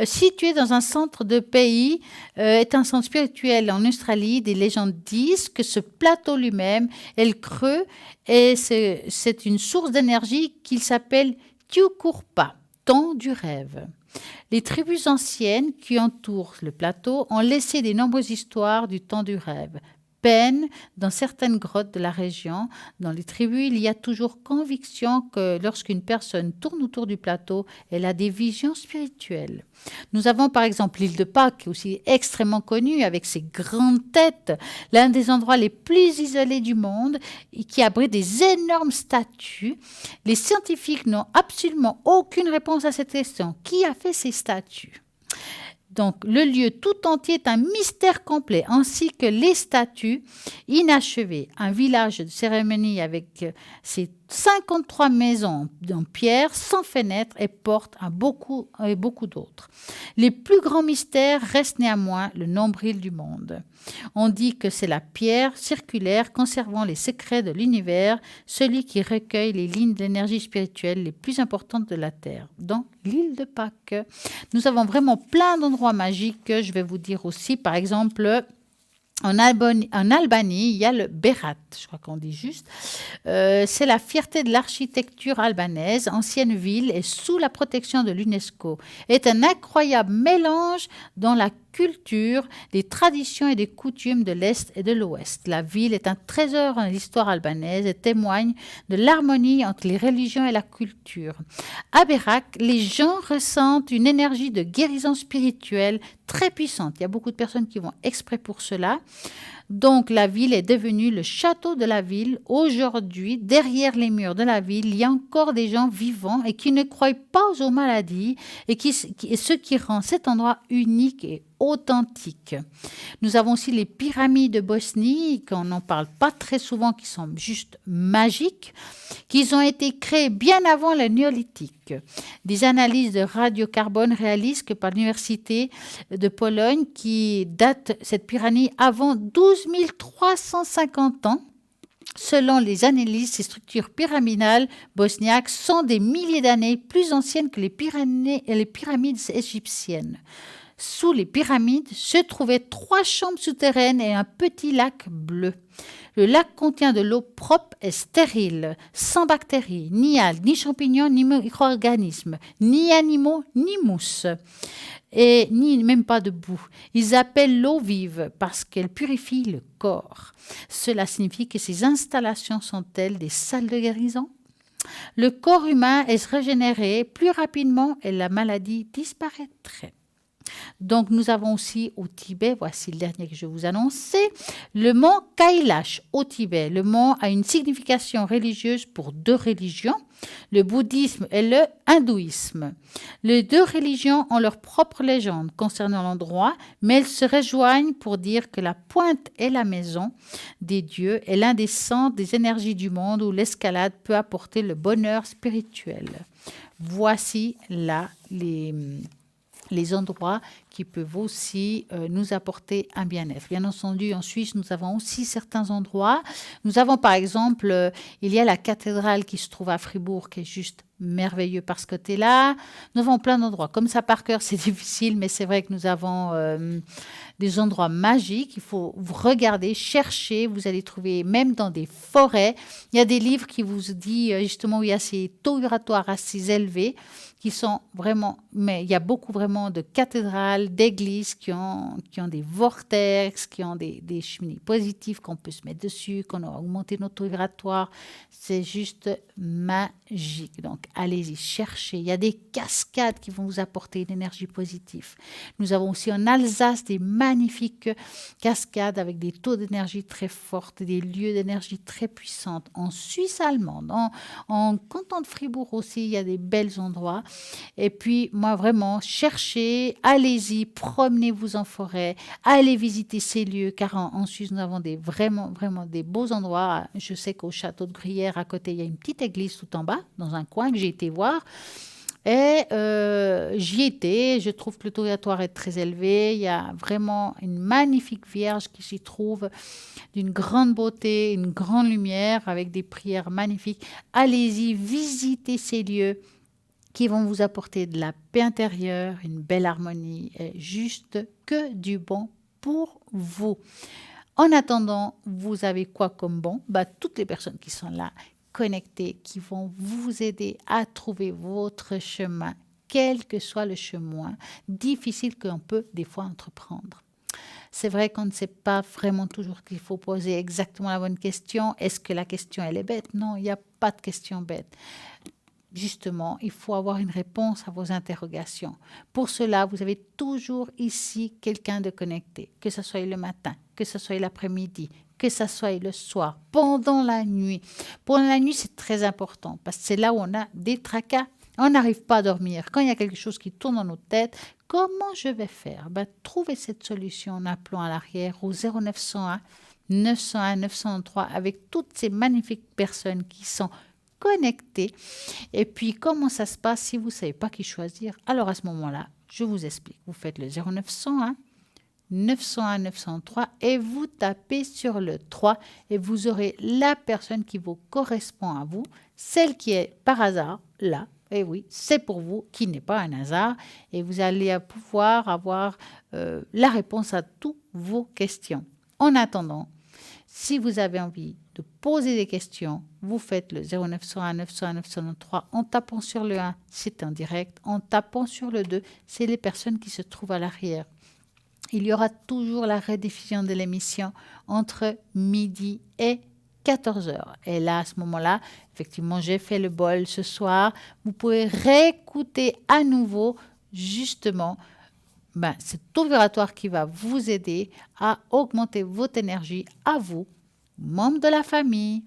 Situé dans un centre de pays, est un centre spirituel en Australie. Des légendes disent que ce plateau lui-même est le creux et c'est une source d'énergie qu'il s'appelle Tiukurpa, temps du rêve. Les tribus anciennes qui entourent le plateau ont laissé de nombreuses histoires du temps du rêve. Dans certaines grottes de la région, dans les tribus, il y a toujours conviction que lorsqu'une personne tourne autour du plateau, elle a des visions spirituelles. Nous avons par exemple l'île de Pâques, aussi extrêmement connue avec ses grandes têtes, l'un des endroits les plus isolés du monde et qui abrite des énormes statues. Les scientifiques n'ont absolument aucune réponse à cette question. Qui a fait ces statues ? Donc, le lieu tout entier est un mystère complet, ainsi que les statues inachevées. Un village de cérémonie avec ses 53 maisons en pierre, sans fenêtres et portes, et beaucoup d'autres. Les plus grands mystères restent néanmoins le nombril du monde. On dit que c'est la pierre circulaire conservant les secrets de l'univers, celui qui recueille les lignes d'énergie spirituelle les plus importantes de la Terre, dans l'île de Pâques. Nous avons vraiment plein d'endroits magiques. Je vais vous dire aussi, par exemple, en Albanie, il y a le Berat, je crois qu'on dit juste. C'est la fierté de l'architecture albanaise, ancienne ville et sous la protection de l'UNESCO. Est un incroyable mélange dans la culture, des traditions et des coutumes de l'Est et de l'Ouest. La ville est un trésor en l'histoire albanaise et témoigne de l'harmonie entre les religions et la culture. À Berak, les gens ressentent une énergie de guérison spirituelle très puissante. Il y a beaucoup de personnes qui vont exprès pour cela. Donc, la ville est devenue le château de la ville. Aujourd'hui, derrière les murs de la ville, il y a encore des gens vivants et qui ne croient pas aux maladies et ce qui rend cet endroit unique et authentique. Nous avons aussi les pyramides de Bosnie, qu'on n'en parle pas très souvent, qui sont juste magiques, qui ont été créées bien avant le néolithique. Des analyses de radiocarbone réalisent que par l'université de Pologne, qui date cette pyramide avant 12 350 ans. Selon les analyses, ces structures pyramidales bosniaques sont des milliers d'années plus anciennes que les pyramides égyptiennes. Sous les pyramides se trouvaient 3 chambres souterraines et un petit lac bleu. Le lac contient de l'eau propre et stérile, sans bactéries, ni algues, ni champignons, ni micro-organismes, ni animaux, ni mousse, et ni même pas de boue. Ils appellent l'eau vive parce qu'elle purifie le corps. Cela signifie que ces installations sont-elles des salles de guérison ? Le corps humain est régénéré plus rapidement et la maladie disparaîtrait. Donc, nous avons aussi au Tibet, voici le dernier que je vais vous annoncer, le mont Kailash au Tibet. Le mont a une signification religieuse pour 2 religions, le bouddhisme et le hindouisme. Les 2 religions ont leur propre légende concernant l'endroit, mais elles se rejoignent pour dire que la pointe est la maison des dieux et l'un des centres des énergies du monde où l'escalade peut apporter le bonheur spirituel. Voici là les endroits qui peuvent aussi nous apporter un bien-être. Bien entendu, en Suisse, nous avons aussi certains endroits. Nous avons par exemple, il y a la cathédrale qui se trouve à Fribourg, qui est juste merveilleux par ce côté-là. Nous avons plein d'endroits. Comme ça, par cœur, c'est difficile, mais c'est vrai que nous avons des endroits magiques. Il faut regarder, chercher. Vous allez trouver même dans des forêts. Il y a des livres qui vous disent justement où il y a ces taux vibratoires assez élevés qui sont vraiment, mais il y a beaucoup vraiment de cathédrales, d'églises qui ont des vortex, qui ont des cheminées positives qu'on peut se mettre dessus, qu'on a augmenté notre taux vibratoire. C'est juste magique. Donc, allez-y, cherchez. Il y a des cascades qui vont vous apporter une énergie positive. Nous avons aussi en Alsace des magnifiques cascades avec des taux d'énergie très fortes, des lieux d'énergie très puissants. En Suisse allemande, en canton de Fribourg aussi, il y a des belles endroits. Et puis, moi, vraiment, cherchez, allez-y, promenez-vous en forêt, allez visiter ces lieux, car en Suisse, nous avons vraiment des beaux endroits. Je sais qu'au château de Gruyère, à côté, il y a une petite église tout en bas, dans un coin que j'ai été voir. Et j'y étais, je trouve que le taux vibratoire est très élevé. Il y a vraiment une magnifique Vierge qui s'y trouve, d'une grande beauté, une grande lumière, avec des prières magnifiques. Allez-y, visitez ces lieux qui vont vous apporter de la paix intérieure, une belle harmonie, et juste que du bon pour vous. En attendant, vous avez quoi comme bon? Toutes les personnes qui sont là, connectées, qui vont vous aider à trouver votre chemin, quel que soit le chemin difficile qu'on peut des fois entreprendre. C'est vrai qu'on ne sait pas vraiment toujours qu'il faut poser exactement la bonne question. Est-ce que la question, elle est bête? Non, il n'y a pas de question bête. Justement, il faut avoir une réponse à vos interrogations. Pour cela, vous avez toujours ici quelqu'un de connecté, que ce soit le matin, que ce soit l'après-midi, que ce soit le soir, pendant la nuit. Pendant la nuit, c'est très important parce que c'est là où on a des tracas. On n'arrive pas à dormir. Quand il y a quelque chose qui tourne dans notre tête, comment je vais faire? Trouvez cette solution en appelant à l'arrière au 0901 901 903 avec toutes ces magnifiques personnes qui sont connectés. Et puis, comment ça se passe si vous ne savez pas qui choisir? Alors, à ce moment-là, je vous explique. Vous faites le 0901 901 903 et vous tapez sur le 3 et vous aurez la personne qui vous correspond à vous, celle qui est par hasard là. Et oui, c'est pour vous, qui n'est pas un hasard. Et vous allez pouvoir avoir la réponse à toutes vos questions. En attendant, si vous avez envie de poser des questions, vous faites le 0901 901 903 en tapant sur le 1, c'est en direct. En tapant sur le 2, c'est les personnes qui se trouvent à l'arrière. Il y aura toujours la rediffusion de l'émission entre midi et 14h. Et là, à ce moment-là, effectivement, j'ai fait le bol ce soir. Vous pouvez réécouter à nouveau, justement, ce taux vibratoire qui va vous aider à augmenter votre énergie à vous, membres de la famille,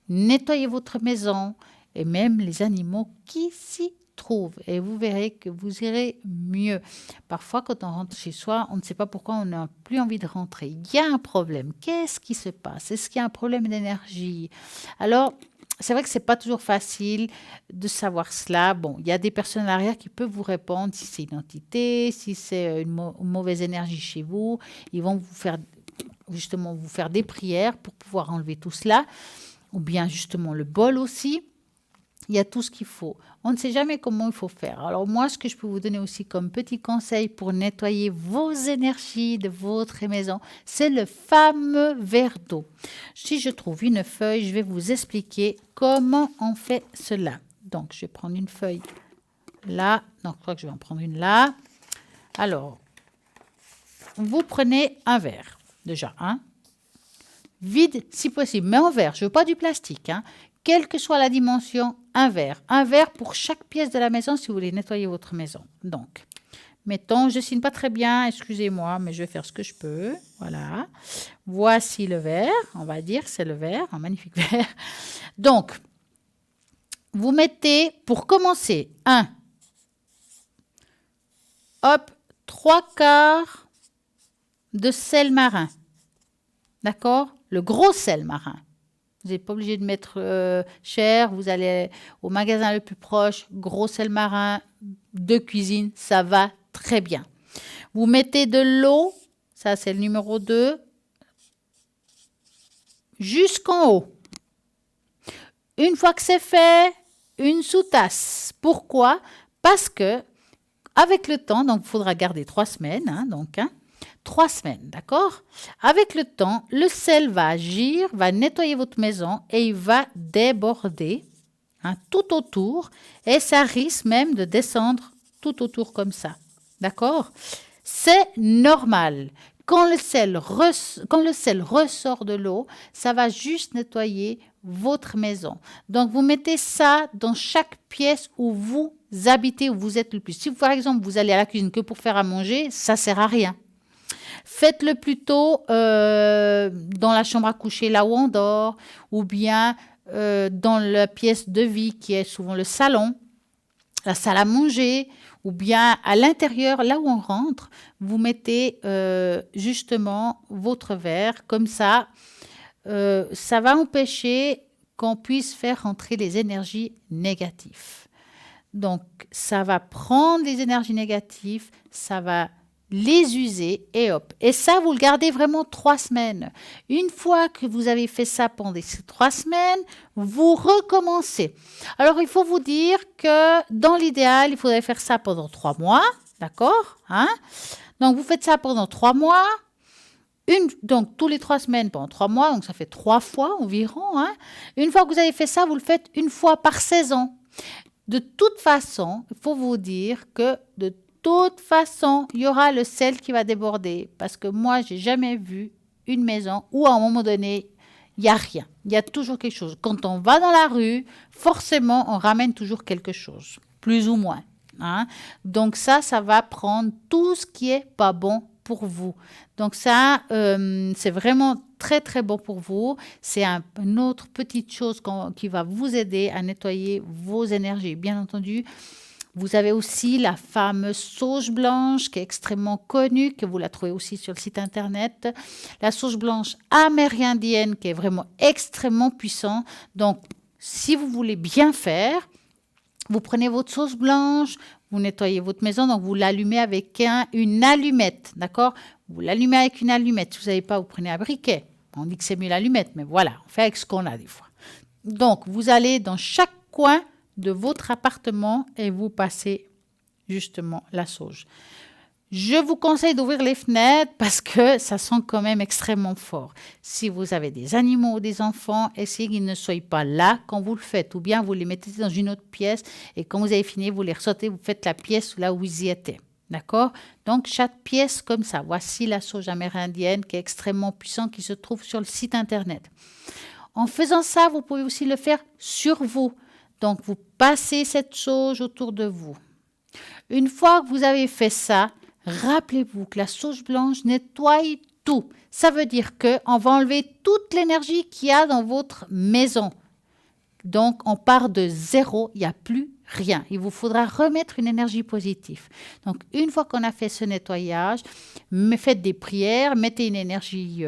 nettoyer votre maison et même les animaux qui s'y trouvent. Et vous verrez que vous irez mieux. Parfois, quand on rentre chez soi, on ne sait pas pourquoi on n'a plus envie de rentrer. Il y a un problème. Qu'est-ce qui se passe? Est-ce qu'il y a un problème d'énergie? Alors, c'est vrai que ce n'est pas toujours facile de savoir cela. Bon, il y a des personnes à l'arrière qui peuvent vous répondre si c'est une entité, si c'est une mauvaise énergie chez vous. Ils vont vous faire des prières pour pouvoir enlever tout cela. Ou bien justement le bol aussi. Il y a tout ce qu'il faut. On ne sait jamais comment il faut faire. Alors moi, ce que je peux vous donner aussi comme petit conseil pour nettoyer vos énergies de votre maison, c'est le fameux verre d'eau. Si je trouve une feuille, je vais vous expliquer comment on fait cela. Donc, je vais prendre une feuille là. Non, je crois que je vais en prendre une là. Alors, vous prenez un verre, déjà, vide si possible, mais en verre. Je ne veux pas du plastique, quelle que soit la dimension, un verre. Un verre pour chaque pièce de la maison si vous voulez nettoyer votre maison. Donc, Mettons, je dessine pas très bien, excusez-moi, mais je vais faire ce que je peux. Voilà. Voici le vert, on va dire, c'est le vert, un magnifique vert. Donc, vous mettez, pour commencer, 3/4 de sel marin. D'accord? Le gros sel marin. Vous n'êtes pas obligé de mettre cher. Vous allez au magasin le plus proche. Gros sel marin de cuisine, ça va très bien. Vous mettez de l'eau, ça c'est le numéro 2, jusqu'en haut. Une fois que c'est fait, une sous-tasse. Pourquoi? Parce que avec le temps, donc il faudra garder 3 semaines, 3 semaines, d'accord? Avec le temps, le sel va agir, va nettoyer votre maison et il va déborder tout autour et ça risque même de descendre tout autour comme ça, d'accord? C'est normal. Quand le sel ressort de l'eau, ça va juste nettoyer votre maison. Donc, vous mettez ça dans chaque pièce où vous habitez, où vous êtes le plus. Si, par exemple, vous allez à la cuisine que pour faire à manger, ça ne sert à rien. Faites-le plutôt dans la chambre à coucher, là où on dort, ou bien dans la pièce de vie qui est souvent le salon, la salle à manger, ou bien à l'intérieur, là où on rentre, vous mettez justement votre verre. Comme ça, ça va empêcher qu'on puisse faire rentrer les énergies négatives. Donc, ça va prendre les énergies négatives, ça va les user et hop. Et ça, vous le gardez vraiment 3 semaines. Une fois que vous avez fait ça pendant ces 3 semaines, vous recommencez. Alors, il faut vous dire que dans l'idéal, il faudrait faire ça pendant 3 mois. D'accord? Donc, vous faites ça pendant 3 mois. Donc, tous les 3 semaines pendant 3 mois. Donc, ça fait 3 fois environ. Une fois que vous avez fait ça, vous le faites une fois par saison. De toute façon, il faut vous dire que de toute façon, il y aura le sel qui va déborder. Parce que moi, je n'ai jamais vu une maison où à un moment donné, il n'y a rien. Il y a toujours quelque chose. Quand on va dans la rue, forcément, on ramène toujours quelque chose, plus ou moins. Donc ça va prendre tout ce qui n'est pas bon pour vous. Donc ça, c'est vraiment très, très bon pour vous. C'est une autre petite chose qui va vous aider à nettoyer vos énergies. Bien entendu, vous avez aussi la fameuse sauge blanche qui est extrêmement connue, que vous la trouvez aussi sur le site internet. La sauge blanche amérindienne qui est vraiment extrêmement puissante. Donc, si vous voulez bien faire, vous prenez votre sauce blanche, vous nettoyez votre maison, donc vous l'allumez avec une allumette, d'accord? Vous l'allumez avec une allumette. Si vous n'avez pas, vous prenez un briquet. On dit que c'est mieux l'allumette, mais voilà, on fait avec ce qu'on a des fois. Donc, vous allez dans chaque coin de votre appartement et vous passez justement la sauge. Je vous conseille d'ouvrir les fenêtres parce que ça sent quand même extrêmement fort. Si vous avez des animaux ou des enfants, essayez qu'ils ne soient pas là quand vous le faites. Ou bien vous les mettez dans une autre pièce et quand vous avez fini, vous les ressortez, vous faites la pièce là où ils y étaient. D'accord? Donc, chaque pièce comme ça. Voici la sauge amérindienne qui est extrêmement puissante, qui se trouve sur le site internet. En faisant ça, vous pouvez aussi le faire sur vous. Donc, vous passez cette sauge autour de vous. Une fois que vous avez fait ça, rappelez-vous que la sauge blanche nettoie tout. Ça veut dire qu'on va enlever toute l'énergie qu'il y a dans votre maison. Donc, on part de zéro, il n'y a plus rien. Il vous faudra remettre une énergie positive. Donc, une fois qu'on a fait ce nettoyage, faites des prières, mettez une énergie,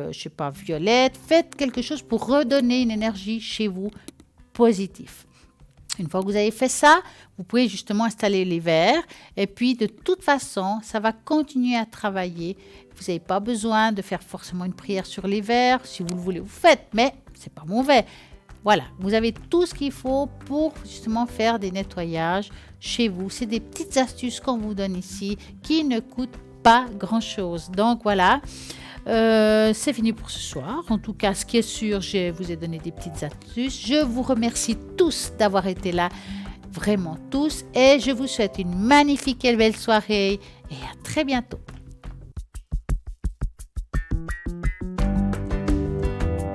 violette, faites quelque chose pour redonner une énergie chez vous positive. Une fois que vous avez fait ça, vous pouvez justement installer les verres et puis de toute façon, ça va continuer à travailler. Vous n'avez pas besoin de faire forcément une prière sur les verres. Si vous le voulez, vous faites, mais ce n'est pas mauvais. Voilà, vous avez tout ce qu'il faut pour justement faire des nettoyages chez vous. C'est des petites astuces qu'on vous donne ici qui ne coûtent pas grand-chose. Donc voilà. C'est fini pour ce soir. En tout cas, ce qui est sûr, je vous ai donné des petites astuces. Je vous remercie tous d'avoir été là, vraiment tous. Et je vous souhaite une magnifique et belle soirée et à très bientôt.